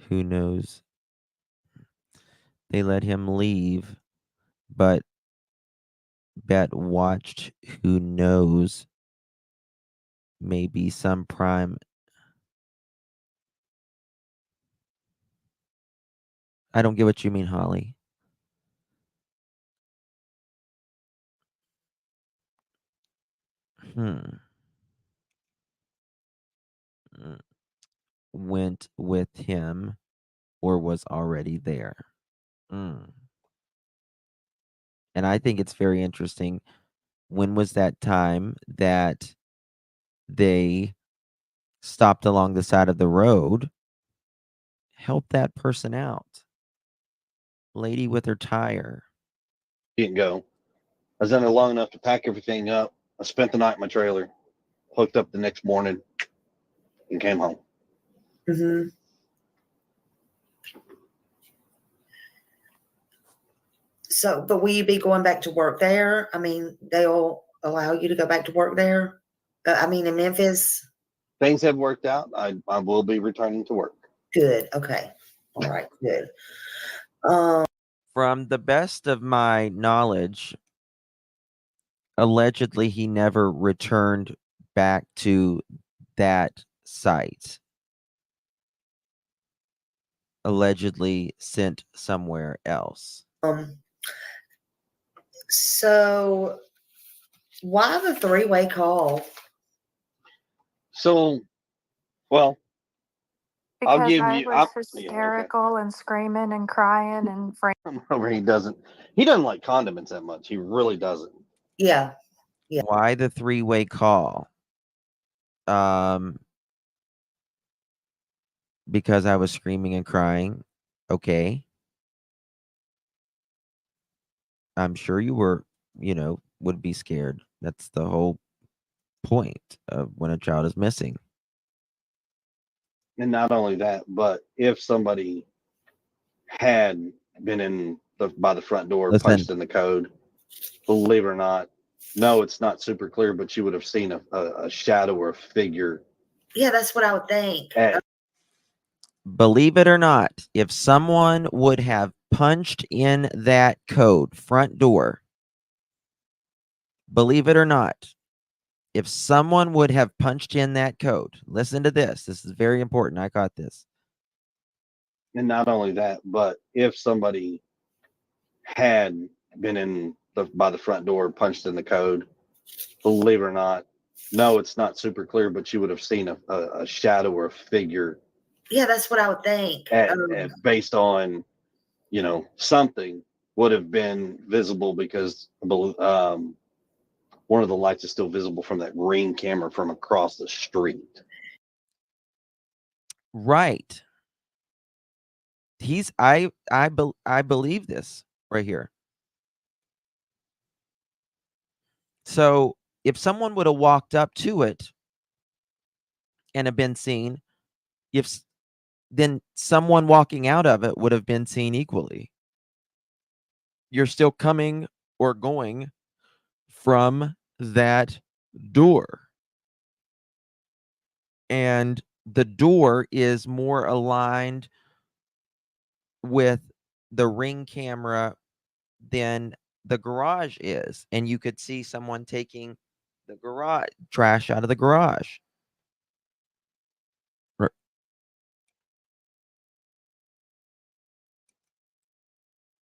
Who knows? They let him leave, but Bet watched. Who knows? Maybe some prime. I don't get what you mean, Holly. Went with him or was already there. And I think it's very interesting. When was that time that they stopped along the side of the road, helped that person out? Lady with her tire. Didn't go. I was in there long enough to pack everything up. I spent the night in my trailer, hooked up the next morning, and came home. Mm-hmm. So, but will you be going back to work there? I mean, they'll allow you to go back to work there? I mean, in Memphis? Things have worked out. I will be returning to work. Good. Okay. All right. Good. From the best of my knowledge, allegedly he never returned back to that site. Allegedly sent somewhere else. So why the three-way call? So, well, Because I'll give I you. was hysterical and screaming and crying and He doesn't like condiments that much. He really doesn't. Yeah. Yeah. Why the three-way call? Because I was screaming and crying. Okay. I'm sure you were, would be scared. That's the whole point of when a child is missing. And not only that, but if somebody had been by the front door, punched in the code, believe it or not, no, it's not super clear, but you would have seen a shadow or a figure. Yeah, that's what I would think. Believe it or not, if someone would have punched in that code, front door, believe it or not, if someone would have punched in that code, listen to this. This is very important. I caught this. And not only that, but if somebody had been by the front door, punched in the code, believe it or not, no, it's not super clear, but you would have seen a shadow or a figure. Yeah, that's what I would think. Based on, something would have been visible because one of the lights is still visible from that Ring camera from across the street. Right. I believe this right here. So if someone would have walked up to it and have been seen, then someone walking out of it would have been seen equally. You're still coming or going from that door. and the door is more aligned with the Ring camera than the garage is, and you could see someone taking the garage trash out of the garage.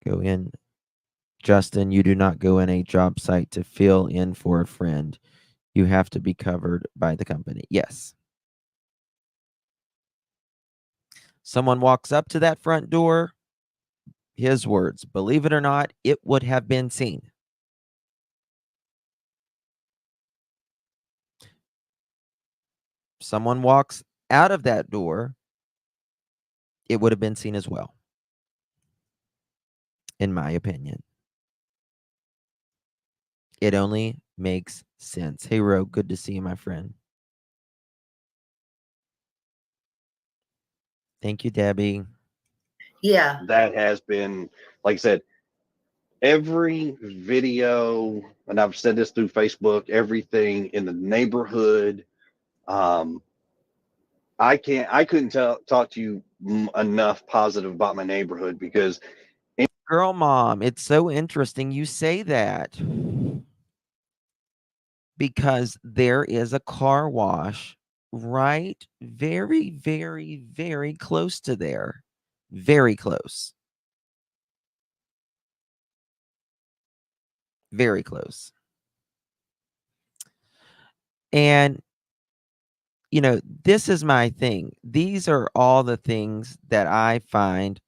Go in. Justin, you do not go in a job site to fill in for a friend. You have to be covered by the company. Yes. Someone walks up to that front door. His words, believe it or not, it would have been seen. Someone walks out of that door, it would have been seen as well, in my opinion. It only makes sense. Hey, Ro, good to see you, my friend. Thank you, Debbie. Yeah. That has been, like I said, every video, and I've said this through Facebook, everything in the neighborhood. I couldn't talk to you enough positive about my neighborhood because Girl mom, it's so interesting you say that, because there is a car wash right very, very, very close to there. Very close. Very close. And, you know, this is my thing. These are all the things that I find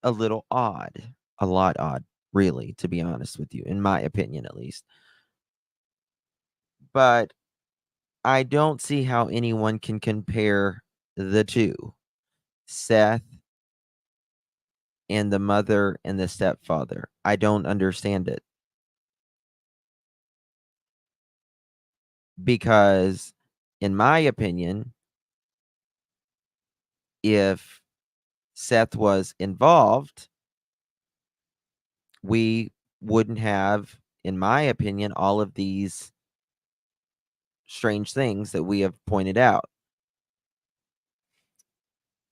a little odd. A lot odd, really, to be honest with you, in my opinion, at least. But I don't see how anyone can compare the two, Seth and the mother and the stepfather. I don't understand it. Because, in my opinion, if Seth was involved, we wouldn't have, in my opinion, all of these strange things that we have pointed out.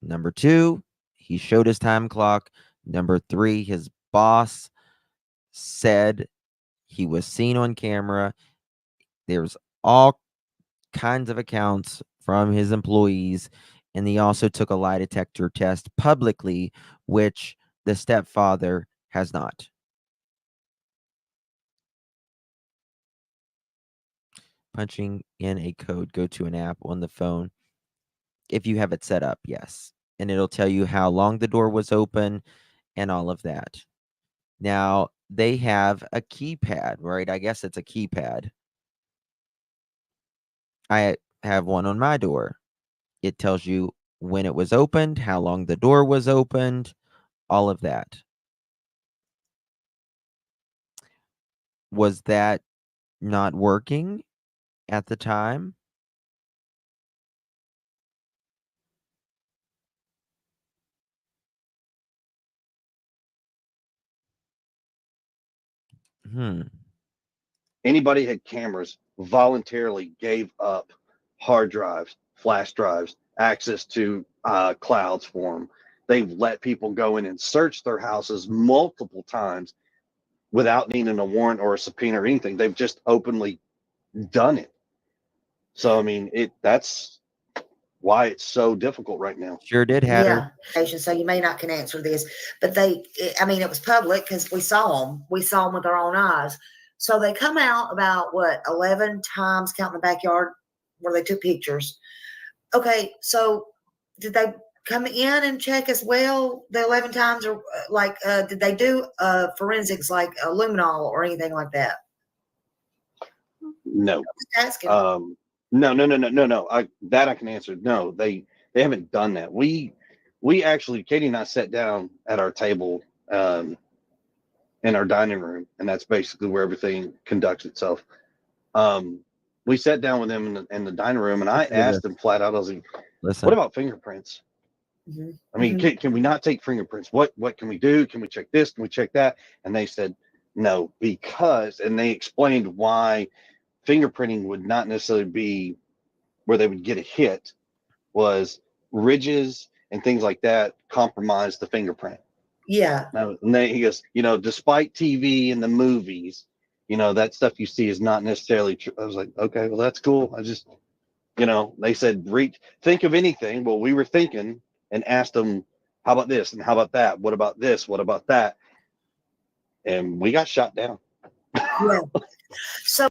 Number 2, he showed his time clock. Number 3, his boss said he was seen on camera. There's all kinds of accounts from his employees, and he also took a lie detector test publicly, which the stepfather has not. Punching in a code, go to an app on the phone. If you have it set up, yes. And it'll tell you how long the door was open and all of that. Now, they have a keypad, right? I guess it's a keypad. I have one on my door. It tells you when it was opened, how long the door was opened, all of that. Was that not working at the time? Anybody had cameras voluntarily gave up hard drives, flash drives, access to clouds for them. They've let people go in and search their houses multiple times without needing a warrant or a subpoena or anything. They've just openly done it. So, I mean, that's why it's so difficult right now. Sure did, Hatter. Yeah. So you may not can answer this, but it was public because we saw them. We saw them with our own eyes. So they come out about 11 times, counting the backyard where they took pictures. Okay, so did they come in and check as well the 11 times, or did they do forensics like luminol or anything like that? No. Asking. No. That I can answer. No, they haven't done that. We actually, Katie and I sat down at our table in our dining room, and that's basically where everything conducts itself. We sat down with them in the dining room, and I asked them flat out, I was like, listen, what about fingerprints? Mm-hmm. I mean, can we not take fingerprints? What can we do? Can we check this? Can we check that? And they said no, and they explained why fingerprinting would not necessarily be where they would get a hit. was ridges and things like that compromised the fingerprint. Yeah. Now, and then he goes, despite TV and the movies, that stuff you see is not necessarily true. I was like, okay, well, that's cool. I just, they said, think of anything. Well, we were thinking and asked them, how about this? And how about that? What about this? What about that? And we got shot down. Yeah. So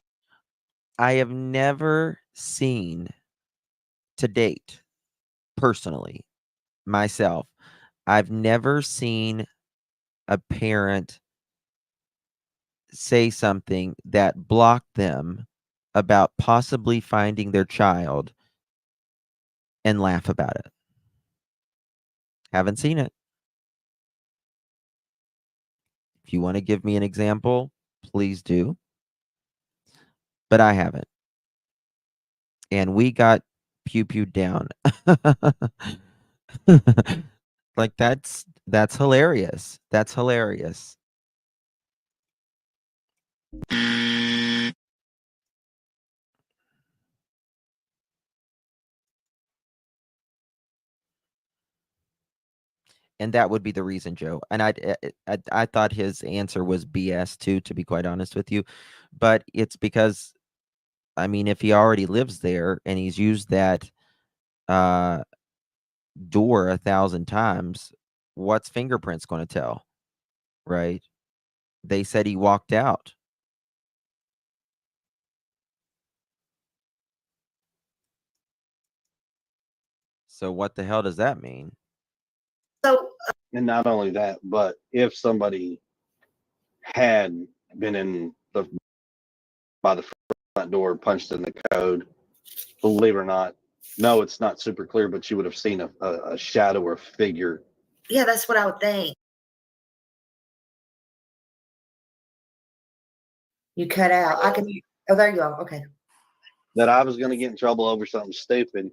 I have never seen to date, personally, myself, I've never seen a parent say something that blocked them about possibly finding their child and laugh about it. Haven't seen it. If you want to give me an example, please do. But I haven't. And we got pew-pewed down. Like that's hilarious. That's hilarious. And that would be the reason, Joe. And I thought his answer was BS too, to be quite honest with you. But it's because, I mean, if he already lives there and he's used that door 1,000 times, what's fingerprints going to tell? Right? They said he walked out. So what the hell does that mean? And not only that, but if somebody had been by the front door, punched in the code, believe it or not, no, it's not super clear, but you would have seen a shadow or figure. Yeah, that's what I would think. You cut out. Oh, there you go. Okay. That I was going to get in trouble over something stupid. And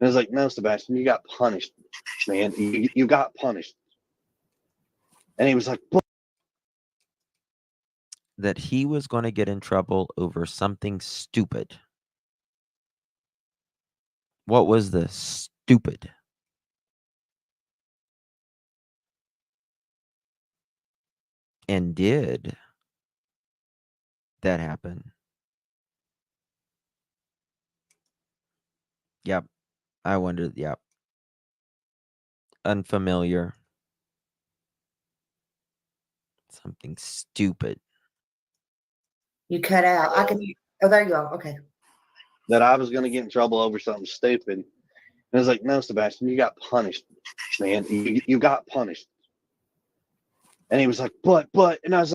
I was like, no, Sebastian, you got punished, man. You got punished. And he was like, that he was going to get in trouble over something stupid. What was the stupid? And did that happen? Yep. I wondered. Yep. Unfamiliar. Something stupid. You cut out. Oh, there you go. Okay. that I was going to get in trouble over something stupid. And I was like, no, Sebastian, you got punished, man. You got punished. And he was like, but, and I was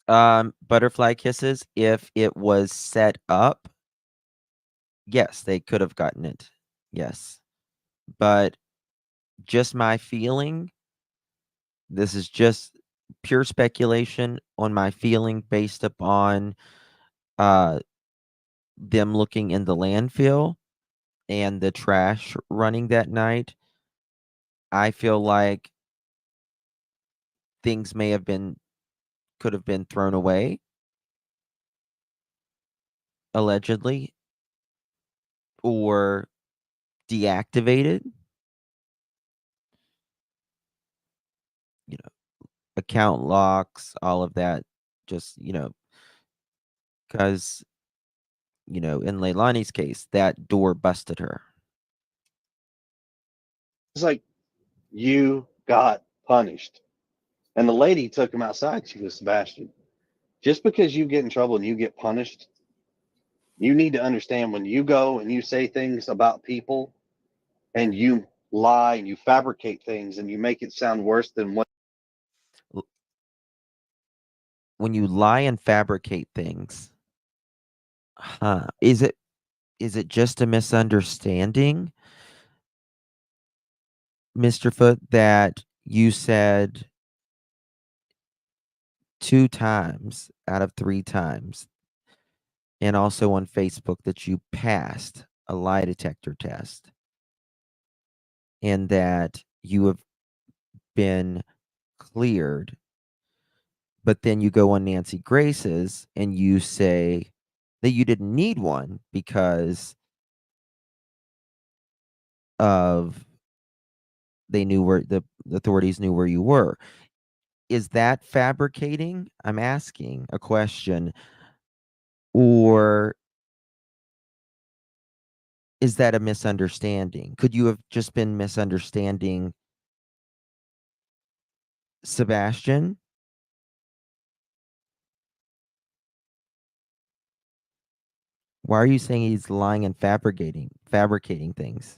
like, butterfly kisses, if it was set up, yes, they could have gotten it. Yes. But just my feeling, this is just pure speculation on my feeling based upon them looking in the landfill and the trash running that night. I feel like things could have been thrown away, allegedly, or deactivated. Account locks, all of that, just, because, in Leilani's case, that door busted her. It's like, you got punished. And the lady took him outside. She goes, Sebastian, just because you get in trouble and you get punished, you need to understand when you go and you say things about people and you lie and you fabricate things and you make it sound worse than what. When you lie and fabricate things, is it just a misunderstanding, Mr. Foot, that you said 2 times out of 3 times, and also on Facebook, that you passed a lie detector test, and that you have been cleared, but then you go on Nancy Grace's and you say that you didn't need one because of they knew where the authorities knew where you were. Is that fabricating? I'm asking a question. Or is that a misunderstanding? Could you have just been misunderstanding Sebastian? Why are you saying he's lying and fabricating things?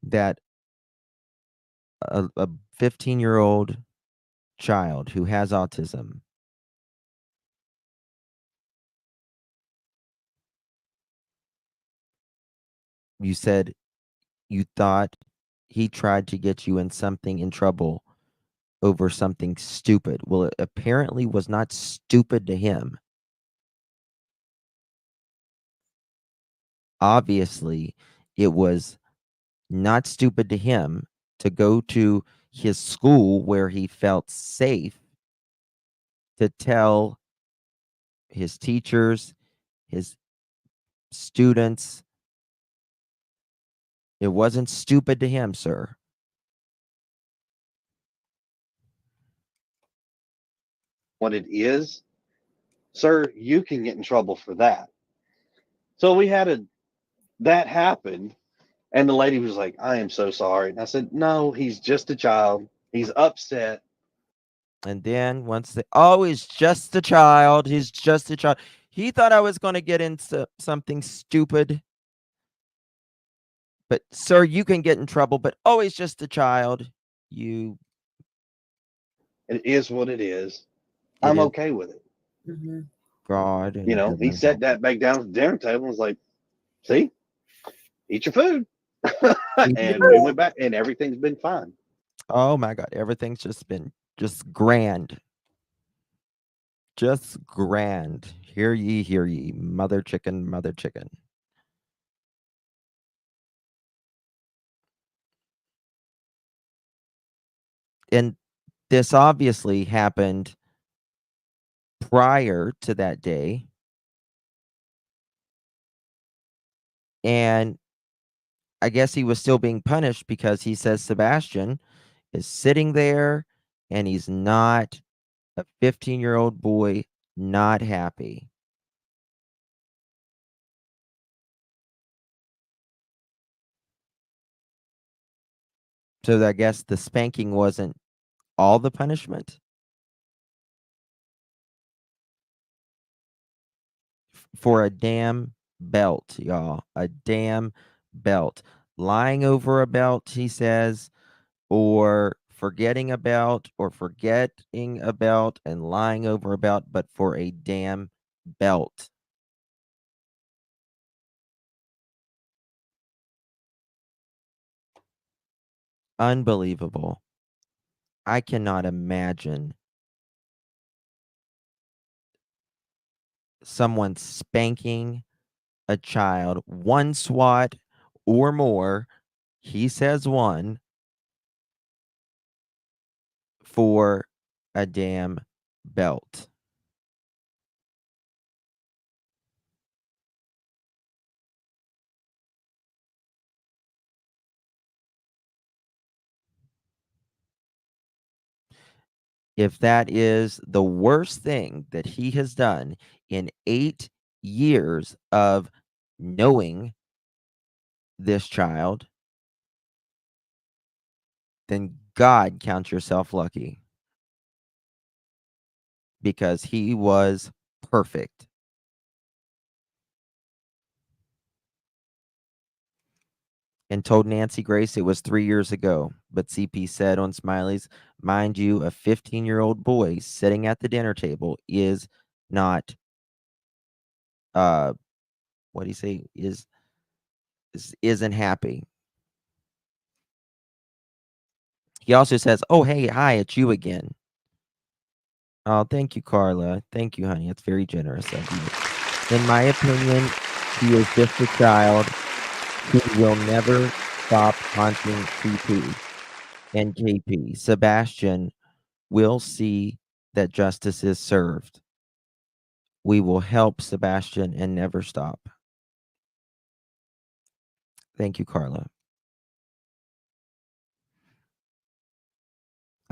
That a 15-year-old child who has autism, you said you thought he tried to get you in trouble over something stupid. Well, it apparently was not stupid to him. Obviously, it was not stupid to him to go to his school where he felt safe to tell his teachers, his students. It wasn't stupid to him, sir. What it is, sir, you can get in trouble for that. So that happened, and the lady was like, I am so sorry. And I said, no, he's just a child. He's upset. And then once he's just a child. He's just a child. He thought I was going to get into something stupid. But, sir, you can get in trouble, but always just a child. It is what it is. I'm okay with it. Mm-hmm. God. He sat that back down at the dinner table and was like, see, eat your food. And we went back, and everything's been fine. Oh, my God. Everything's just been grand. Just grand. Hear ye, mother chicken, mother chicken. And this obviously happened prior to that day. And I guess he was still being punished because he says Sebastian is sitting there and he's not a 15-year-old boy, not happy. So I guess the spanking wasn't all the punishment. For a damn belt, y'all. A damn belt. Lying over a belt, he says, or forgetting about and lying over about, but for a damn belt. Unbelievable. I cannot imagine someone spanking a child, one swat or more. He says one, for a damn belt. If that is the worst thing that he has done in 8 years of knowing this child, then God count yourself lucky. Because he was perfect. And told Nancy Grace it was 3 years ago. But CP said on Smiley's, mind you, a 15-year-old boy sitting at the dinner table is not, what do you say, isn't happy. He also says, oh, hey, hi, it's you again. Oh, thank you, Carla. Thank you, honey. It's very generous of you. In my opinion, he is just a child who will never stop haunting CP and KP. Sebastian will see that justice is served. We will help Sebastian and never stop. Thank you, Carla.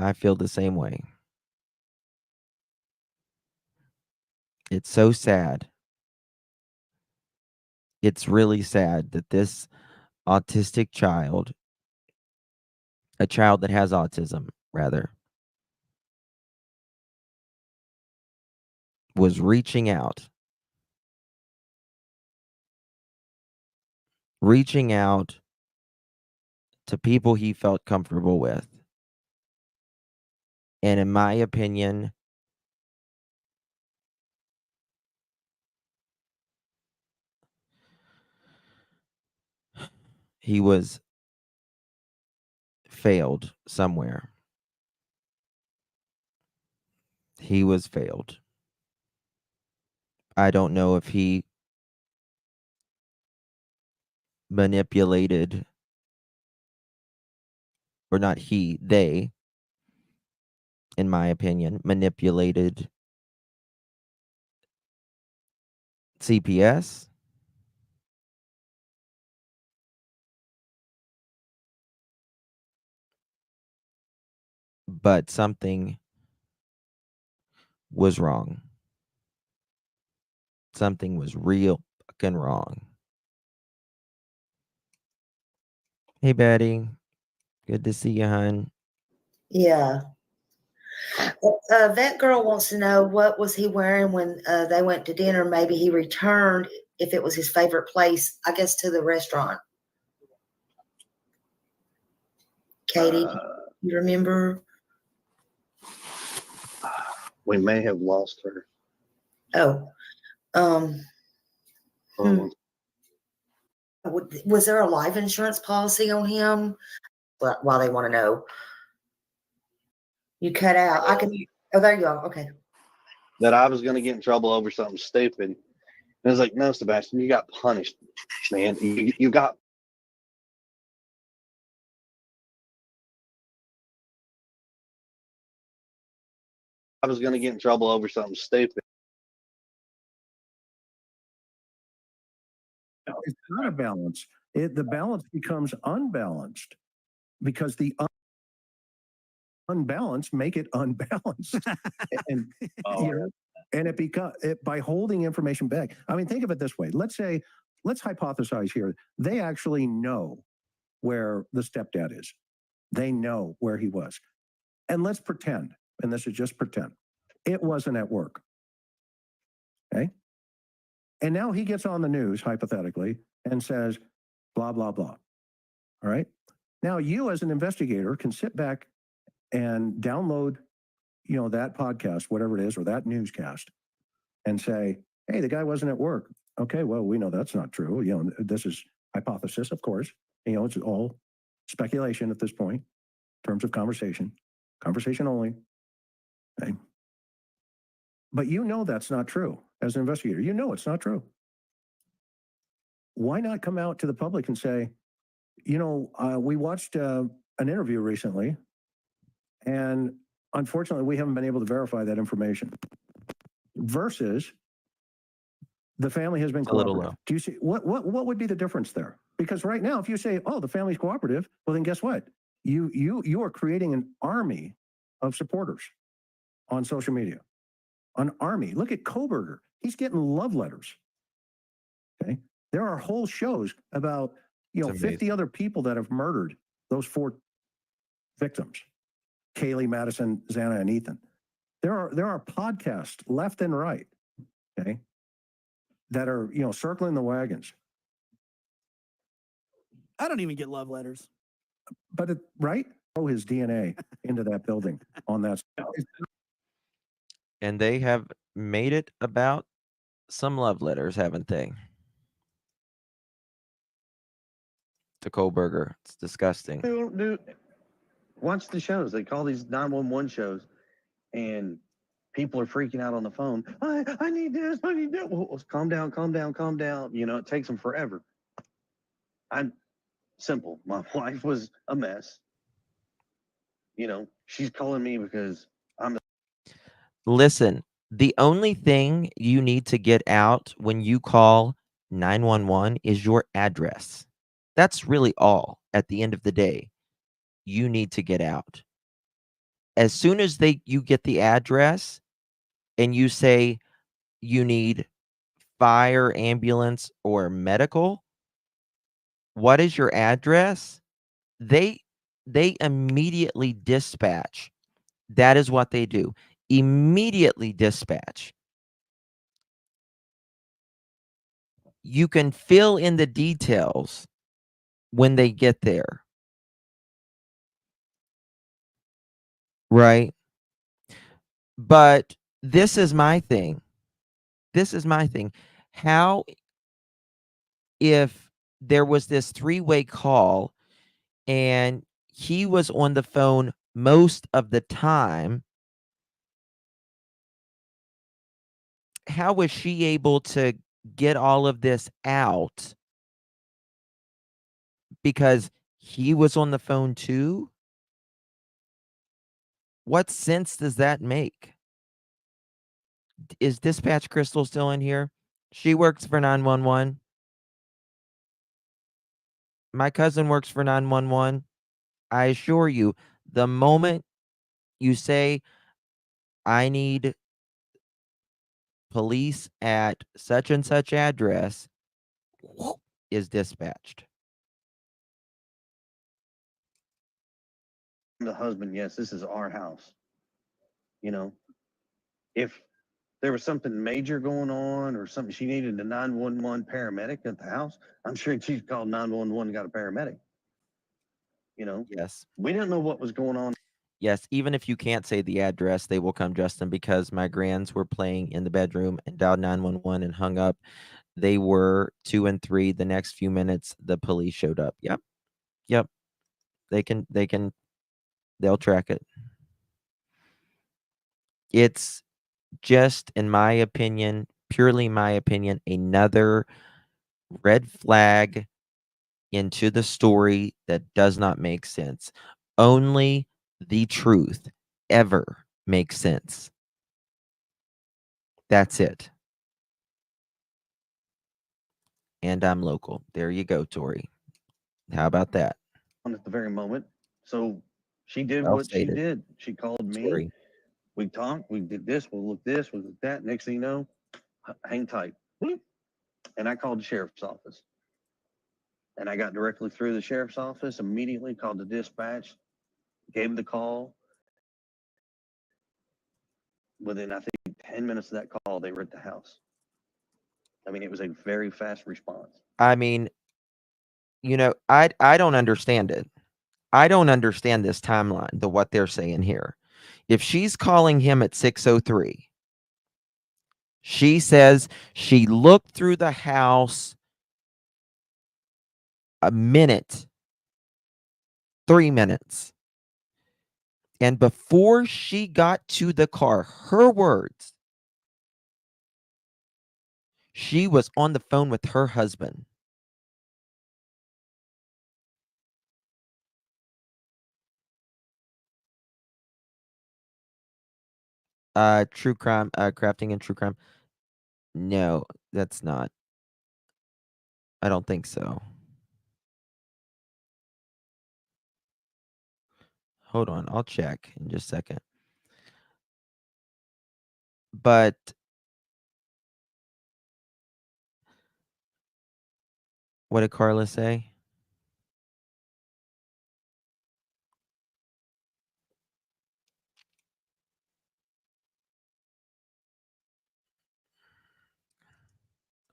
I feel the same way. It's so sad. It's really sad that this autistic child, a child that has autism, rather, was reaching out to people he felt comfortable with. And in my opinion, he was failed somewhere. He was failed. I don't know if he manipulated, or not he, they, in my opinion, manipulated CPS. But something was wrong. Something was real fucking wrong. Hey, Betty. Good to see you, hon. Yeah. That girl wants to know what was he wearing when they went to dinner. Maybe he returned, if it was his favorite place, I guess, to the restaurant. Katie, you remember? We may have lost her. Oh, was there a life insurance policy on him? Why they want to know. You cut out. I can. Oh, there you go. Okay. That I was going to get in trouble over something stupid. And I was like, no, Sebastian, you got punished, man. You got. I was going to get in trouble over something stupid. It's not a balance. The balance becomes unbalanced because the unbalanced make it unbalanced. And, and it becomes by holding information back. I mean, think of it this way. Let's hypothesize here. They actually know where the stepdad is. They know where he was. And let's pretend, and this is just pretend, it wasn't at work. Okay? And now he gets on the news, hypothetically, and says, blah, blah, blah. All right? Now you as an investigator can sit back and download, that podcast, whatever it is, or that newscast, and say, hey, the guy wasn't at work. Okay, well, we know that's not true. This is hypothesis, of course. It's all speculation at this point in terms of conversation only. Okay? But that's not true as an investigator. It's not true. Why not come out to the public and say, we watched an interview recently, and unfortunately, we haven't been able to verify that information. Versus, the family has been cooperative. A little low. Do you see what would be the difference there? Because right now, if you say, "Oh, the family's cooperative," well, then guess what? You are creating an army of supporters on social media. An army. Look at Koberger. He's getting love letters. Okay, there are whole shows about 50 other people that have murdered those 4 victims: Kaylee, Madison, Xana, and Ethan. There are podcasts left and right, okay, that are circling the wagons. I don't even get love letters. But right, throw his DNA into that building on that. And they have made it about some love letters, haven't they? To Kohlberger. It's disgusting. Watch the shows. They call these 911 shows, and people are freaking out on the phone. I need this. I need that. Well, calm down, calm down, calm down. It takes them forever. I'm simple. My wife was a mess. She's calling me because Listen, the only thing you need to get out when you call 911 is your address. That's really all at the end of the day you need to get out. As soon as you get the address and you say you need fire, ambulance, or medical, what is your address? They immediately dispatch. That is what they do. Immediately dispatch. You can fill in the details when they get there. Right? But this is my thing. This is my thing. How, if there was this three-way call and he was on the phone most of the time, how was she able to get all of this out? Because he was on the phone too? What sense does that make? Is Dispatch Crystal still in here? She works for 911. My cousin works for 911. I assure you, the moment you say, I need police at such and such address, is dispatched. The husband, yes, this is our house. You know, if there was something major going on or something, she needed a 911 paramedic at the house, I'm sure she's called 911 and got a paramedic. You know, Yes. we didn't know what was going on. Yes, even if you can't say the address, they will come, Justin, because my grands were playing in the bedroom and dialed 911 and hung up. They were 2 and 3. The next few minutes, the police showed up. Yep. Yep. They'll track it. It's just, in my opinion, purely my opinion, another red flag into the story that does not make sense. Only the truth ever makes sense. That's it. And I'm local. There you go, Tori. How about that? At the very moment. So she did Well what she stated. did. She called me. Tori. We talked. We did this. We'll look this. We'll look that. Next thing you know, hang tight. And I called the sheriff's office. And I got directly through the sheriff's office, immediately called the dispatch, gave the call. Within, I think, 10 minutes of that call, they were at the house. I mean, it was a very fast response. I mean, I don't understand it. I don't understand this timeline, what they're saying here. If she's calling him at 6:03, she says she looked through the house a minute, 3 minutes. And before she got to the car, her words, she was on the phone with her husband. True crime, crafting and true crime. No, that's not. I don't think so. Hold on, I'll check in just a second. But what did Carla say?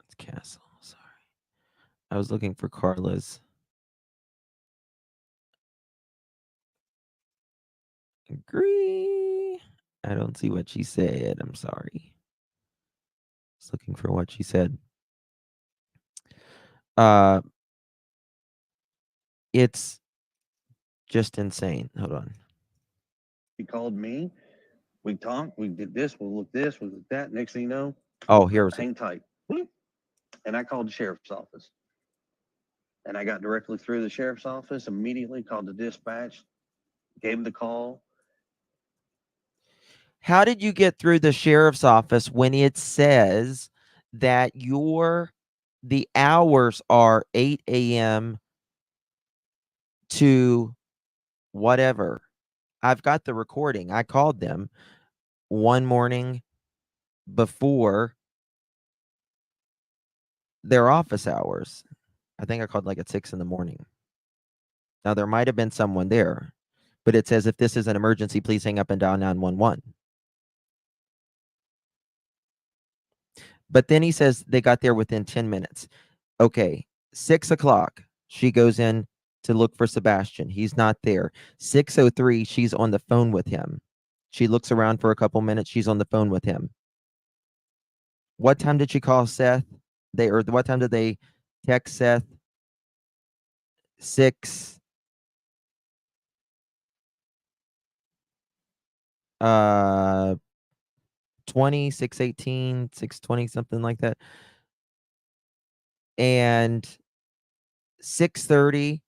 It's Castle. Sorry. I was looking for Carla's. Agree. I don't see what she said. I'm sorry. I was looking for what she said. It's just insane. Hold on. He called me. We talked. We did this. We'll look this. We'll look that. Next thing you know, Oh, here's hang tight. And I called the sheriff's office. And I got directly through the sheriff's office, immediately called the dispatch, gave the call. How did you get through the sheriff's office when it says that the hours are 8 a.m. to whatever? I've got the recording. I called them one morning before their office hours. I think I called like at 6 in the morning. Now, there might have been someone there, but it says if this is an emergency, please hang up and dial 911. But then he says they got there within 10 minutes. Okay, 6 o'clock, she goes in to look for Sebastian. He's not there. 6:03, she's on the phone with him. She looks around for a couple minutes. She's on the phone with him. What time did she call Seth? What time did they text Seth? 6 20, 6:18, 6:20, something like that. And 6:30,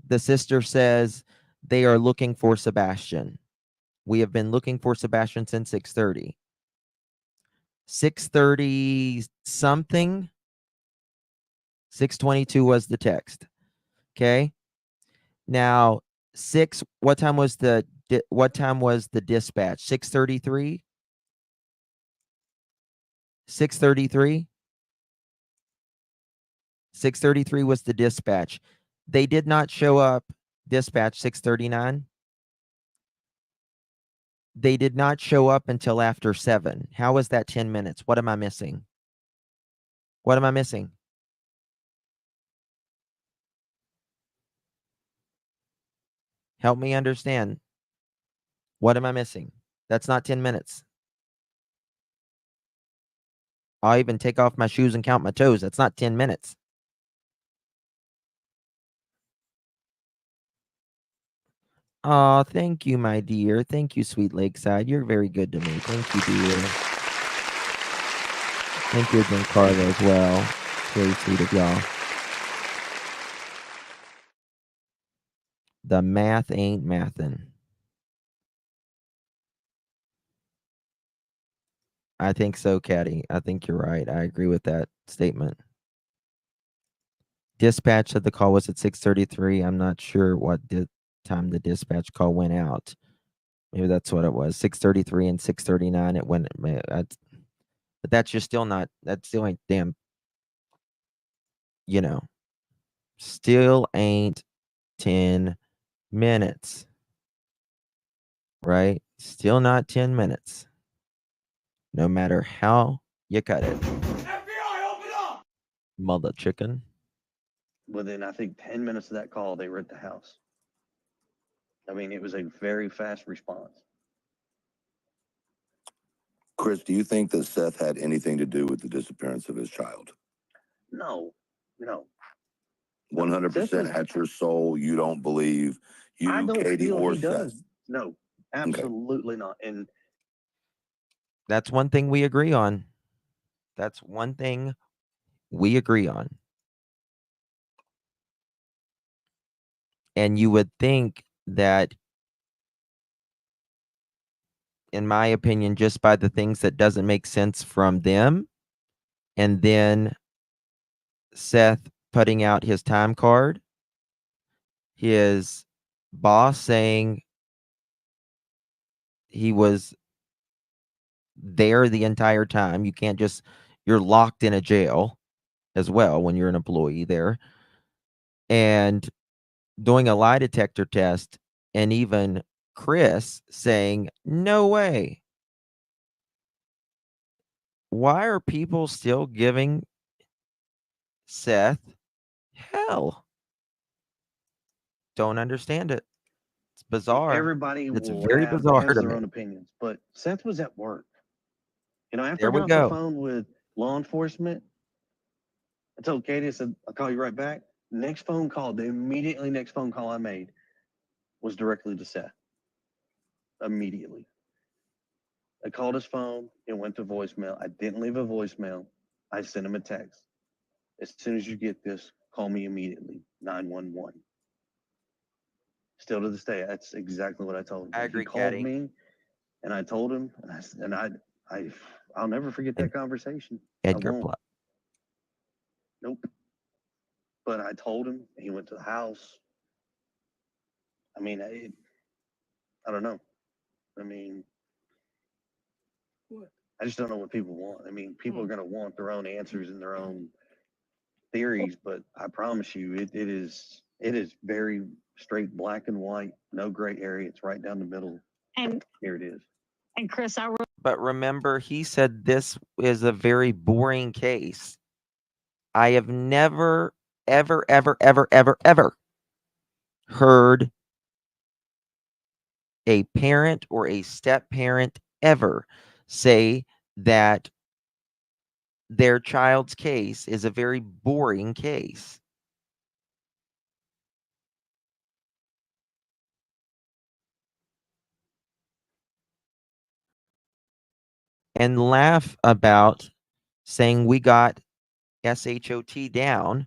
the sister says they are looking for Sebastian. We have been looking for Sebastian since 6:30. 6:30 something. 6:22 was the text. Okay. Now, what time was the dispatch? 6:33? 6:33? 6:33 was the dispatch. They did not show up. Dispatch 6:39. They did not show up until after 7. How is that 10 minutes? What am I missing? What am I missing? Help me understand. What am I missing? That's not 10 minutes. I'll even take off my shoes and count my toes. That's not 10 minutes. Oh, thank you, my dear. Thank you, Sweet Lakeside. You're very good to me. Thank you, dear. Thank you again, Carla, as well. Very sweet of y'all. The math ain't mathin'. I think so, Caddy. I think you're right. I agree with that statement. Dispatch said the call was at 6:33. I'm not sure what time the dispatch call went out. Maybe that's what it was. 6:33 and 6:39. It went. But that's just still not. That still ain't damn. Still ain't 10 minutes. Right? Still not 10 minutes. No matter how you cut it. FBI, open up! Mother chicken. Within, I think, 10 minutes of that call, they were at the house. I mean, it was a very fast response. Chris, do you think that Seth had anything to do with the disappearance of his child? No. 100% at your soul, you don't believe I don't Katie, feel or he Seth? does. No, absolutely not. And That's one thing we agree on. That's one thing we agree on. And you would think that, in my opinion, just by the things that doesn't make sense from them, and then Seth putting out his time card, his boss saying he was there the entire time. You can't just, you're locked in a jail as well when you're an employee there. And doing a lie detector test, and even Chris saying, no way. Why are people still giving Seth hell? Don't understand it. It's bizarre. everybody It's will very bizarre has to their me. own opinions. But Seth was at work. After There I we got off the go. phone with law enforcement, I told Katie, I said, I'll call you right back. Next phone call, the immediately next phone call I made was directly to Seth. Immediately. I called his phone. It went to voicemail. I didn't leave a voicemail. I sent him a text. As soon as you get this, call me immediately. 911. Still to this day, that's exactly what I told him. I agree, He called Caddy. me. And I told him, I'll never forget that conversation. Edgar I won't. Platt. Nope. But I told him. He went to the house. I mean, I don't know. I mean, I just don't know what people want. I mean, people are going to want their own answers and their own theories, but I promise you, it is very straight, black and white, no gray area. It's right down the middle. And here it is. And Chris, I But remember, he said this is a very boring case. I have never, ever, ever, ever, ever, ever heard a parent or a step parent ever say that their child's case is a very boring case. And laugh about saying we got SHOT down.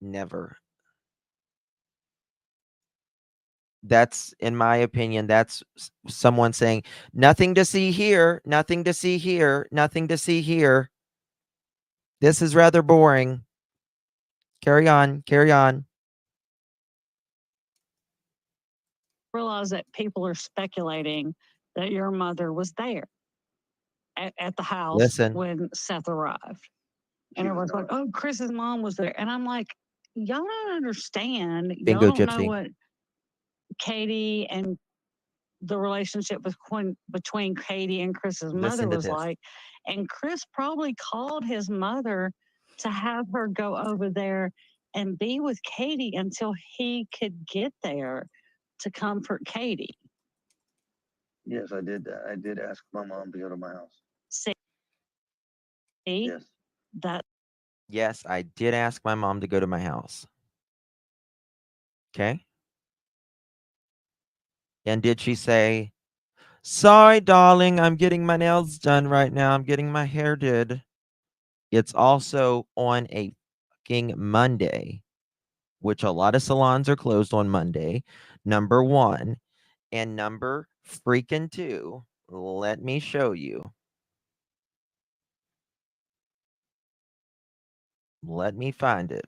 Never. That's, in my opinion, that's someone saying, nothing to see here, nothing to see here, nothing to see here. This is rather boring. Carry on, carry on. realize that people are speculating that your mother was there at the house Listen. when Seth arrived. And everyone's like, oh, Chris's mom was there. And I'm like, y'all don't understand. Bingo, Y'all don't know Gypsy. what Katie and the relationship between Katie and Chris's Listen mother to was this. like. And Chris probably called his mother to have her go over there and be with Katie until he could get there to comfort Katie. Yes, I did that. I did ask my mom to go to my house. See? Yes. That Yes, I did ask my mom to go to my house. Okay. And did she say, sorry, darling, I'm getting my nails done right now. I'm getting my hair did. It's also on a fucking Monday, which a lot of salons are closed on Monday. Number one. And number freaking two, let me show you. Let me find it.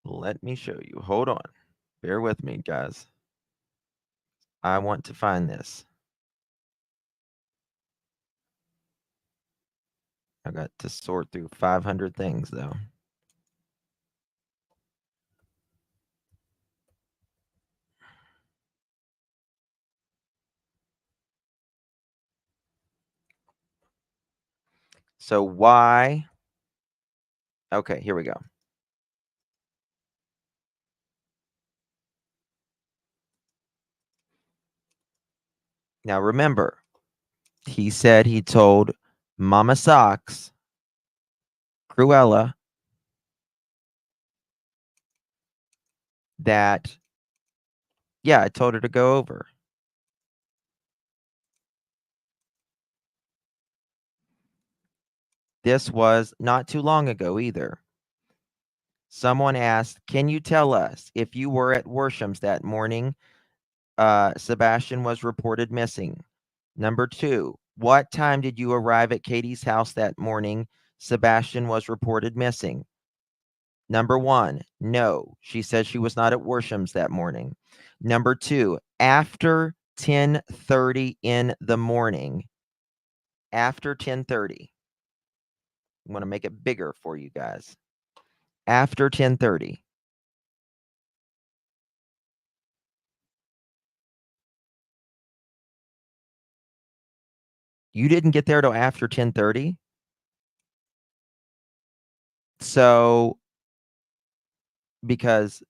Let me show you. Hold on. Bear with me, guys. I want to find this. I got to sort through 500 things, though. So why? Okay, here we go. Now remember, he said he told Mama Socks, Cruella, that, yeah, I told her to go over. This was not too long ago either. Someone asked, can you tell us if you were at Worsham's that morning? Sebastian was reported missing. Number two, what time did you arrive at Katie's house that morning? Sebastian was reported missing. Number one, no, she said she was not at Worsham's that morning. Number two, after 10:30 in the morning, after 10:30, I'm going to make it bigger for you guys. After 10:30. You didn't get there till after 10:30? So, because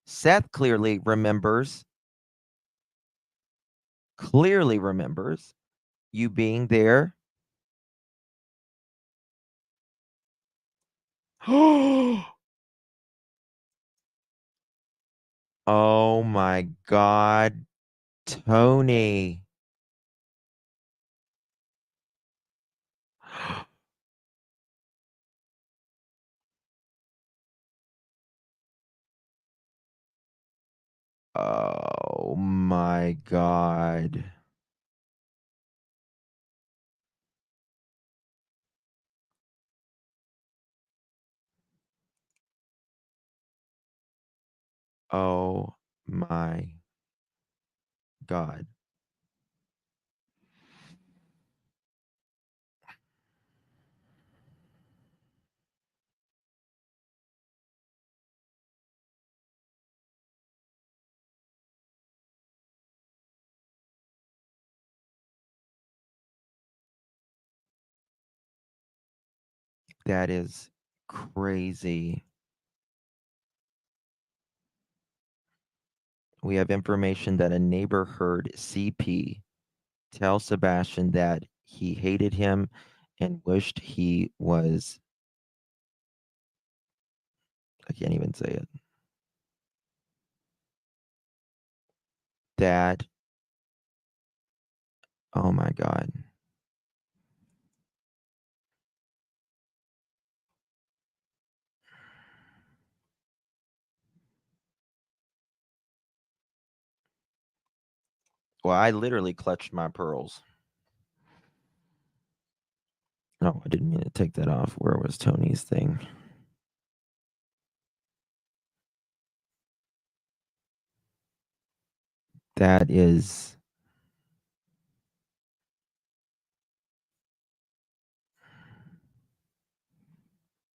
Seth clearly remembers you being there. Oh my God, Tony. Oh my God. Oh my God. That is crazy. We have information that a neighbor heard CP tell Sebastian that he hated him and wished he was. I can't even say it. That. Oh my God. Well, I literally clutched my pearls. No, I didn't mean to take that off. Where was Tony's thing? That is.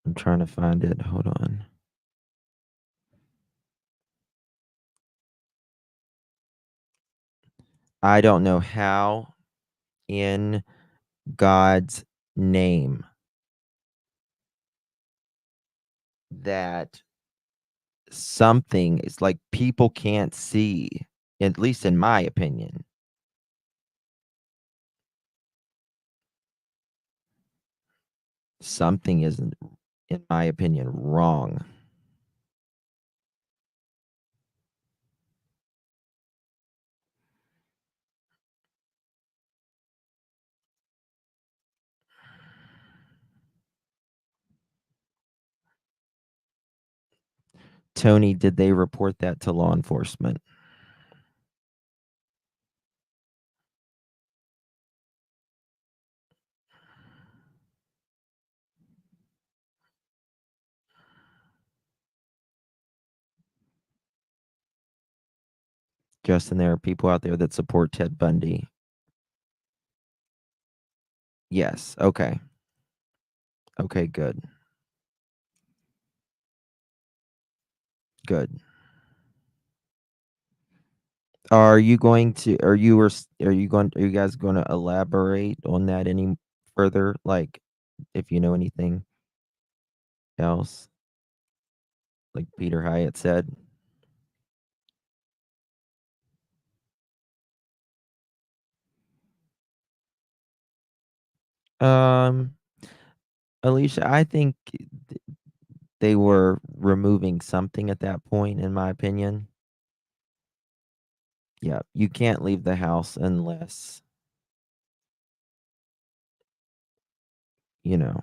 I'm trying to find it. Hold on. I don't know how in God's name that something is like people can't see, at least in my opinion. Something isn't, in my opinion, wrong. Tony, did they report that to law enforcement? Justin, there are people out there that support Ted Bundy. Yes. Okay. Okay, good. Good. Are you going to are you guys going to elaborate on that any further, like if you know anything else, like Peter Hyatt said? Um Alicia, I think they were removing something at that point, in my opinion. Yeah, you can't leave the house unless, you know,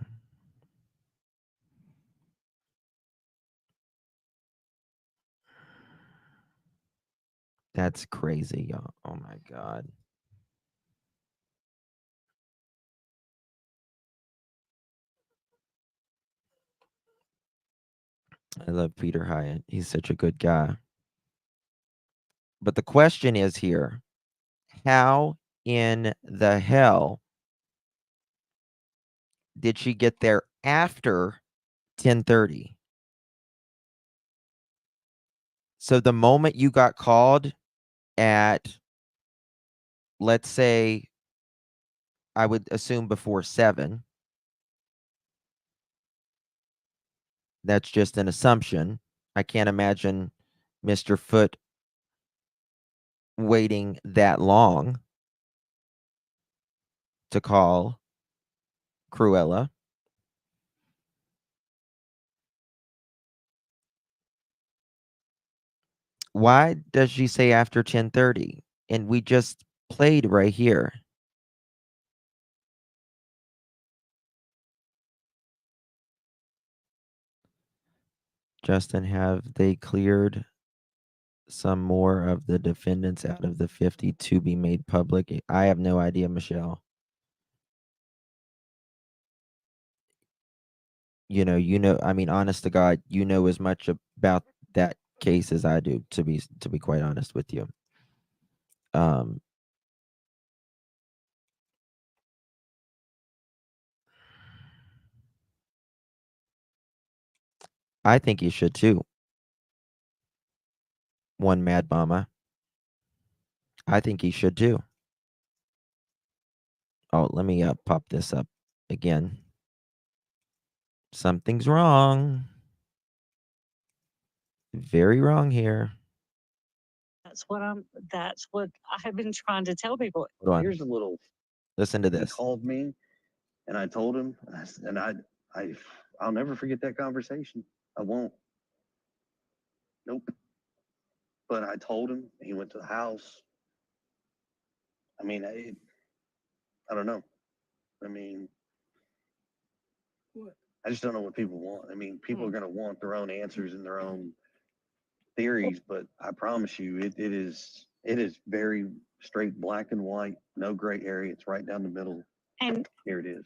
that's crazy, y'all. Oh my God. I love Peter Hyatt. He's such a good guy. But the question is here, how in the hell did she get there after 10:30? So the moment you got called at, let's say, I would assume before 7, that's just an assumption. I can't imagine Mr. Foot waiting that long to call Cruella. Why does she say after 10:30? And we just played right here. Justin, have they cleared some more of the defendants out of the 50 to be made public? I have no idea, Michelle. I mean, honest to God, you know as much about that case as I do, to be quite honest with you. I think you should too. One Mad Mama. I think he should too. Oh, let me pop this up again. Something's wrong. Very wrong here. That's what I have been trying to tell people. Hold on. Here's a little. Listen to He this. called me, and I told him, I'll never forget that conversation. I won't. Nope. But I told him. He went to the house. I mean, I don't know. I mean, I just don't know what people want. I mean, people are going to want their own answers and their own theories, but I promise you, it is very straight, black and white, no gray area. It's right down the middle. And here it is.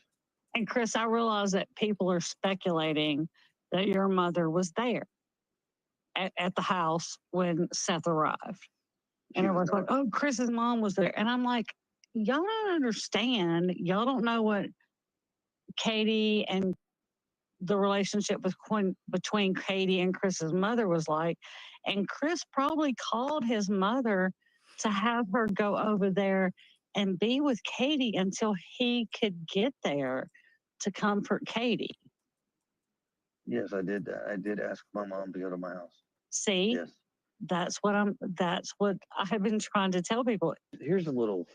And Chris, I realize that people are speculating that your mother was there at the house when Seth arrived. And everyone's like, oh, Chris's mom was there. And I'm like, y'all don't understand. Y'all don't know what Katie and the relationship between Katie and Chris's mother was like. And Chris probably called his mother to have her go over there and be with Katie until he could get there to comfort Katie. Yes, I did. I did ask my mom to go to my house. See? Yes. That's what I have been trying to tell people. Here's a little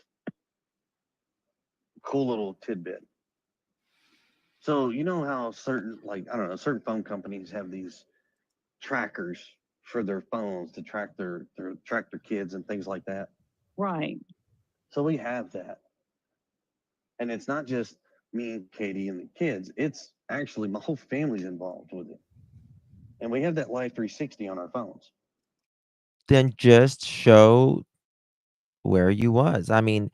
cool little tidbit. So you know how certain, like, I don't know, certain phone companies have these trackers for their phones to track their kids and things like that. Right. So we have that. And it's not just me and Katie and the kids. It's actually my whole family's involved with it. And we have that Life 360 on our phones. Then just show where you was. I mean,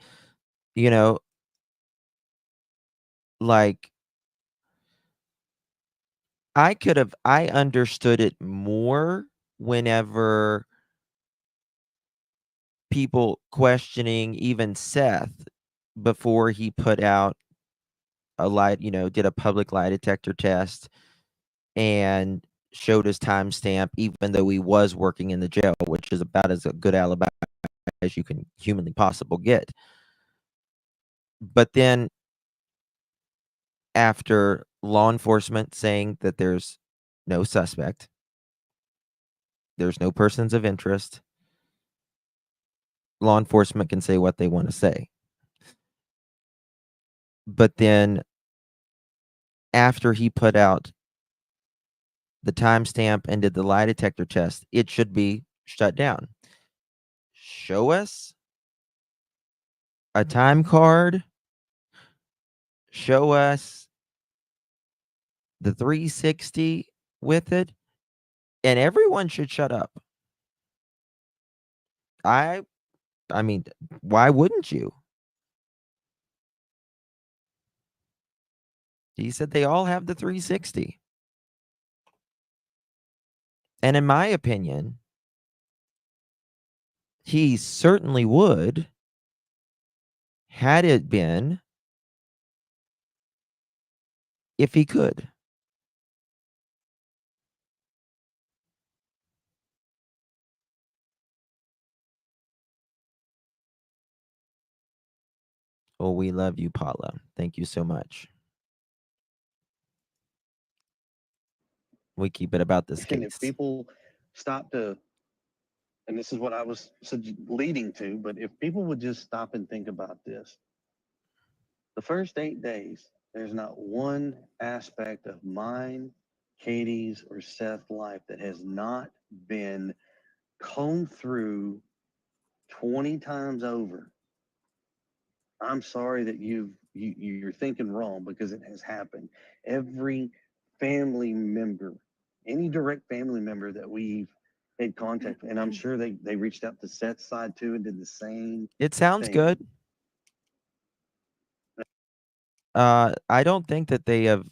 like I understood it more whenever people questioning even Seth before he put out did a public lie detector test and showed his timestamp, even though he was working in the jail, which is about as a good alibi as you can humanly possible get. But then after law enforcement saying that there's no suspect, there's no persons of interest, law enforcement can say what they want to say. But then after he put out the timestamp and did the lie detector test, it should be shut down. Show us a time card. Show us the 360 with it, and everyone should shut up. I mean, why wouldn't you? He said they all have the 360. And in my opinion, he certainly would, had it been, if he could. Oh, we love you, Paula. Thank you so much. We keep it about this And case. if people stop to, and this is what I was leading to, but if people would just stop and think about this, the first 8 days, there's not one aspect of mine, Katie's, or Seth's life that has not been combed through 20 times over. I'm sorry that you're thinking wrong, because it has happened. Every family member, any direct family member that we've made contact, and I'm sure they reached out to Seth's side too and did the same. It sounds thing. good. I don't think that they have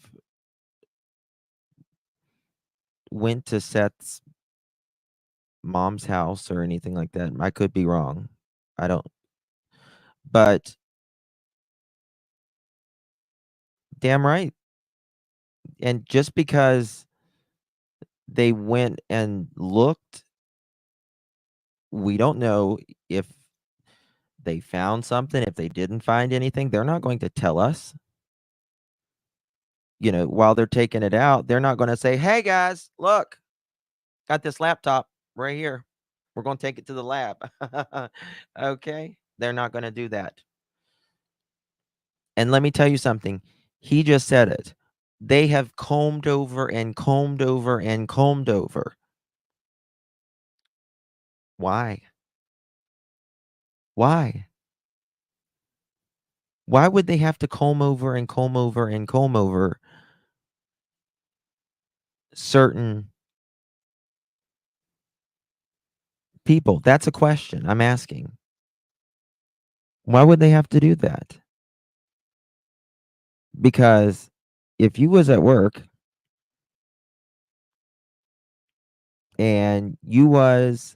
went to Seth's mom's house or anything like that. I could be wrong. I don't. But damn right. And just because they went and looked, we don't know if they found something, if they didn't find anything. They're not going to tell us. You know, while they're taking it out, they're not going to say, "Hey guys, look, got this laptop right here. We're going to take it to the lab." Okay? They're not going to do that. And let me tell you something. He just said it. They have combed over and combed over and combed over. Why? Why? Why would they have to comb over and comb over and comb over certain people? That's a question I'm asking. Why would they have to do that? Because if you was at work and you was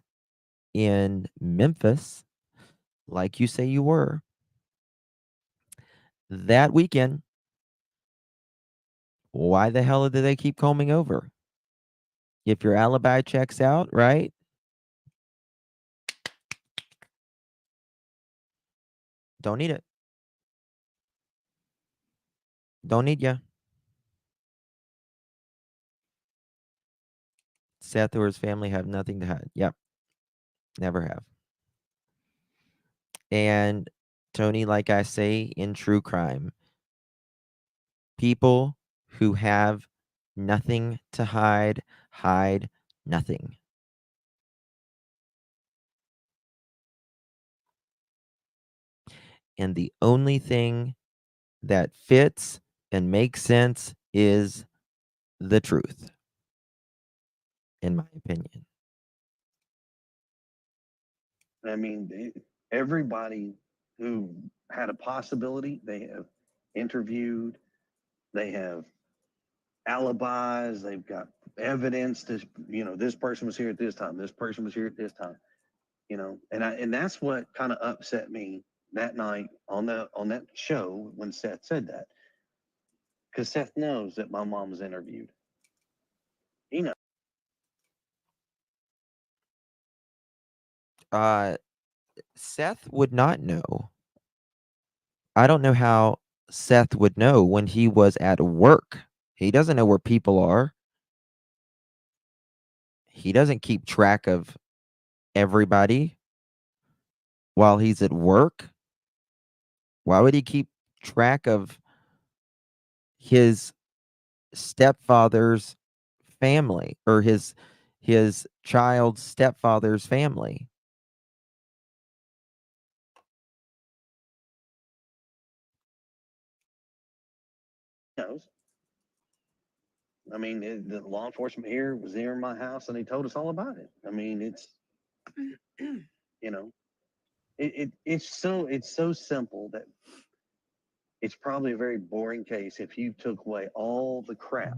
in Memphis, like you say you were, that weekend, why the hell do they keep combing over? If your alibi checks out, right? Don't need it. Don't need ya. Seth or his family have nothing to hide. Yep. Never have. And Tony, like I say in true crime, people who have nothing to hide, hide nothing. And the only thing that fits and makes sense is the truth, in my opinion. I mean, everybody who had a possibility, they have interviewed, they have alibis, they've got evidence to, this person was here at this time, this person was here at this time, and that's what kind of upset me that night on that show when Seth said that, because Seth knows that my mom was interviewed. He knows. Seth would not know. I don't know how Seth would know when he was at work. He doesn't know where people are. He doesn't keep track of everybody while he's at work. Why would he keep track of his stepfather's family or his child's stepfather's family? Knows. I mean, the law enforcement here was there in my house, and they told us all about it. I mean, it's it's so simple that it's probably a very boring case if you took away all the crap.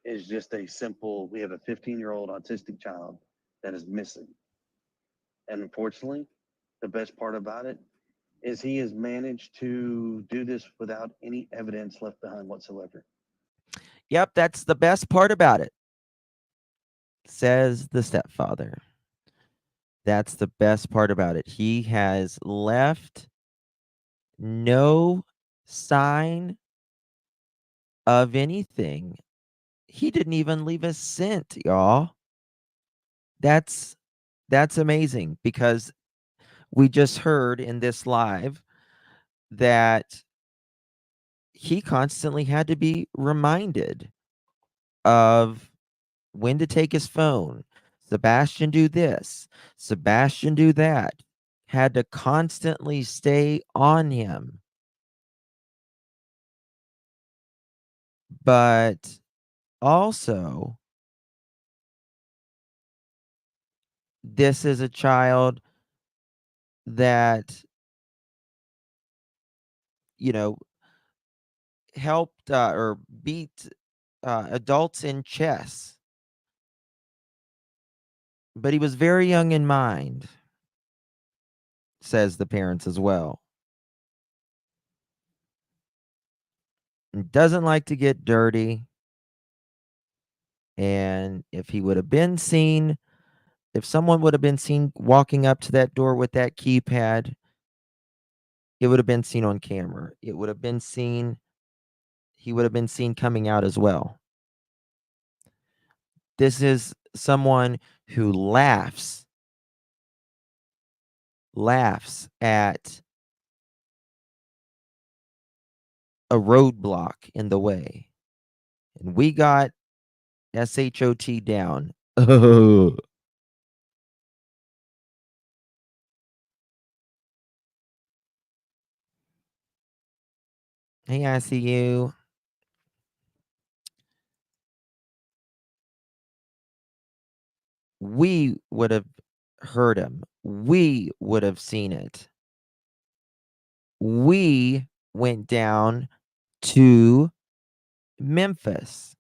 It's just a simple, we have a 15-year-old autistic child that is missing. And unfortunately, the best part about it is he has managed to do this without any evidence left behind whatsoever. Yep, that's the best part about it, says the stepfather. That's the best part about it. He has left no sign of anything. He didn't even leave a cent, y'all. That's amazing, because we just heard in this live that he constantly had to be reminded of when to take his phone. Sebastian, do this. Sebastian, do that. Had to constantly stay on him. But also, this is a child that, you know, helped or beat adults in chess, but he was very young in mind, says the parents as well. And doesn't like to get dirty. And if he would have been seen, if someone would have been seen walking up to that door with that keypad, it would have been seen on camera. It would have been seen, he would have been seen coming out as well. This is someone who laughs at a roadblock in the way. And we got SHOT down. Oh. Hey, I see you. We would have heard him. We would have seen it. We went down to Memphis.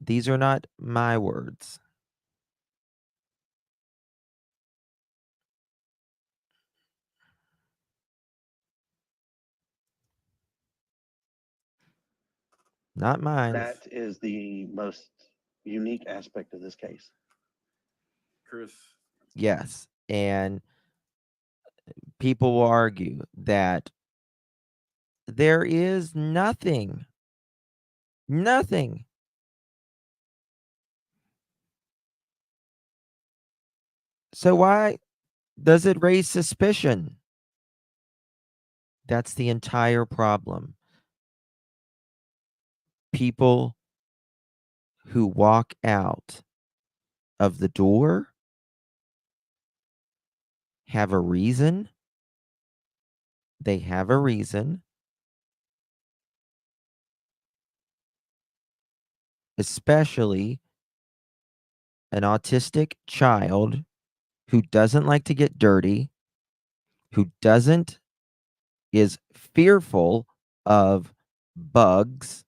These are not my words. Not mine. That is the most unique aspect of this case. Chris. Yes. And people will argue that there is nothing. So why does it raise suspicion? That's the entire problem. People who walk out of the door have a reason. They have a reason. Especially an autistic child who doesn't like to get dirty, who is fearful of bugs,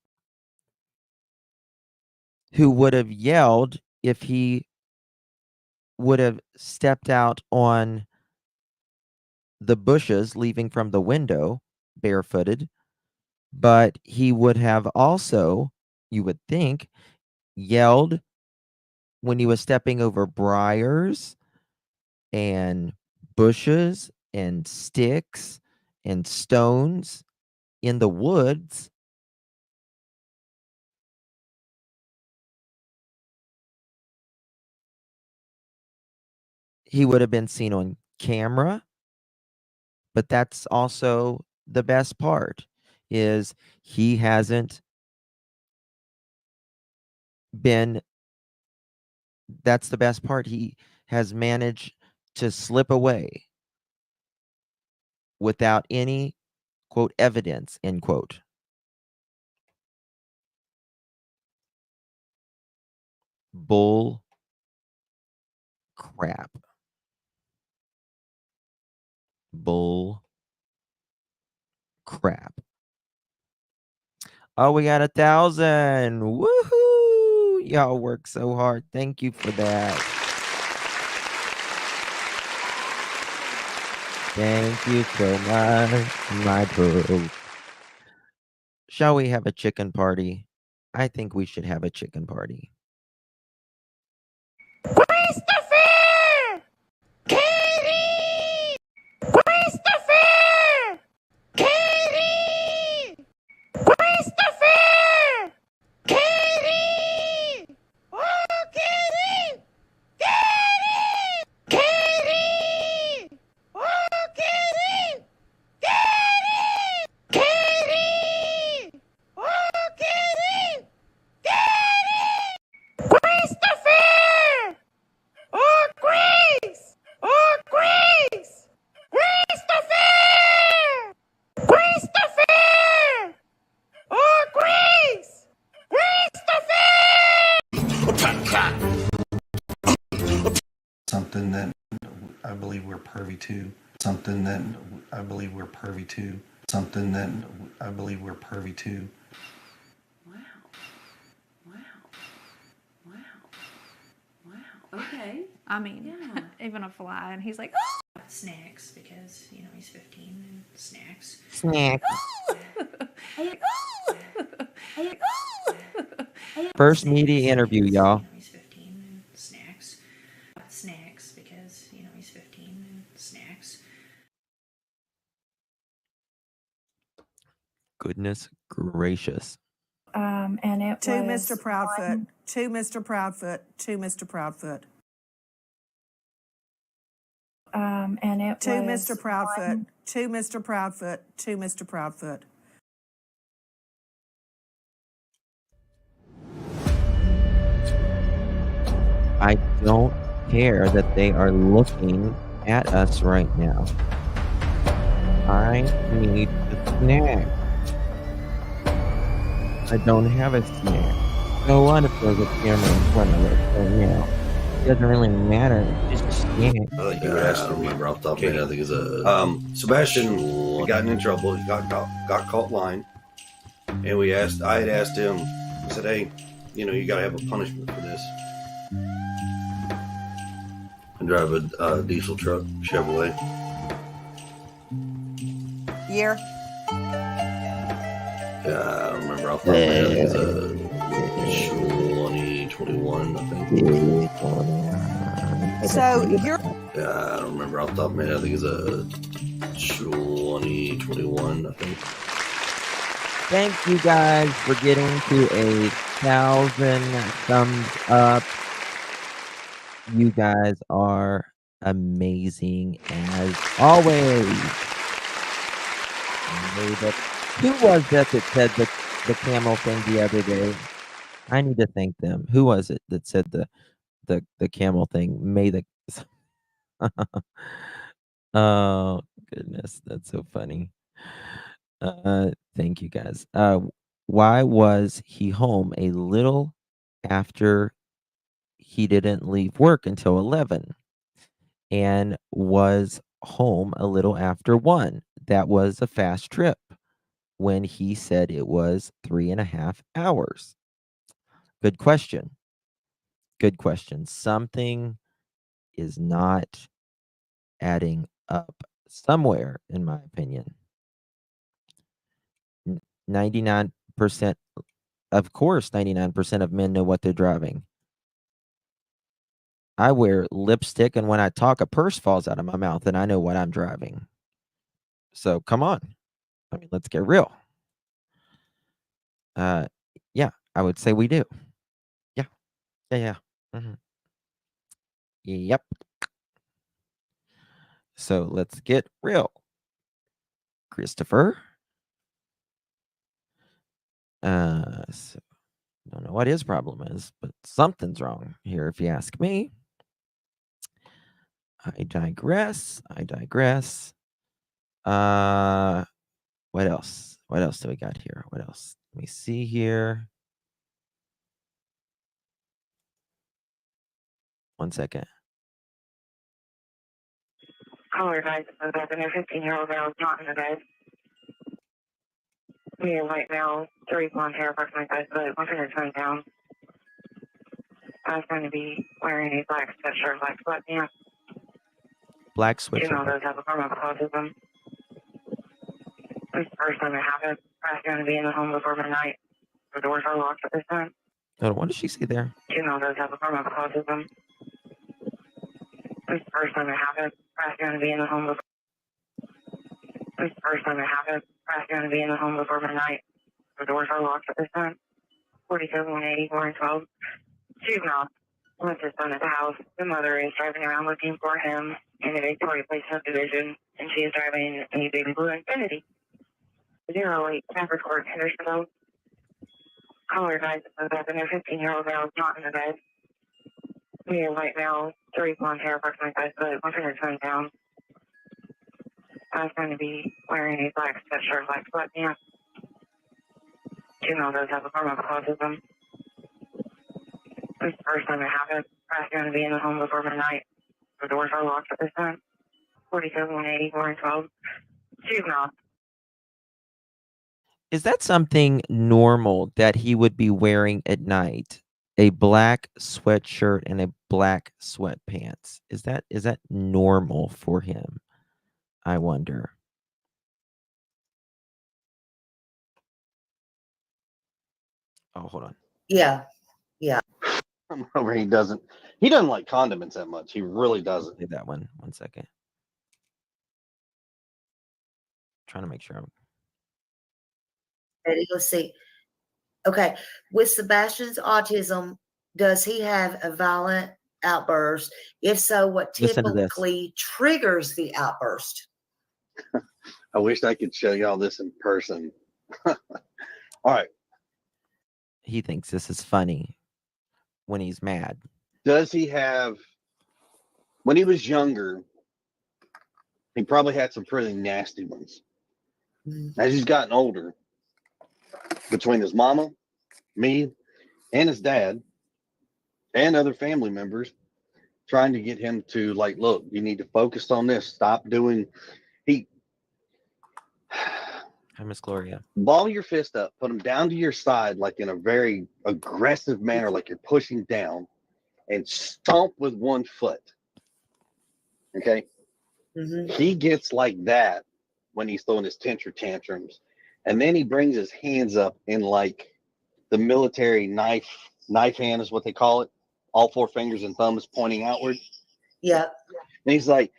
who would have yelled if he would have stepped out on the bushes leaving from the window barefooted, but he would have also, you would think, yelled when he was stepping over briars and bushes and sticks and stones in the woods. He would have been seen on camera, but that's also the best part, is he hasn't been, that's the best part. He has managed to slip away without any, quote, evidence, end quote. Bull crap. Bull crap. Oh, we got 1,000. Woohoo! Y'all work so hard. Thank you for that. Thank you so much, my pearl. Shall we have a chicken party? I think we should have a chicken party. Christopher! Katie! Christopher! Katie! Christopher! Katie! Oh, Katie! Katie! Katie! Oh, Katie! Katie! Katie! Oh, Katie! Katie! something that I believe we're pervy to, something that I believe we're pervy to, something that I believe we're pervy to. Okay. I mean, Yeah. even a fly, and he's like, oh! Snacks, because, you know, he's 15 and snacks. Snack. Hey, First media interview, y'all. he's 15 and snacks. Snacks, because, you know, he's 15 and snacks. Goodness gracious. And it To was Mr. Proudfoot, to Mr. Proudfoot, to Mr. Proudfoot. and it To was Mr. Proudfoot, to Mr. Proudfoot, to Mr. Proudfoot. I don't care that they are looking at us right now. I need a snack. I don't have a snack. So what if there's a camera in front of us right now? It doesn't really matter. It's just a snack. I think you would ask me. Remember off the top of my head, I think it's a Sebastian got in trouble. He got caught lying, and I had asked him. I said, "Hey, you know, you got to have a punishment for this." And drive a diesel truck, Chevrolet. Year? Yeah, I don't remember off the top of my head. I think it's a 2021, I think. So you're. Yeah, I don't remember off the top of my head. I think it's a 2021, I think. Thank you guys for getting to 1,000 thumbs up. You guys are amazing as always. Who was that said the camel thing the other day? I need to thank them. Who was it that said the camel thing? May the oh goodness, that's so funny. Thank you guys. Why was he home a little after he didn't leave work until 11 and was home a little after 1? That was a fast trip when he said it was 3.5 hours. Good question. Good question. Something is not adding up somewhere, in my opinion. 99%, of course, 99% of men know what they're driving. I wear lipstick, and when I talk, a purse falls out of my mouth, and I know what I'm driving. So come on. I mean, let's get real. Yeah, I would say we do. Yeah. Yep. So let's get real. Christopher. So don't know what his problem is, but something's wrong here, if you ask me. I digress. What else? What else do we got here? What else? Let me see here. 1 second. Caller advised that their 15-year-old male is not in the bed. We have white male, 3 blonde hair, approximately 5 foot, 1 finger turned down. I was going to be wearing a black sweatshirt, black sweatpants. Black Female sweatshirt. does have a form of autism. This is the first time I have it. I'm going to be in the home before midnight. The doors are locked at this time. Hold on, what did she say there? Female does have a form of autism. This is the first time I have it. I'm going to be in the home before. This is the first time I have it. I'm going to be in the home before midnight. The doors are locked at this time. 47-180, 412. Juvenile. With his son at the house. The mother is driving around looking for him in the Victoria Place subdivision, and she is driving a baby blue Infiniti. 08 Stafford Court, Hendersonville. Caller advised that their 15-year-old male is not in the bed. We have white male, 3 blonde hair, approximately 5 foot, 1 finger turned down. I was going to be wearing a black sweatshirt, black sweatpants. Female does have a form of autism. This is the first time I have it. I'm going to be in the home before midnight. The doors are locked at this time. 47-180, 412. Juvenile. Is that something normal that he would be wearing at night? A black sweatshirt and a black sweatpants. Is that normal for him? I wonder. Oh, hold on. Yeah. Yeah. Where he doesn't like condiments that much. He really doesn't. Play that one. 1 second. Trying to make sure I'm Ready? Let's see. Okay. With Sebastian's autism, does he have a violent outburst? If so, what Listen to this. typically triggers the outburst? I wish I could show y'all this in person. All right. He thinks this is funny when he's mad. Does he have, when he was younger, he probably had some pretty nasty ones. As he's gotten older, between his mama, me, and his dad, and other family members, trying to get him to, like, look, you need to focus on this. Stop doing, Hi, Miss Gloria. ball your fist up, put them down to your side, like in a very aggressive manner, like you're pushing down, and stomp with one foot. Okay? He gets like that when he's throwing his tantrums. And then he brings his hands up in like the military knife hand is what they call it. All four fingers and thumbs pointing outward. Yeah. And he's like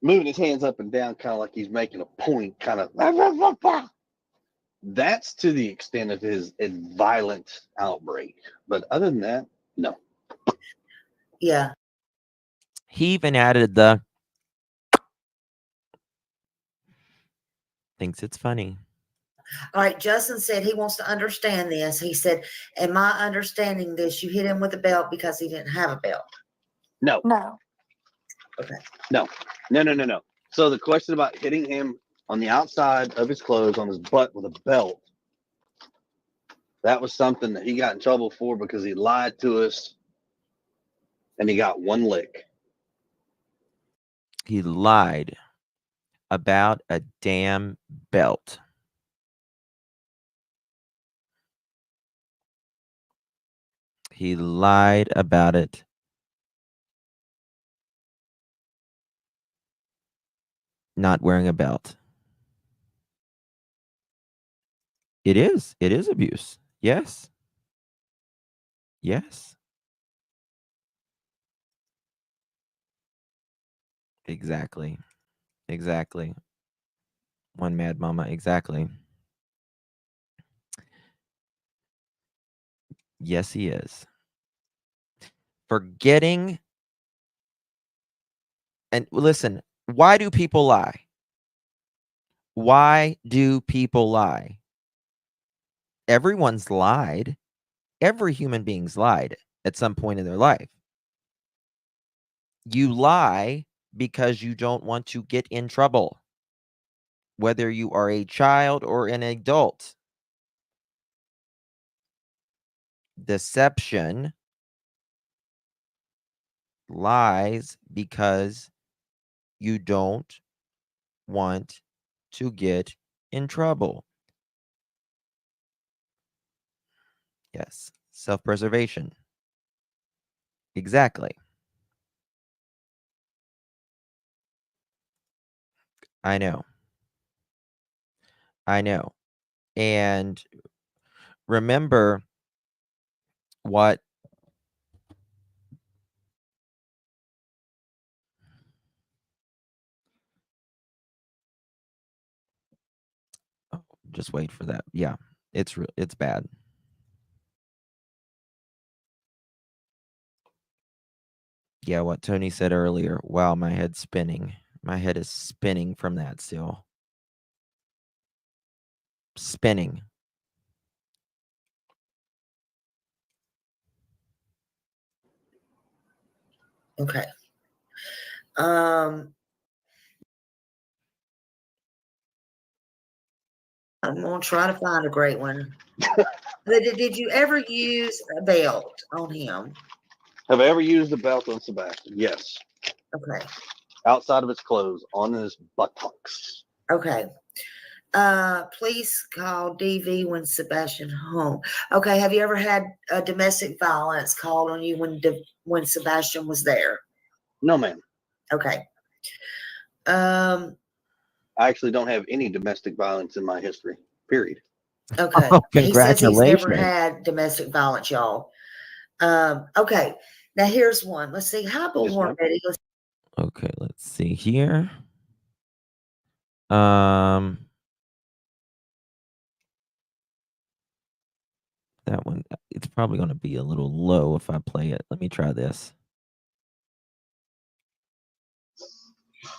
moving his hands up and down, kind of like he's making a point, kind of. That's to the extent of his violent outbreak. But other than that, no. Yeah. He even added the thinks it's funny. All right. Justin said he wants to understand this. He said, am I understanding this? You hit him with a belt because he didn't have a belt. No. No. Okay. No. So the question about hitting him on the outside of his clothes, on his butt with a belt, that was something that he got in trouble for because he lied to us and he got one lick. He lied about a damn belt. He lied about it. Not wearing a belt. It is abuse. Yes. Yes. Exactly. One mad mama. Exactly. Yes, he is. Forgetting. And listen, why do people lie? Why do people lie? Everyone's lied. Every human being's lied at some point in their life. You lie because you don't want to get in trouble, whether you are a child or an adult. Deception, lies because you don't want to get in trouble. Yes, self-preservation. Exactly. I know. And remember what just wait for that. Yeah, it's bad. Yeah, what Tony said earlier. Wow, my head's spinning. My head is spinning from that still. Spinning. Okay. I'm gonna try to find a great one. Did you ever use a belt on him? Have I ever used a belt on Sebastian? Yes. Okay. outside of his clothes on his buttocks. Okay. Please call DV when Sebastian home. Okay. Have you ever had domestic violence called on you when Sebastian was there? No, ma'am. Okay. I actually don't have any domestic violence in my history. Period. Okay. Oh, He says he's never congratulations. had domestic violence, y'all. Okay. Now here's one. Let's see. Hi, Bullhorn Betty. Okay, let's see here. That one, it's probably going to be a little low if I play it. Let me try this.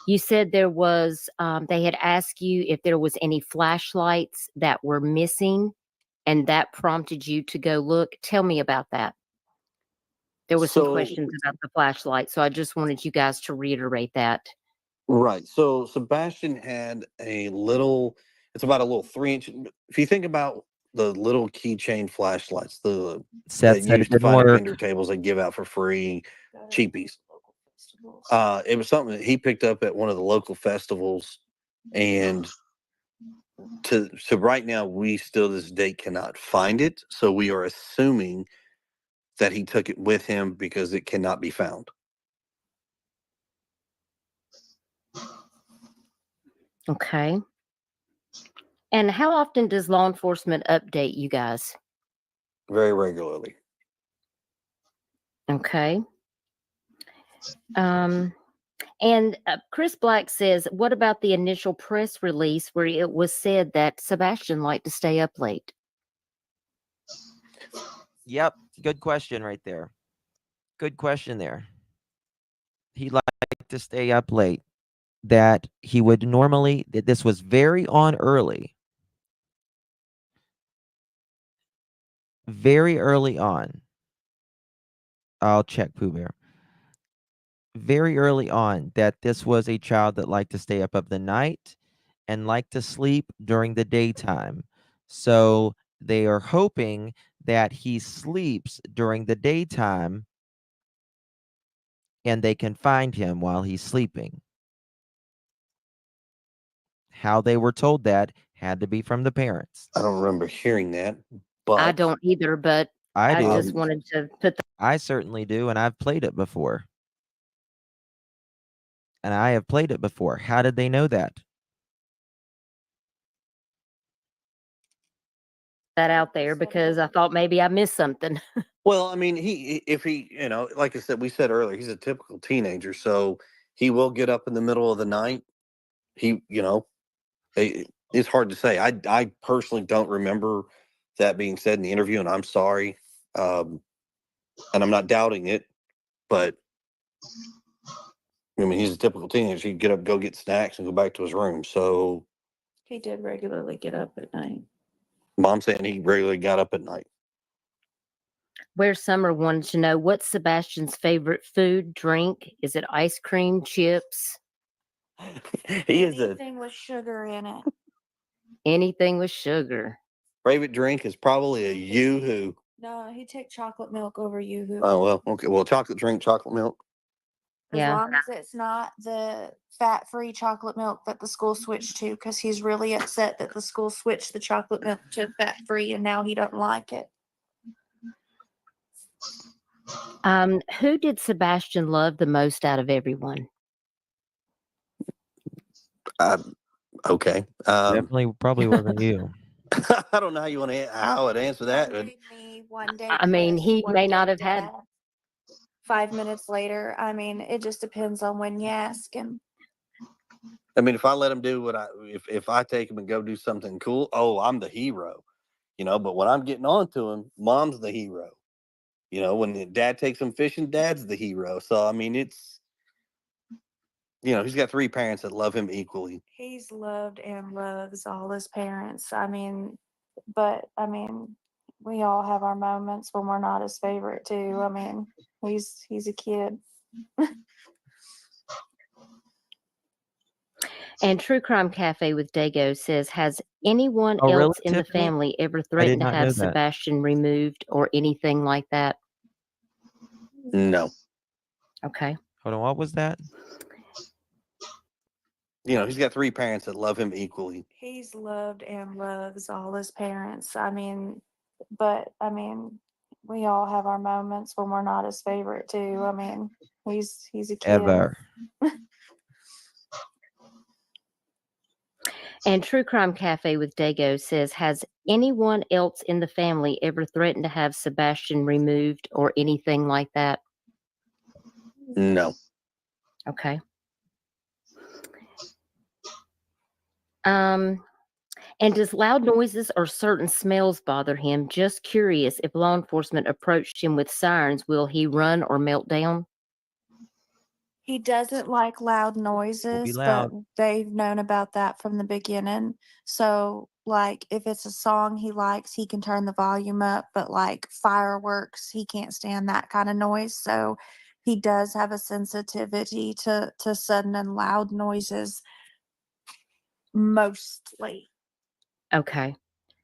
You said there was, they had asked you if there was any flashlights that were missing, and that prompted you to go look. Tell me about that. There was some questions about the flashlight, so I just wanted you guys to reiterate that. Right. So Sebastian had a little, it's about a little 3-inch. If you think about the little keychain flashlights, that Seth you said it used to didn't find at work. vendor tables they give out for free, cheapies. It was something that he picked up at one of the local festivals, and to right now we still this date cannot find it. So we are assuming that he took it with him because it cannot be found. Okay. And how often does law enforcement update you guys? Very regularly. Okay. And Chris Black says, what about the initial press release where it was said that Sebastian liked to stay up late? Yep, good question right there. Good question there. He liked to stay up late. That he would normally, this was very on early. Very early on. I'll check Pooh Bear. Very early on that this was a child that liked to stay up of the night and liked to sleep during the daytime. So they are hoping that he sleeps during the daytime and they can find him while he's sleeping. How they were told that had to be from the parents. I don't remember hearing that, but I don't either, but I do. just wanted to put I certainly do, and I've played it before. And I have played it before. How did they know that? that out there because I thought maybe I missed something. Well, I mean, if he, like I said, we said earlier, he's a typical teenager, so he will get up in the middle of the night. It's hard to say. I personally don't remember that being said in the interview, and I'm sorry. And I'm not doubting it, but I mean, he's a typical teenager. He'd get up, go get snacks, and go back to his room. So He did regularly get up at night. Mom's saying he regularly got up at night. Where Summer wanted to know, what's Sebastian's favorite food, drink? Is it ice cream, chips? He is Anything with sugar in it. Anything with sugar. favorite drink is probably a Yoo-hoo. No, he'd take chocolate milk over Yoo-hoo. Oh, well, okay. Well, chocolate drink, chocolate milk. As long as it's not the fat-free chocolate milk that the school switched to, because he's really upset that the school switched the chocolate milk to fat-free, and now he doesn't like it. Who did Sebastian love the most out of everyone? Okay. Definitely probably wasn't you. I don't know how you want to how I'd answer that. But One day, I mean, Chris, he one may day not have had. Dad. 5 minutes later, I mean, it just depends on when you ask him. I mean, if I let him do what if I take him and go do something cool, oh, I'm the hero, But when I'm getting on to him, Mom's the hero. When Dad takes him fishing, Dad's the hero. So I mean, it's he's got 3 parents that love him equally. He's loved and loves all his parents. I mean, but I mean, we all have our moments when we're not his favorite too. I mean, he's a kid. And True Crime Cafe with Dago says, has anyone Oh, really, else in the Tiffany? family ever I did threatened to not know have that. Sebastian removed or anything like that? No. Okay. Hold on, what was that? You know, he's got 3 parents that love him equally. He's loved and loves all his parents. I mean, but I mean, we all have our moments when we're not his favorite too. I mean, he's a kid. Ever. And True Crime Cafe with Dago says, has anyone else in the family ever threatened to have Sebastian removed or anything like that? No. Okay. And does loud noises or certain smells bother him? Just curious, if law enforcement approached him with sirens, will he run or melt down? He doesn't like loud Will be noises, but loud. they've known about that from the beginning. So, like, if it's a song he likes, he can turn the volume up, but like fireworks, he can't stand that kind of noise. So, he does have a sensitivity to sudden and loud noises mostly. Okay.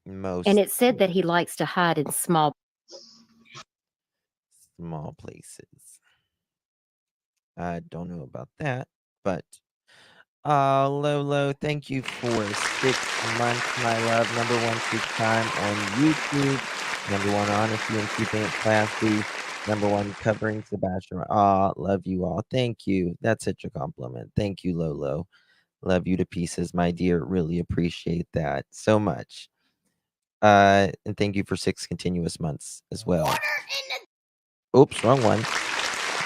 Most And it said that he likes to hide in small places. I don't know about that, but Lolo, thank you for 6 months, my love. #1 True Crime on YouTube. #1 Honesty and Keeping It Classy. #1 Covering Sebastian. Love you all. Thank you. That's such a compliment. Thank you, Lolo. Love you to pieces, my dear. Really appreciate that so much. And thank you for 6 continuous months as well. Oops, wrong one.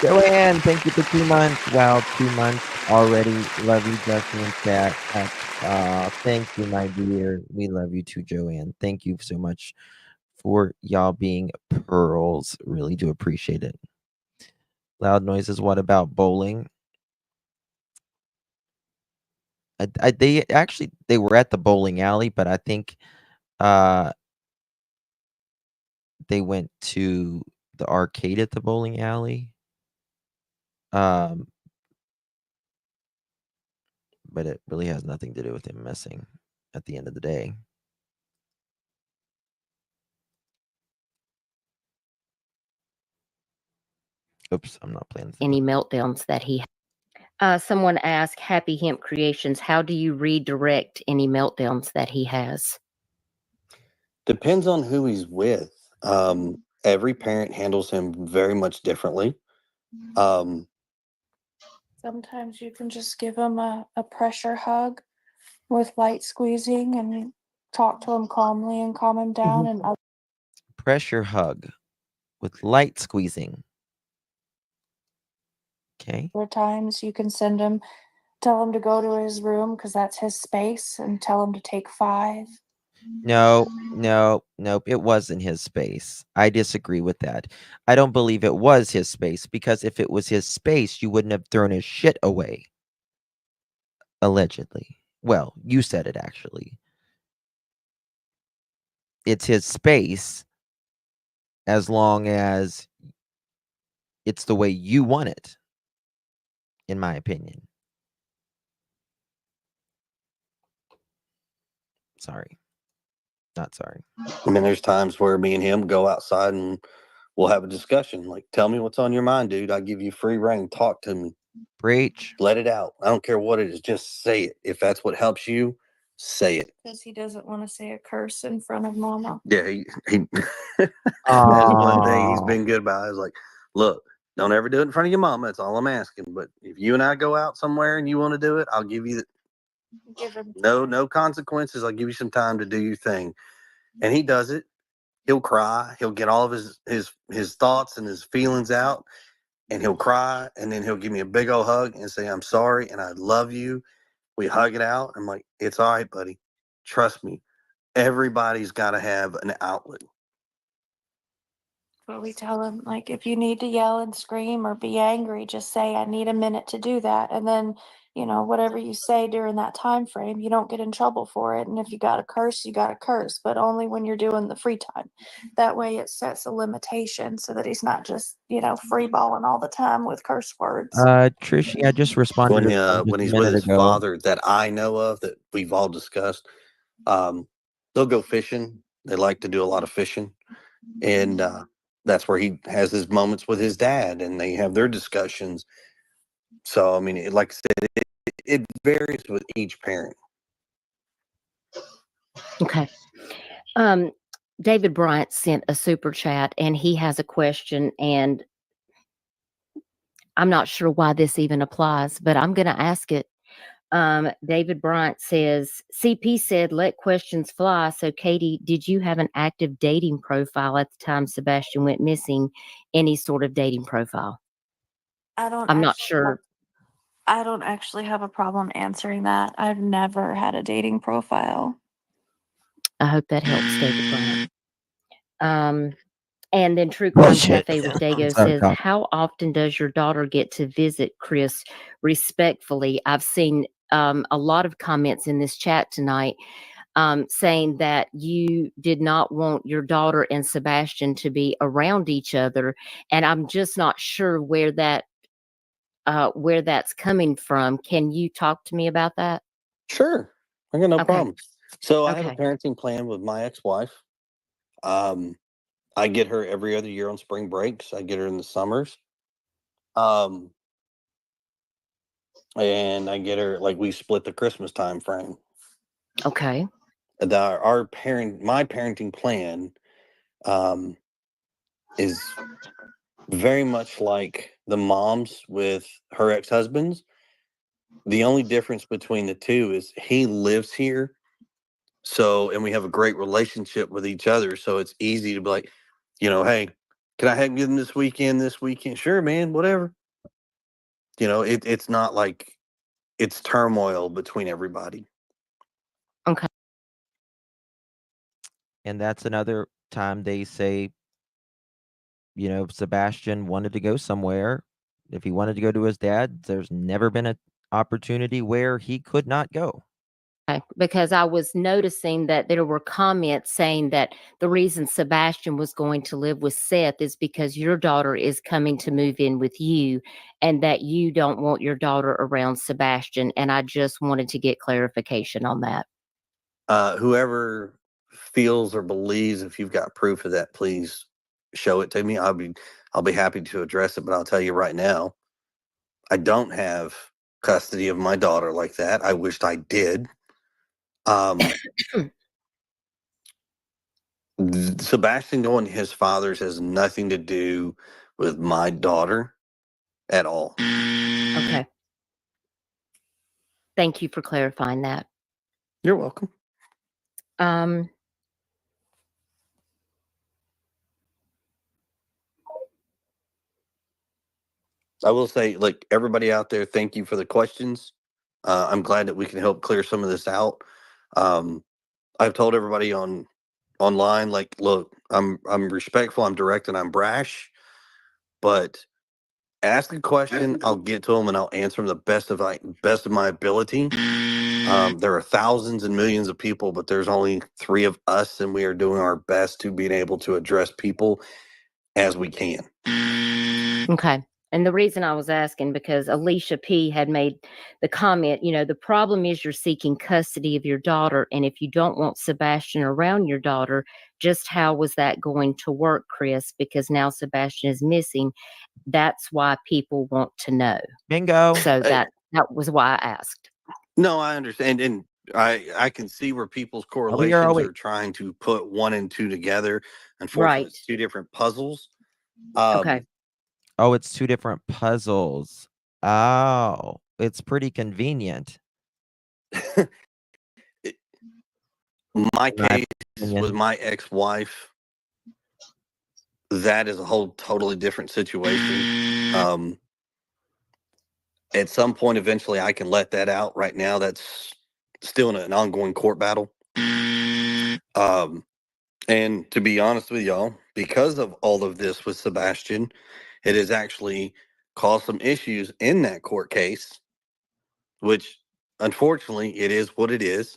Joanne, thank you for 2 months. Wow, 2 months already. Love you, Justin and chat. Thank you, my dear. We love you too, Joanne. Thank you so much for y'all being pearls. Really do appreciate it. Loud noises. What about bowling? They were at the bowling alley, but I think they went to the arcade at the bowling alley. But it really has nothing to do with him messing at the end of the day. Oops, I'm not playing. any meltdowns that he someone asked Happy Hemp Creations, how do you redirect any meltdowns that he has? Depends on who he's with. Every parent handles him very much differently. Sometimes you can just give him a pressure hug with light squeezing and talk to him calmly and calm him down. And Pressure hug with light squeezing. Okay. other times you can tell him to go to his room because that's his space, and tell him to take 5. No, nope. It wasn't his space. I disagree with that. I don't believe it was his space, because if it was his space, you wouldn't have thrown his shit away. Allegedly. Well, you said it actually. It's his space as long as it's the way you want it, in my opinion. Sorry. Not sorry. I mean, there's times where me and him go outside and we'll have a discussion. Like, tell me what's on your mind, dude. I give you free reign. Talk to me. Preach. Let it out. I don't care what it is. Just say it. If that's what helps you, say it. Because he doesn't want to say a curse in front of Mama. Yeah, he that's one thing he's been good about. Is like, look, don't ever do it in front of your mama. That's all I'm asking. But if you and I go out somewhere and you want to do it, I'll give you no consequences. I'll give you some time to do your thing. And he does it. He'll cry. He'll get all of his thoughts and his feelings out, and he'll cry, and then he'll give me a big old hug and say, I'm sorry and I love you. We hug it out. I'm like, it's all right, buddy. Trust me. Everybody's got to have an outlet. But we tell him, like, if you need to yell and scream or be angry, just say, I need a minute to do that. And then, whatever you say during that time frame, you don't get in trouble for it. And if you got to curse, you got to curse, but only when you're doing the free time. That way it sets a limitation so that he's not just, free balling all the time with curse words. Trishy, I just responded When he's with his father that I know of, that we've all discussed, they'll go fishing. They like to do a lot of fishing. And that's where he has his moments with his dad, and they have their discussions. So I mean, like I said, it varies with each parent. Okay. David Bryant sent a super chat and he has a question, and I'm not sure why this even applies, but I'm going to ask it. David Bryant says, CP said, let questions fly. So, Katie, did you have an active dating profile at the time Sebastian went missing? Any sort of dating profile? I don't I'm not actually sure. I don't actually have a problem answering that. I've never had a dating profile. I hope that helps, David Bryant. And then True Crime Bullshit. Cafe with Dago Sorry, says, Doc. how often does your daughter get to visit Chris? Respectfully, I've seen a lot of comments in this chat tonight saying that you did not want your daughter and Sebastian to be around each other. And I'm just not sure where that's coming from. Can you talk to me about that? Sure, I got no Okay. problem. So I have a Okay. parenting plan with my ex-wife. I get her every other year on spring breaks. I get her in the summers. Um, and I get her like we split the Christmas time frame. Okay. My parenting plan is very much like the mom's with her ex-husbands. The only difference between the two is he lives here. So, and we have a great relationship with each other. So it's easy to be like, hey, can I have him this weekend? This weekend? Sure, man, whatever. It's not like it's turmoil between everybody. Okay. And that's another time they say, if Sebastian wanted to go somewhere, if he wanted to go to his dad, there's never been an opportunity where he could not go. Okay, because I was noticing that there were comments saying that the reason Sebastian was going to live with Seth is because your daughter is coming to move in with you and that you don't want your daughter around Sebastian. And I just wanted to get clarification on that. Whoever feels or believes, if you've got proof of that, please show it to me. I'll be happy to address it. But I'll tell you right now, I don't have custody of my daughter like that. I wished I did. Sebastian going to his father's has nothing to do with my daughter at all. Okay. Thank you for clarifying that. You're welcome. I will say, like everybody out there, thank you for the questions. I'm glad that we can help clear some of this out. I've told everybody online, like, look, I'm respectful, I'm direct, and I'm brash, but ask a question, I'll get to them and I'll answer them the best of my ability. There are thousands and millions of people, but there's only 3 of us, and we are doing our best to being able to address people as we can. Okay. And the reason I was asking, because Alicia P had made the comment, the problem is you're seeking custody of your daughter. And if you don't want Sebastian around your daughter, just how was that going to work, Chris? Because now Sebastian is missing. That's why people want to know. Bingo. So that was why I asked. No, I understand. And I can see where people's we are correlations always are trying to put 1 and 2 together. Unfortunately, Right. it's 2 different puzzles. Okay. Oh, it's 2 different puzzles. Oh, it's pretty convenient. My In my case opinion. with my ex-wife, that is a whole totally different situation. At some point, eventually, I can let that out. Right now, that's still in an ongoing court battle. And to be honest with y'all, because of all of this with Sebastian, it has actually caused some issues in that court case, which unfortunately it is what it is.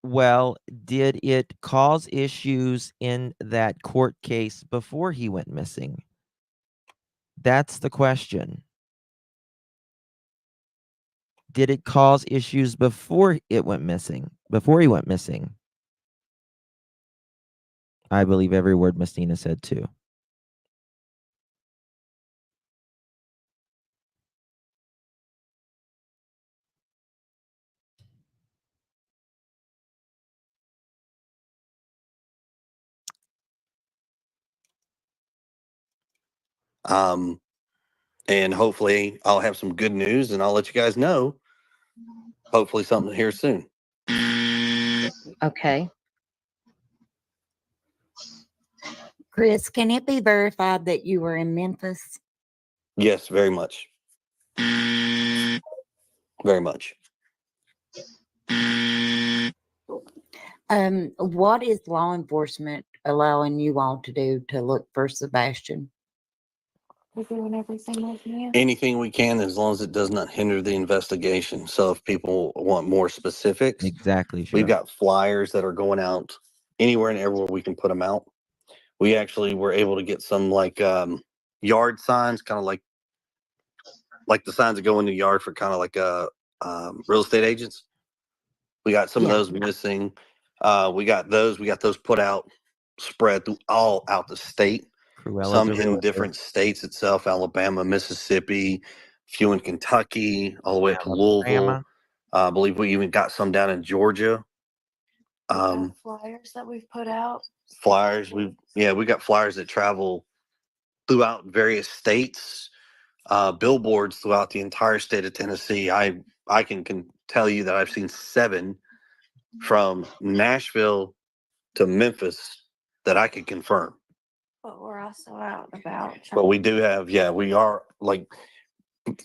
Well, did it cause issues in that court case before he went missing? That's the question. Did it cause issues before it went missing? Before he went missing? I believe every word Messina said too. And hopefully I'll have some good news and I'll let you guys know. Hopefully something here soon. Okay. Chris, can it be verified that you were in Memphis? Yes, very much. Very much. What is law enforcement allowing you all to do to look for Sebastian? We're doing everything we can. Anything we can, as long as it does not hinder the investigation. So if people want more specifics, Exactly. we've Sure. got flyers that are going out anywhere and everywhere we can put them out. We actually were able to get some like yard signs, kind of like the signs that go in the yard for kind of like real estate agents. We got some of those missing. We got those put out, spread through all out the state. Cruella's Some a in realtor. different states itself: Alabama, Mississippi, few in Kentucky, all the way up to Louisville. Alabama. I believe we even got some down in Georgia. Flyers that we've put out. Flyers. We got flyers that travel throughout various states. Billboards throughout the entire state of Tennessee. I can tell you that I've seen 7 from Nashville to Memphis that I could confirm. But we're also out and about. But we do have, we are like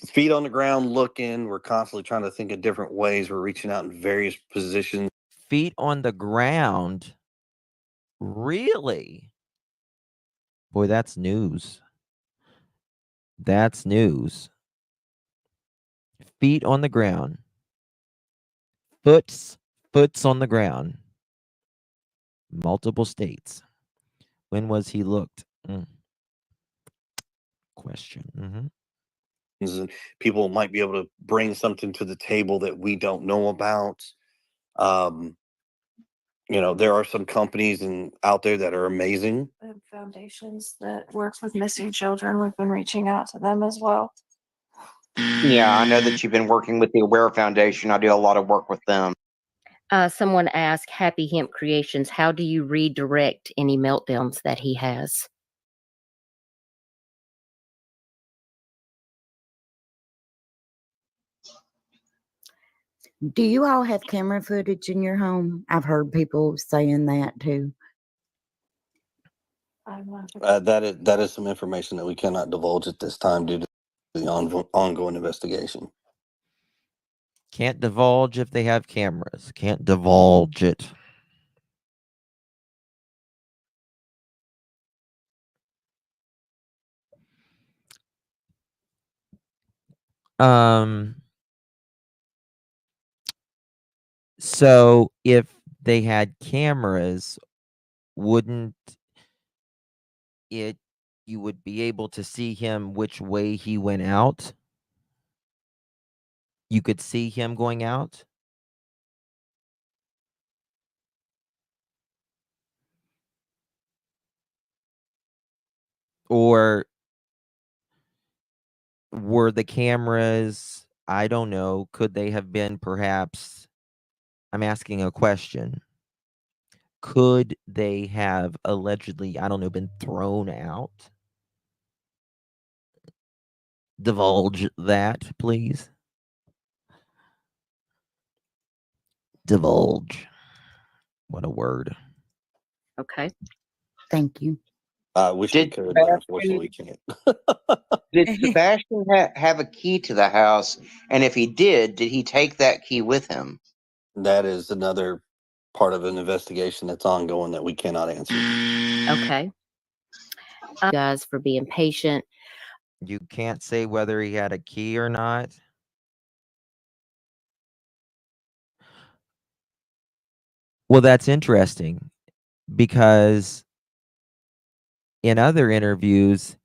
feet on the ground looking. We're constantly trying to think of different ways. We're reaching out in various positions. Feet on the ground. Really? Boy, that's news. That's news. Feet on the ground. Foots on the ground. Multiple states. When was he looked? Question. And people might be able to bring something to the table that we don't know about. There are some companies out there that are amazing. And foundations that work with missing children. We've been reaching out to them as well. Yeah, I know that you've been working with the Aware Foundation. I do a lot of work with them. Someone asked Happy Hemp Creations, how do you redirect any meltdowns that he has? Do you all have camera footage in your home? I've heard people saying that too. That is some information that we cannot divulge at this time due to the ongoing investigation. Can't divulge if they have cameras. Can't divulge it. So if they had cameras, wouldn't you would be able to see him which way he went out? You could see him going out? Or were the cameras, I don't know, could they have been perhaps, I'm asking a question. Could they have allegedly, I don't know, been thrown out? Divulge that, please. Divulge. What a word. Okay. Thank you. I wish we could, but unfortunately we can't. Did Sebastian have a key to the house? And if he did he take that key with him? That is another part of an investigation that's ongoing that we cannot answer. Okay. Guys, for being patient. You can't say whether he had a key or not. Well, that's interesting because in other interviews,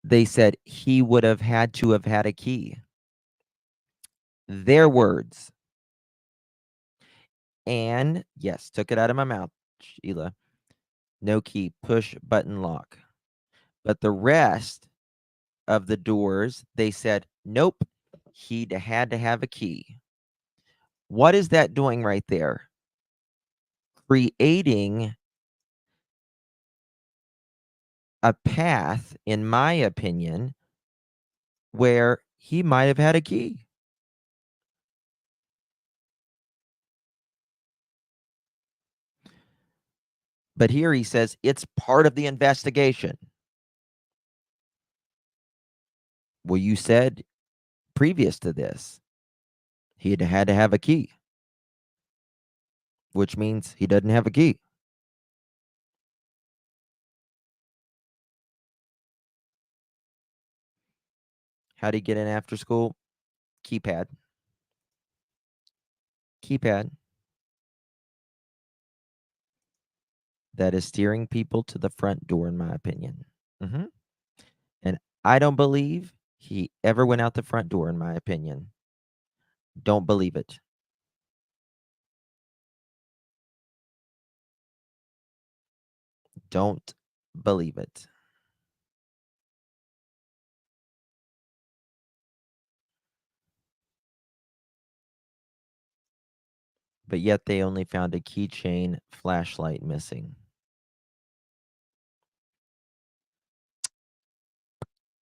they said he would have had to have had a key. Their words. And yes, took it out of my mouth, Sheila. No key, push button lock. But the rest of the doors, they said, nope, he had to have a key. What is that doing right there? Creating a path, in my opinion, where he might have had a key. But here he says it's part of the investigation. Well, you said previous to this, he had to have a key, which means he doesn't have a key. How'd he get in after school? Keypad. Keypad. That is steering people to the front door, in my opinion. And I don't believe he ever went out the front door, in my opinion. Don't believe it. Don't believe it. But yet they only found a keychain flashlight missing.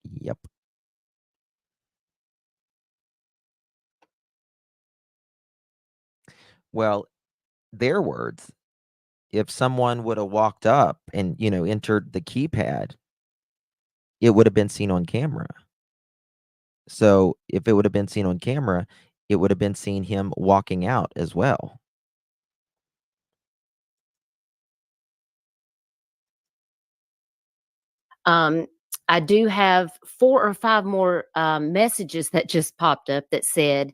Yep. Well, their words, if someone would have walked up and, entered the keypad, it would have been seen on camera. So if it would have been seen on camera, it would have been seen him walking out as well. I do have 4 or 5 more messages that just popped up that said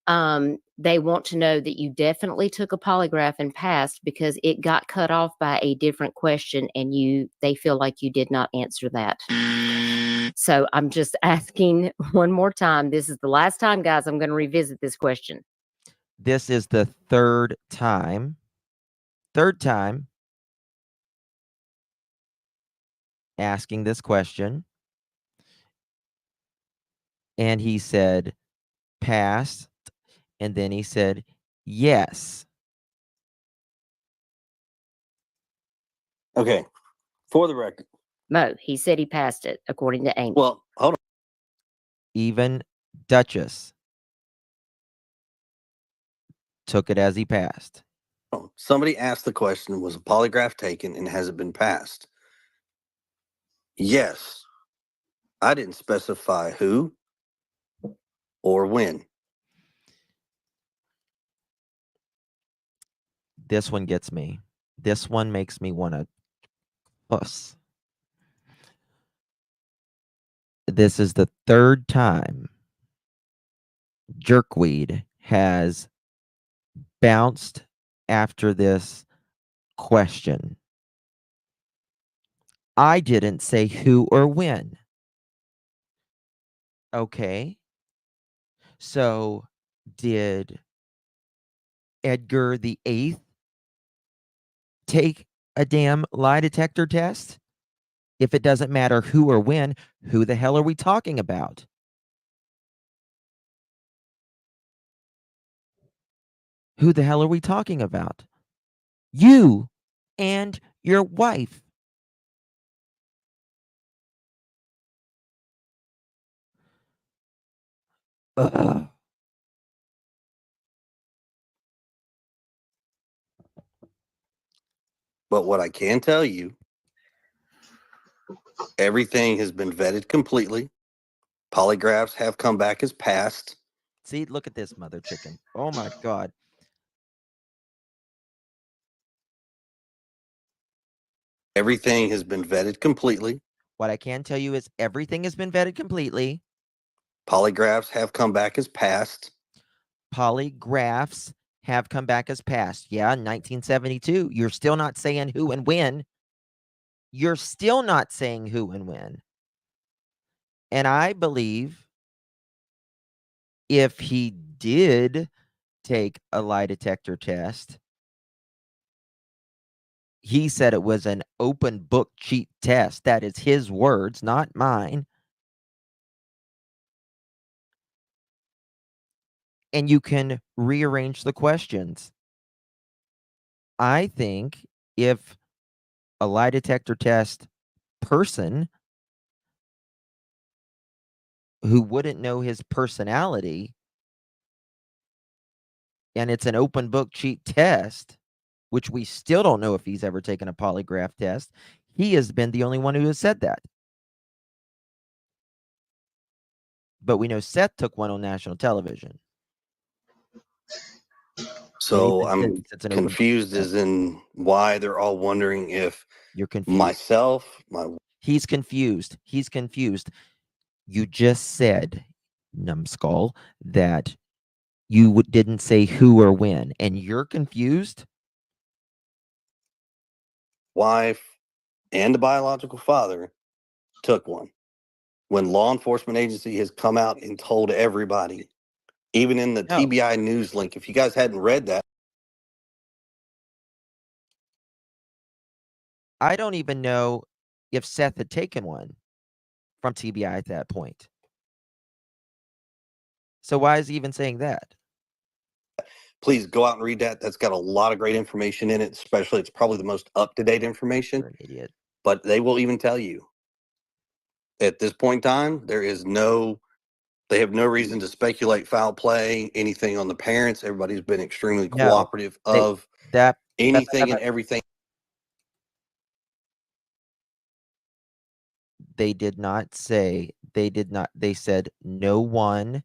they want to know that you definitely took a polygraph and passed because it got cut off by a different question and they feel like you did not answer that. So I'm just asking one more time. This is the last time, guys. I'm going to revisit this question. This is the third time asking this question. And he said, passed. And then he said, yes. Okay. For the record. Mo, he said he passed it, according to Amy. Well, hold on. Even Duchess took it as he passed. Somebody asked the question, was a polygraph taken and has it been passed? Yes. I didn't specify who or when. This one gets me. This one makes me want to fuss. This is the third time Jerkweed has bounced after this question. I didn't say who or when. Okay. So did Edgar the Eighth take a damn lie detector test? If it doesn't matter who or when, who the hell are we talking about? Who the hell are we talking about? You and your wife. Ugh. But what I can tell you, everything has been vetted completely. Polygraphs have come back as passed. See, look at this mother chicken. Oh my God. Everything has been vetted completely. What I can tell you is everything has been vetted completely. Polygraphs have come back as passed. Polygraphs have come back as passed. Yeah, in 1972. You're still not saying who and when. You're still not saying who and when. And I believe if he did take a lie detector test, he said it was an open book cheat test. That is his words, not mine. And you can rearrange the questions. I think if a lie detector test person who wouldn't know his personality, and it's an open book cheat test, which we still don't know if he's ever taken a polygraph test. He has been the only one who has said that. But we know Seth took one on national television. So I'm it's an open book confused test. as in why they're all wondering if You're confused. myself, He's confused. He's confused. You just said, numbskull, that you didn't say who or when, and you're confused? wife and the biological father took one. When law enforcement agency has come out and told everybody, even in the No. TBI news link, if you guys hadn't read that. I don't even know if Seth had taken one from TBI at that point. So why is he even saying that? Please go out and read that. That's got a lot of great information in it, especially it's probably the most up-to-date information. You're an idiot. But they will even tell you at this point in time, they have no reason to speculate foul play, anything on the parents. Everybody's been extremely No, cooperative of anything and everything. They did not say, they said no one,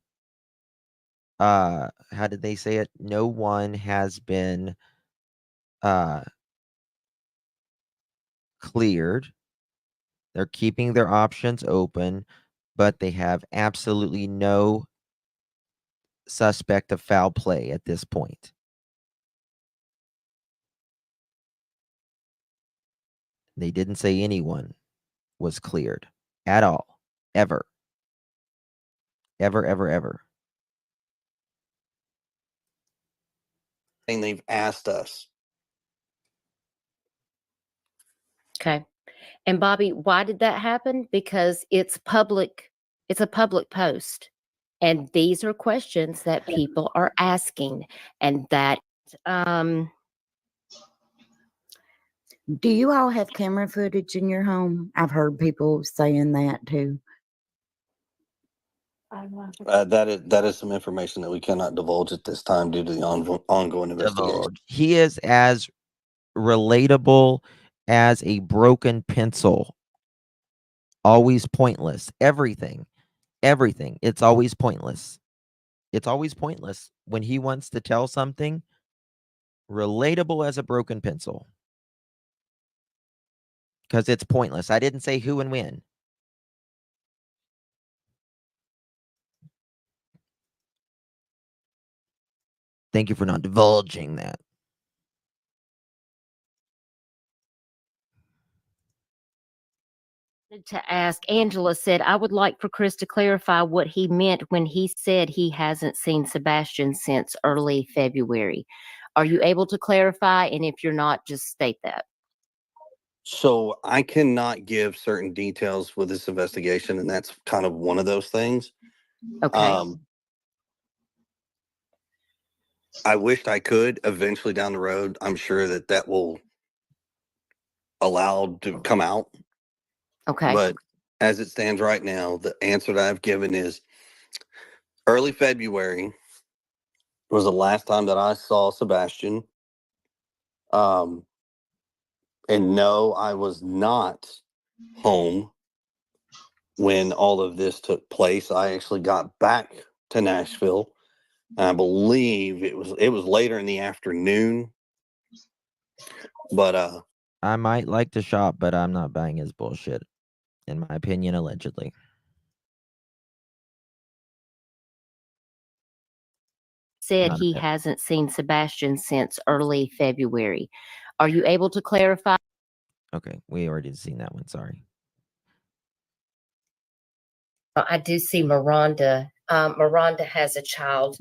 how did they say it? No one has been cleared. They're keeping their options open, but they have absolutely no suspect of foul play at this point. They didn't say anyone was cleared at all, ever. Ever, ever, ever. And they've asked us. Okay. And Bobby, why did that happen? Because it's a public post. And these are questions that people are asking. And that Do you all have camera footage in your home? I've heard people saying that too. That is some information that we cannot divulge at this time due to the ongoing investigation. He is as relatable as a broken pencil. Always pointless. Everything. It's always pointless. It's always pointless when he wants to tell something. Relatable as a broken pencil. Because it's pointless. I didn't say who and when. Thank you for not divulging that. to ask, Angela said, I would like for Chris to clarify what he meant when he said he hasn't seen Sebastian since early February. Are you able to clarify? And if you're not, just state that. So I cannot give certain details with this investigation, and that's kind of one of those things. Okay. I wished I could eventually down the road. I'm sure that will allow to come out. Okay. But as it stands right now, the answer that I've given is early February was the last time that I saw Sebastian. And no, I was not home when all of this took place. I actually got back to Nashville. And I believe it was later in the afternoon. But I might like to shop, but I'm not buying his bullshit. In my opinion, allegedly. Said he hasn't seen Sebastian since early February. Are you able to clarify? Okay, we already seen that one. Sorry. I do see Miranda. Miranda has a child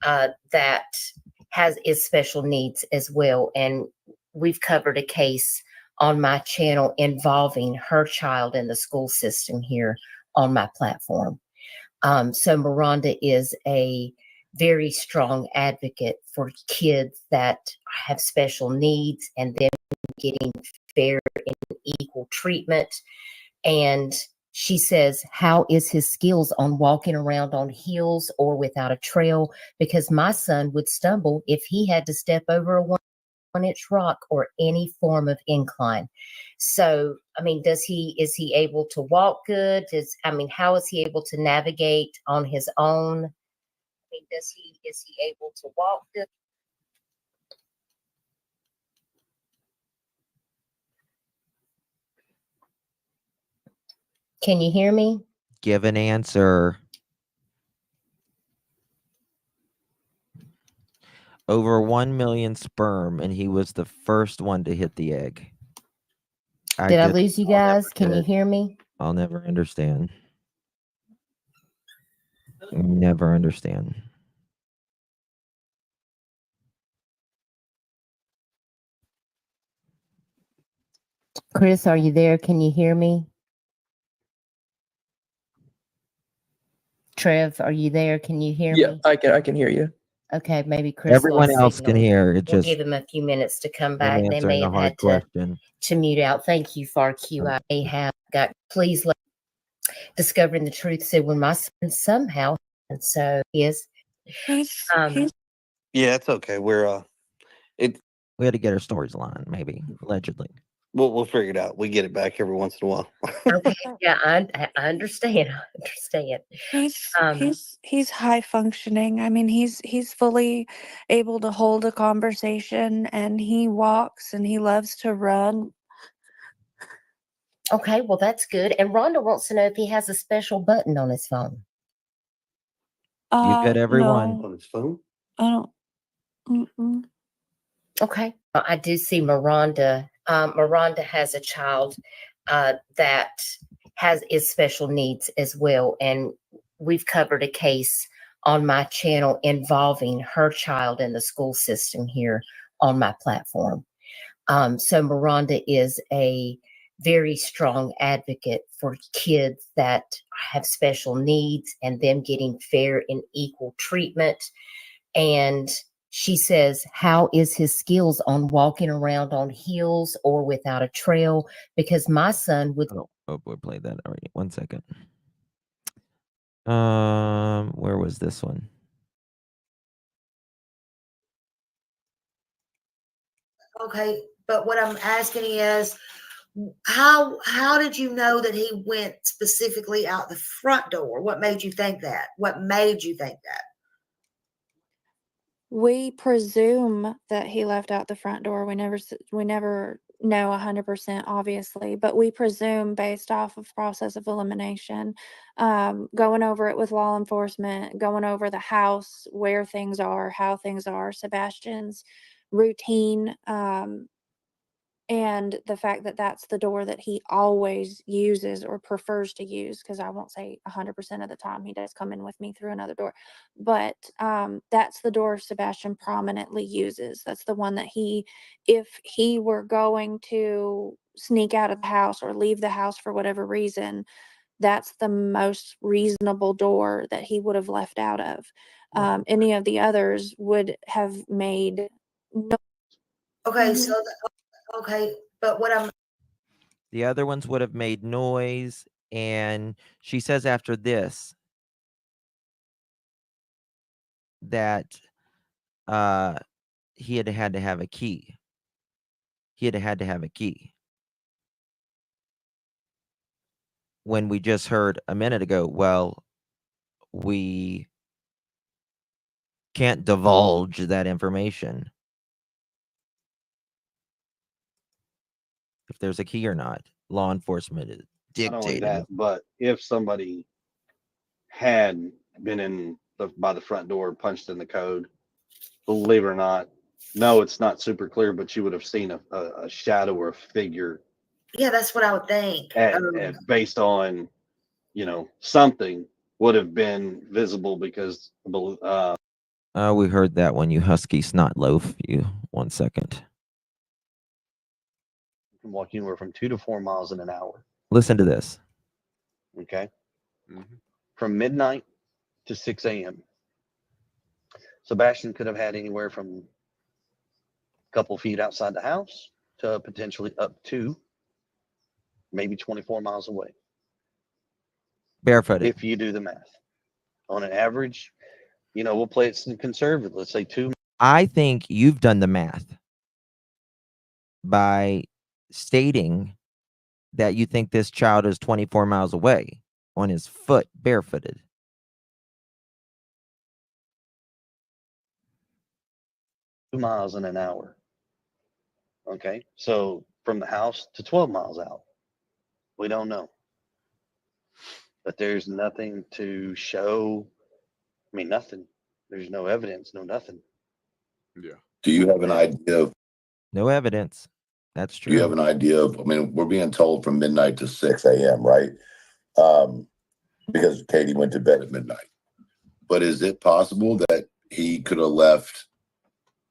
that is special needs as well, and we've covered a case on my channel involving her child in the school system here on my platform. So Miranda is a very strong advocate for kids that have special needs and them getting fair and equal treatment And she says, how is his skills on walking around on heels or without a trail? Because my son would stumble if he had to step over a 1-inch rock or any form of incline. So, I mean, is he able to walk good? How is he able to navigate on his own? I mean, is he able to walk good? Can you hear me? Give an answer. Over 1 million sperm, and he was the first one to hit the egg. Did I lose you guys? Can you hear me? I'll never understand. Never understand. Chris, are you there? Can you hear me? Trev, are you there? Can you hear me? I can hear you. Okay, maybe Chris Everyone lost else signal. can hear. It We'll just give him a few minutes to come him back. They answering may a have hard had question. to mute out. Thank you, FARQ. I may have got, please let Discovering the Truth said when my son somehow, and so is, He's Yeah, it's okay. We had to get our stories aligned, maybe, allegedly. We'll figure it out. We get it back every once in a while. okay. Yeah, I understand. I understand. he's high functioning. I mean, he's fully able to hold a conversation, and he walks and he loves to run. Okay, well, that's good. And Rhonda wants to know if he has a special button on his phone. You've got everyone. No, On his phone? I don't. Mm-mm. Okay. I do see Miranda. Miranda has a child that is special needs as well. And we've covered a case on my channel involving her child in the school system here on my platform. So Miranda is a very strong advocate for kids that have special needs and them getting fair and equal treatment. And she says, how is his skills on walking around on heels or without a trail? Because my son would. Oh, we played that already. 1 second. Where was this one? Okay, but what I'm asking is, how did you know that he went specifically out the front door? What made you think that? What made you think that? We presume that he left out the front door. We never know 100%, obviously, but we presume based off of process of elimination, going over it with law enforcement, going over the house, where things are, how things are, Sebastian's routine, and the fact that that's the door that he always uses or prefers to use, because I won't say 100% of the time he does come in with me through another door, but that's the door Sebastian prominently uses. That's the one that if he were going to sneak out of the house or leave the house for whatever reason, that's the most reasonable door that he would have left out of. Any of the others would have made no. Okay, so okay, but what I'm The other ones would have made noise. And she says after this that he had to have a key. He had to have a key. When we just heard a minute ago, well, we can't divulge that information. If there's a key or not, law enforcement is Not only dictating. that, but if somebody had been by the front door, punched in the code, believe it or not, no, it's not super clear, but you would have seen a shadow or a figure yeah, that's what I would think. based on, something would have been visible because We heard that one, you husky snot loaf. You 1 second. can walk anywhere from 2 to 4 miles in an hour. Listen to this. Okay. From midnight to 6 a.m. Sebastian could have had anywhere from a couple feet outside the house to potentially up to maybe 24 miles away. Barefooted. If you do the math. On an average, we'll play it conservative. Let's say 2. I think you've done the math by stating that you think this child is 24 miles away on his foot, barefooted. Miles in an hour. Okay, so from the house to 12 miles out, we don't know. But there's nothing to show. I mean, nothing. There's no evidence, no nothing. Yeah. Do you have an idea of? No evidence. That's true. Do you have an idea of? I mean, we're being told from midnight to 6 a.m. Right? Because Katie went to bed at midnight. But is it possible that he could have left,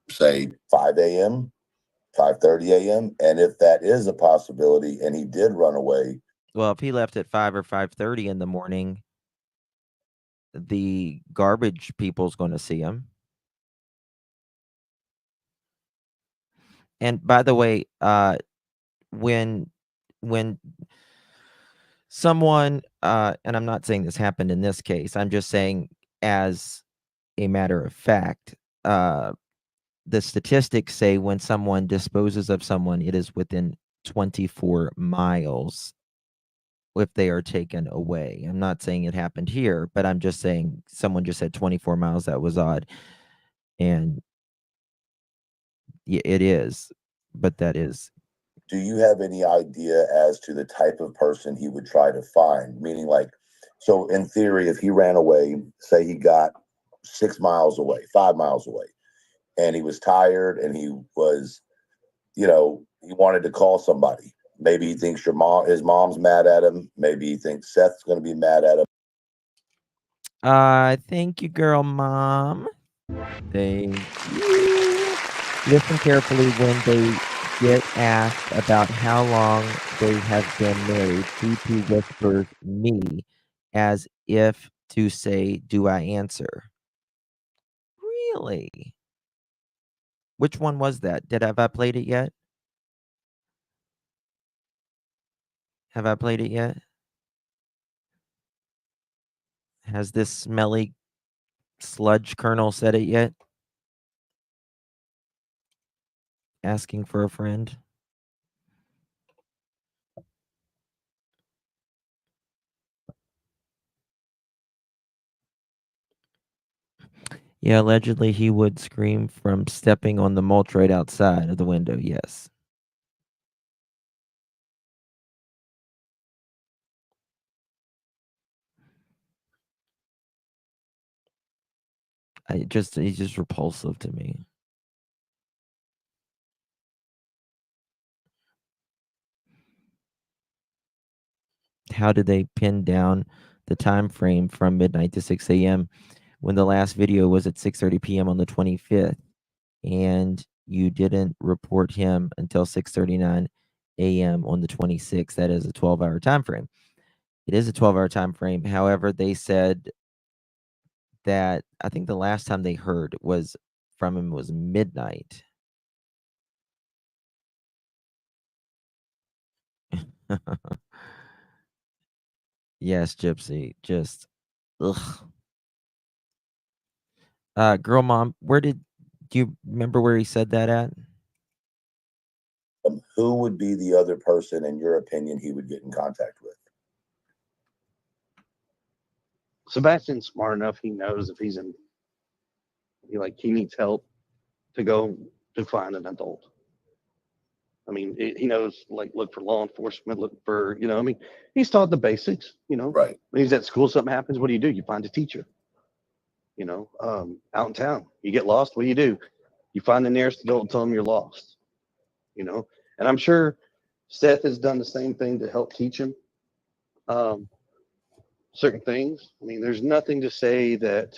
say, 5 a.m., 5:30 a.m.? And if that is a possibility, and he did run away, Well, if he left at 5 or 5:30 in the morning, the garbage people's going to see him. And by the way, when someone, and I'm not saying this happened in this case, I'm just saying as a matter of fact, the statistics say when someone disposes of someone, it is within 24 miles if they are taken away. I'm not saying it happened here, but I'm just saying someone just said 24 miles. That was odd. And yeah, it is, but that is. do you have any idea as to the type of person he would try to find? Meaning, like, so in theory, if he ran away, say he got 6 miles away, 5 miles away, and he was tired and he was, he wanted to call somebody. Maybe he thinks his mom's mad at him. Maybe he thinks Seth's going to be mad at him. Thank you, girl mom. Thank you. Listen carefully when they get asked about how long they have been married. CP whispers me as if to say, do I answer? Really? Which one was that? Have I played it yet? Have I played it yet? Has this smelly sludge colonel said it yet? Asking for a friend? Yeah, allegedly he would scream from stepping on the mulch right outside of the window. Yes. He's just repulsive to me. How did they pin down the time frame from midnight to 6 a.m. when the last video was at 6:30 p.m. on the 25th, and you didn't report him until 6:39 a.m. on the 26th? That is a 12-hour time frame. It is a 12-hour time frame. However, they said that I think the last time they heard was from him was midnight. Yes, Gypsy. Just ugh. Girl mom, do you remember where he said that at? Who would be the other person, in your opinion, he would get in contact with? Sebastian's smart enough. He knows if he needs help to go to find an adult. I mean, he knows, look for law enforcement, look for, he's taught the basics, Right. When he's at school, something happens, what do? You find a teacher, out in town. You get lost, what do? You find the nearest adult and tell them you're lost, and I'm sure Seth has done the same thing to help teach him certain things. I mean, there's nothing to say that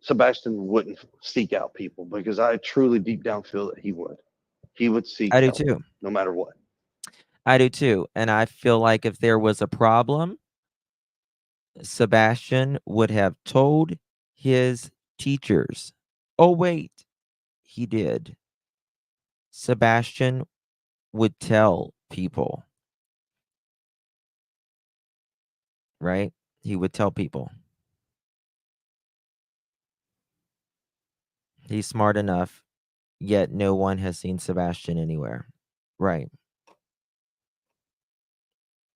Sebastian wouldn't seek out people, because I truly deep down feel that he would. He would seek I do help, too. no matter what. I do too. And I feel like if there was a problem, Sebastian would have told his teachers. Oh, wait, he did. Sebastian would tell people. right? He would tell people. He's smart enough, yet no one has seen Sebastian anywhere. Right.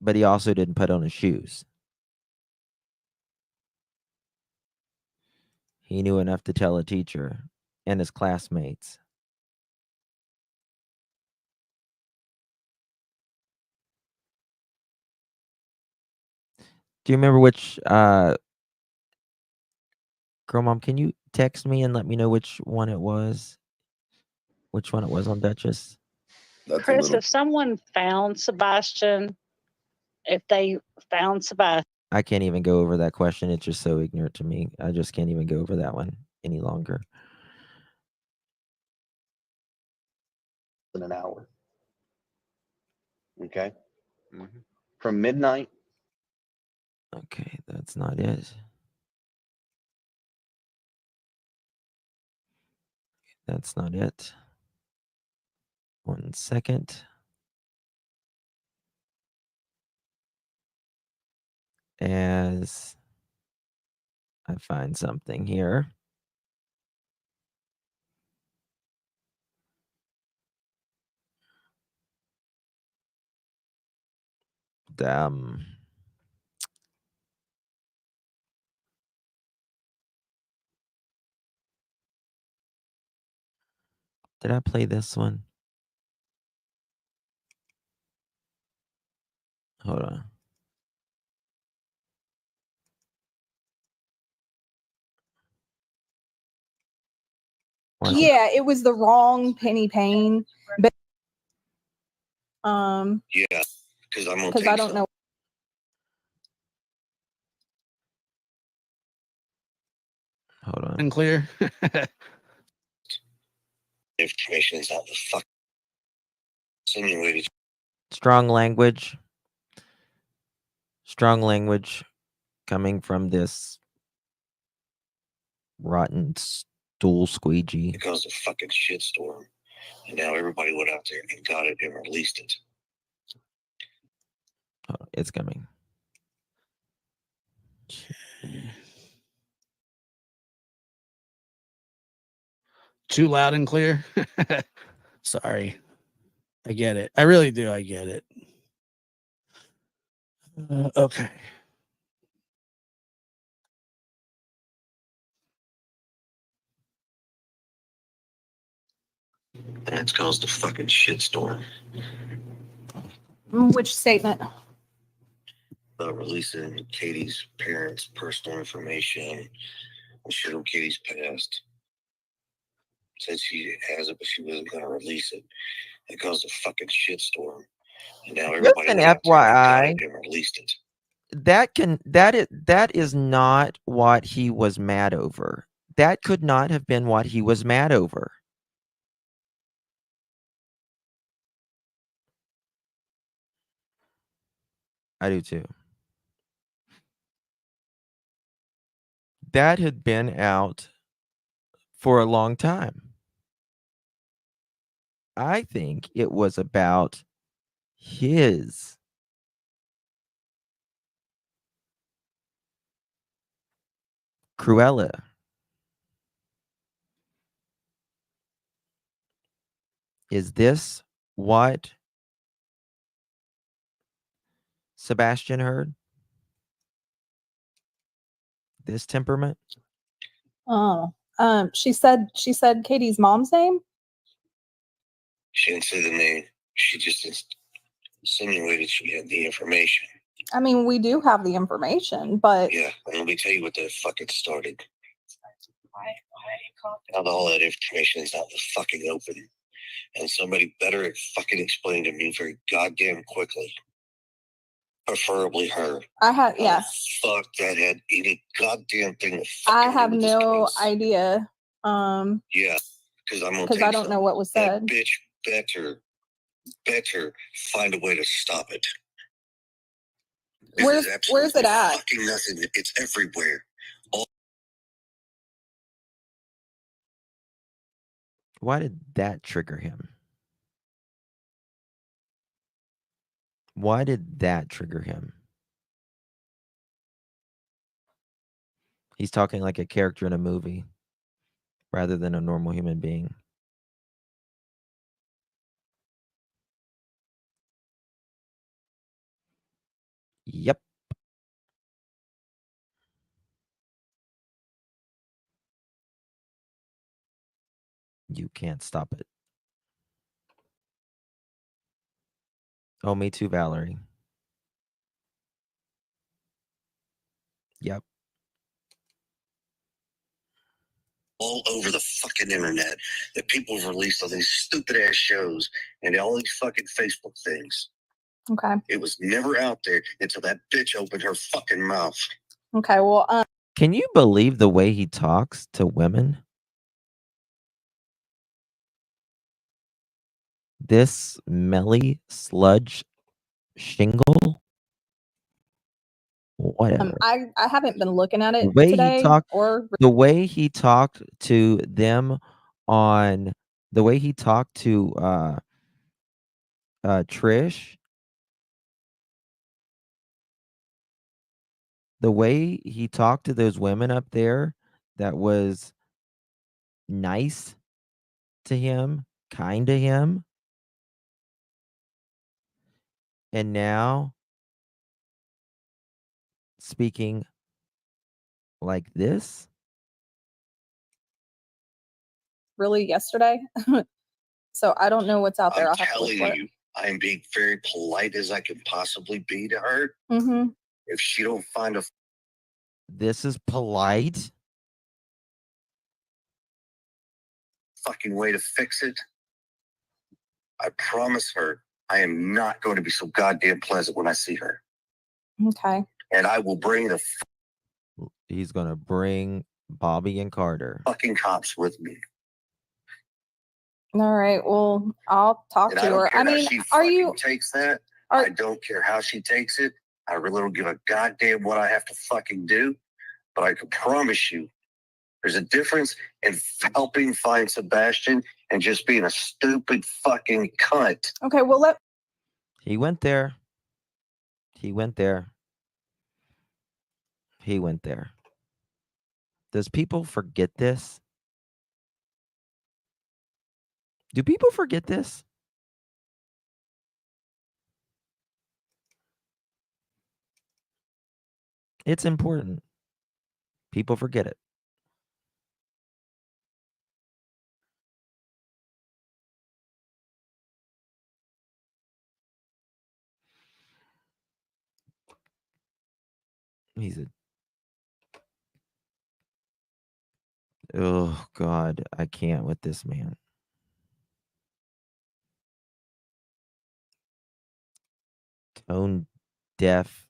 But he also didn't put on his shoes. He knew enough to tell a teacher and his classmates. Do you remember which girl mom, can you text me and let me know which one it was? Which one it was on Duchess? That's a Chris, little. if someone found Sebastian, if they found Sebastian, I can't even go over that question. It's just so ignorant to me. I just can't even go over that one any longer. In an hour. Okay. From midnight. Okay, that's not it. That's not it. 1 second. As I find something here. Damn. Did I play this one? Hold on. Yeah, it was the wrong Penny Payne, but Yeah, because I'm gonna because take I don't know. Hold on. Unclear. information is out the fuck insinuated. Strong language. Strong language coming from this rotten stool squeegee. It caused a fucking shitstorm, and now everybody went out there and got it and released it. Oh, it's coming. Too loud and clear. Sorry. I get it. I really do. I get it. Okay. And it's caused a fucking shitstorm. Which statement? Releasing Katie's parents' personal information and showing Katie's past. Said she has it, but she wasn't going to release it. It caused a fucking shitstorm. And now everybody Just an went out there and got FYI, it and released it. That is not what he was mad over. That could not have been what he was mad over. I do too. That had been out for a long time. I think it was about his Cruella. Is this what Sebastian heard? This temperament? Oh, she said Katie's mom's name. She didn't say the name. She just insinuated she had the information. I mean, we do have the information, but Yeah, and let me tell you what that fucking started. Now all that information is out in the fucking open. And somebody better fucking explain to me very goddamn quickly. Preferably her. I had How the fuck that had any goddamn thing to I fucking have do with this no case. idea. Yeah, because I'm gonna because tell I you don't know something. what was That said. bitch better find a way to stop it. Where's it at? Fucking nothing. It's everywhere. Why did that trigger him? Why did that trigger him? He's talking like a character in a movie rather than a normal human being. Yep. You can't stop it. Oh, me too, Valerie. Yep. All over the fucking internet that people have released on these stupid ass shows and all these fucking Facebook things. Okay. It was never out there until that bitch opened her fucking mouth. Okay. Well, Can you believe the way he talks to women? This smelly sludge shingle? Whatever. I haven't been looking at The it way he today talked, or the way he talked to them on the way he talked to Trish, the way he talked to those women up there that was nice to him, kind to him. And now speaking like this. really yesterday. So I don't know what's out there. I'm I'll have to look telling for it. you, I am being very polite as I can possibly be to her. Mm-hmm. If she don't find a This is polite. fucking way to fix it, I promise her I am not going to be so goddamn pleasant when I see her. Okay. And I will bring the He's gonna bring Bobby and Carter. fucking cops with me. All right. Well, I'll talk And to I don't her. care I how mean, she are fucking you? takes that. I don't care how she takes it. I really don't give a goddamn what I have to fucking do. But I can promise you, there's a difference in helping find Sebastian and just being a stupid fucking cunt. Okay. Well, He went there. He went there. He went there. Does people forget this? Do people forget this? It's important. People forget it. He's a oh God, I can't with this man. Tone deaf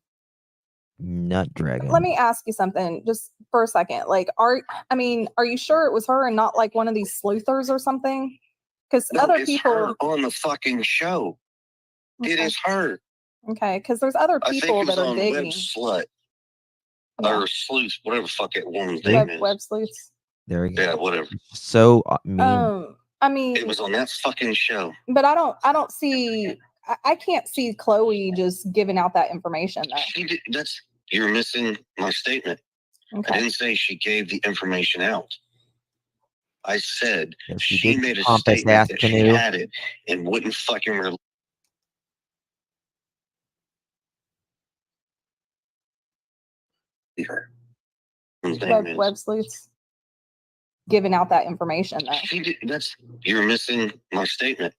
nut dragon. let me ask you something just for a second. Like, are you sure it was her and not like one of these sleuthers or something? Because No, other it's people her on the fucking show. It is her. Okay, because there's other I think people it was that are on Web digging. Slut Yeah. or Sleuth, whatever the fuck that woman's name is. Web sleuths. There he Yeah, whatever. So mean. I mean, It was on that fucking show. but I don't see. I can't see Chloe just giving out that information though. She did, you're missing my statement. Okay. I didn't say she gave the information out. I said she she did made a pompous statement ass that she canoe. had it and wouldn't fucking release her. Whose name is? Web sleuths giving out that information though. She did, you're missing my statement.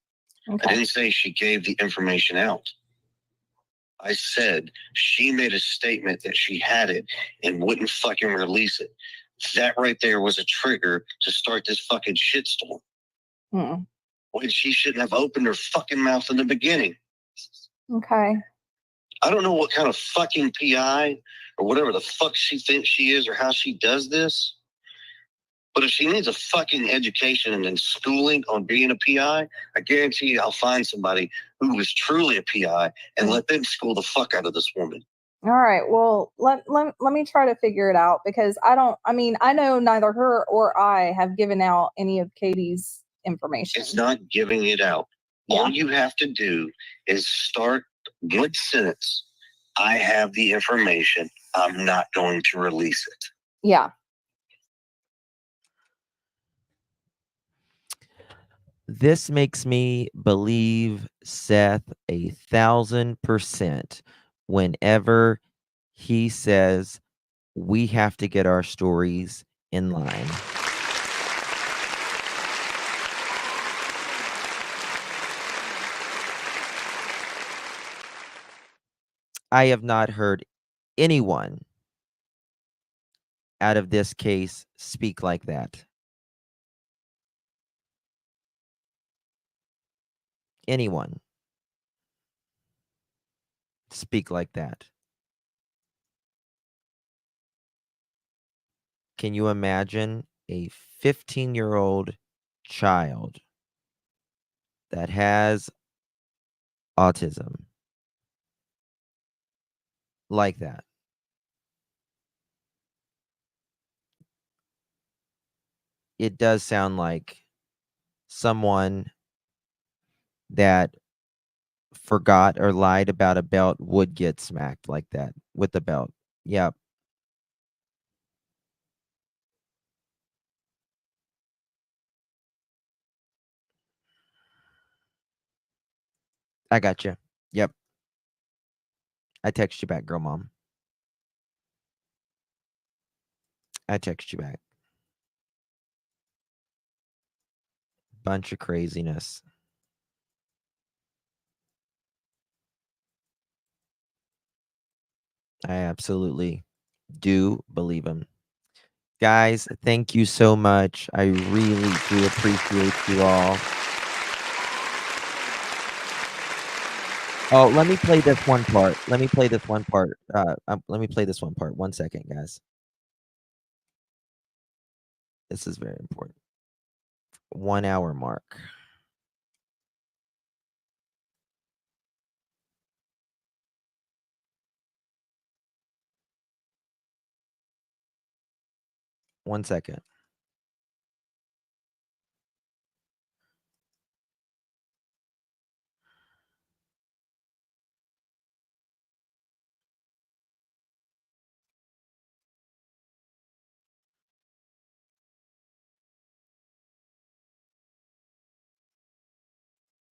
Okay. I didn't say she gave the information out. I said she made a statement that she had it and wouldn't fucking release it. That right there was a trigger to start this fucking shitstorm. When she shouldn't have opened her fucking mouth in the beginning. Okay. I don't know what kind of fucking PI or whatever the fuck she thinks she is or how she does this. But if she needs a fucking education and schooling on being a PI, I guarantee you I'll find somebody who is truly a PI and let them school the fuck out of this woman. All right. Well, let me try to figure it out because I know neither her or I have given out any of Katie's information. It's not giving it out. Yeah. All you have to do is start one sentence. I have the information. I'm not going to release it. Yeah. This makes me believe Seth 1,000% whenever he says we have to get our stories in line. I have not heard anyone out of this case speak like that. Anyone speak like that. Can you imagine a 15-year-old child that has autism like that? It does sound like someone that forgot or lied about a belt would get smacked like that with the belt. Yep. I got you. Yep. I text you back, girl mom. I text you back. Bunch of craziness. I absolutely do believe him. Guys, thank you so much. I really do appreciate you all. Oh, let me play this one part. Let me play this one part. Let me play this one part. 1 second, guys. This is very important. 1 hour mark. One second.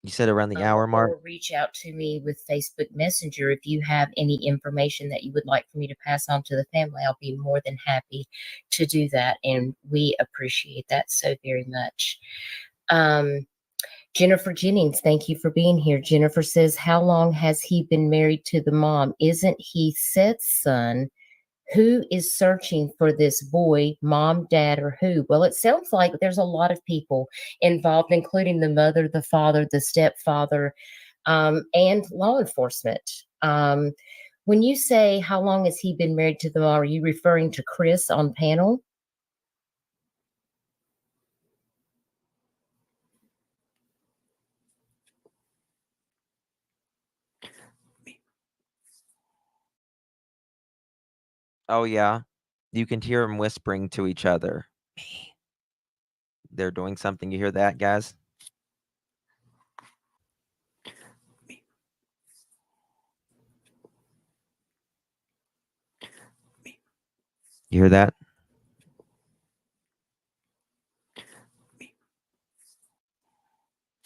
You said around the hour mark? Or reach out to me with Facebook Messenger if you have any information that you would like for me to pass on to the family. I'll be more than happy to do that, and we appreciate that so very much. Jennifer Jennings, thank you for being here. Jennifer says, how long has he been married to the mom? Isn't he Seth's son? Who is searching for this boy, mom, dad, or who? Well, it sounds like there's a lot of people involved, including the mother, the father, the stepfather, and law enforcement. When you say how long has he been married to the mom, are you referring to Chris on panel? Oh, yeah. You can hear them whispering to each other. Me. They're doing something. You hear that, guys? You hear that?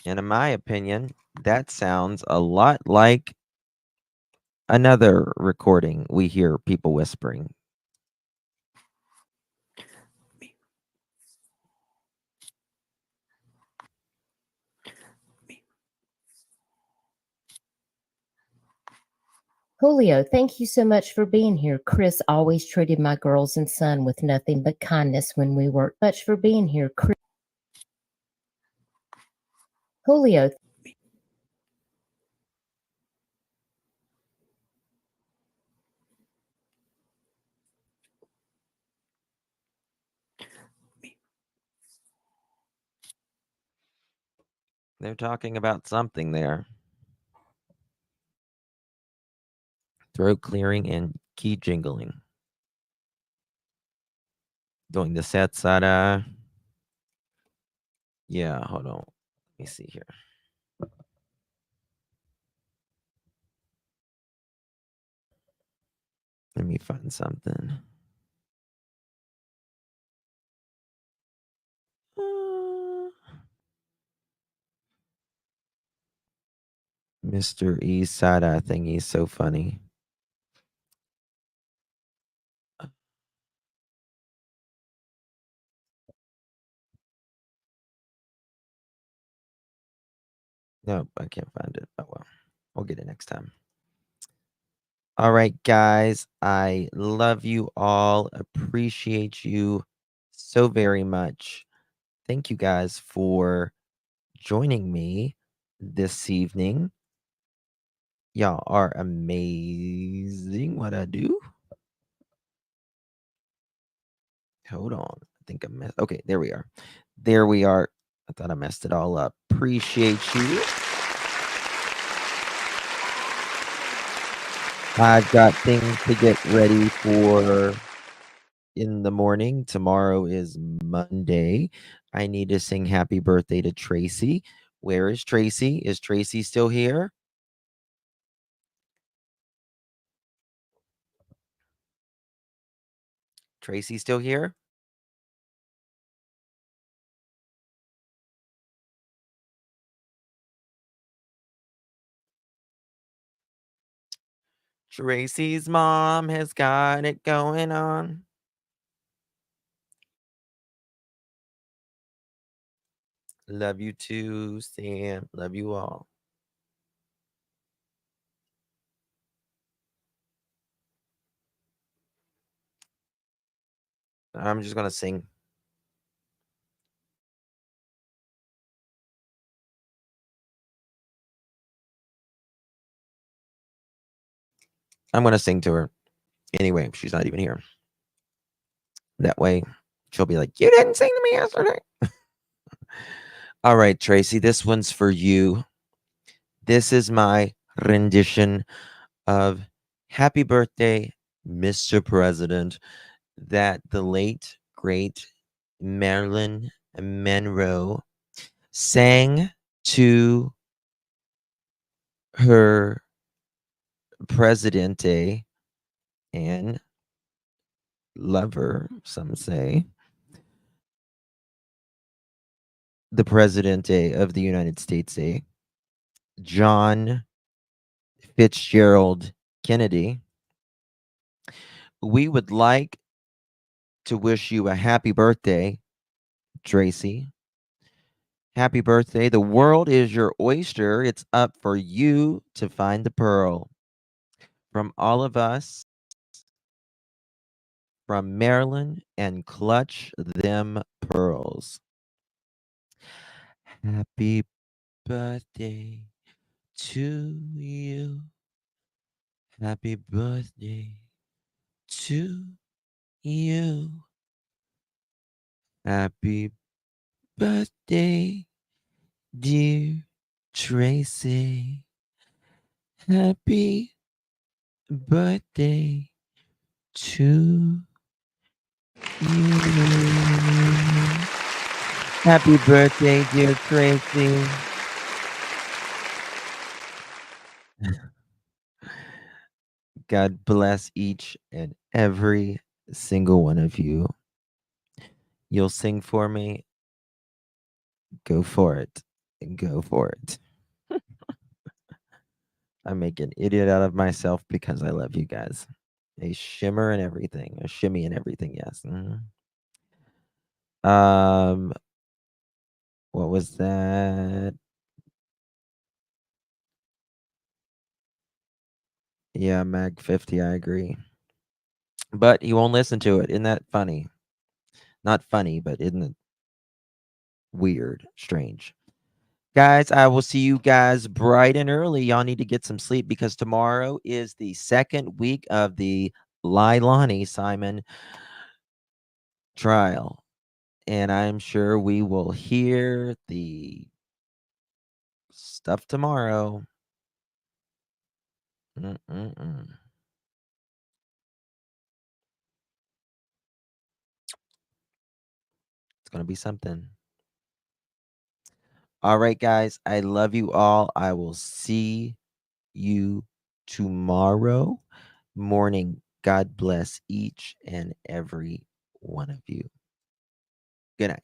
And in my opinion, that sounds a lot like another recording we hear people whispering. Julio, thank you so much for being here. Chris always treated my girls and son with nothing but kindness when we worked. Much for being here, Chris. Julio. They're talking about something there. Throat clearing and key jingling. Doing the sets at yeah, hold on. Let me see here. Let me find something. Mr. East Side Eye thingy is so funny. Nope, I can't find it. Oh well, we'll get it next time. All right, guys, I love you all. Appreciate you so very much. Thank you guys for joining me this evening. Y'all are amazing. What I do? Hold on. I think I messed. Okay, there we are. There we are. I thought I messed it all up. Appreciate you. I've got things to get ready for in the morning. Tomorrow is Monday. I need to sing happy birthday to Tracy. Where is Tracy? Is Tracy still here? Tracy still here? Tracy's mom has got it going on. Love you too, Sam. Love you all. I'm just going to sing. I'm going to sing to her. Anyway, she's not even here. That way, she'll be like, you didn't sing to me yesterday. All right, Tracy, this one's for you. This is my rendition of Happy Birthday, Mr. President, that the late, great Marilyn Monroe sang to her presidente and lover, some say, the presidente of the United States, John Fitzgerald Kennedy. We would like to wish you a happy birthday, Tracy. Happy birthday. The world is your oyster. It's up for you to find the pearl. From all of us, from Maryland, and clutch them pearls. Happy birthday to you. Happy birthday to you. Happy birthday, dear Tracy. Happy birthday to you. Happy birthday, dear Tracy. God bless each and every single one of you. You'll sing for me. Go for it. Go for it. I make an idiot out of myself because I love you guys. A shimmer and everything. A shimmy and everything, yes. What was that? Yeah, Mag 50, I agree. But he won't listen to it. Isn't that funny? Not funny, but isn't it weird, strange? Guys, I will see you guys bright and early. Y'all need to get some sleep because tomorrow is the second week of the Leilani Simon trial. And I'm sure we will hear the stuff tomorrow. Mm-mm-mm. It's going to be something. All right, guys. I love you all. I will see you tomorrow morning. God bless each and every one of you. Good night.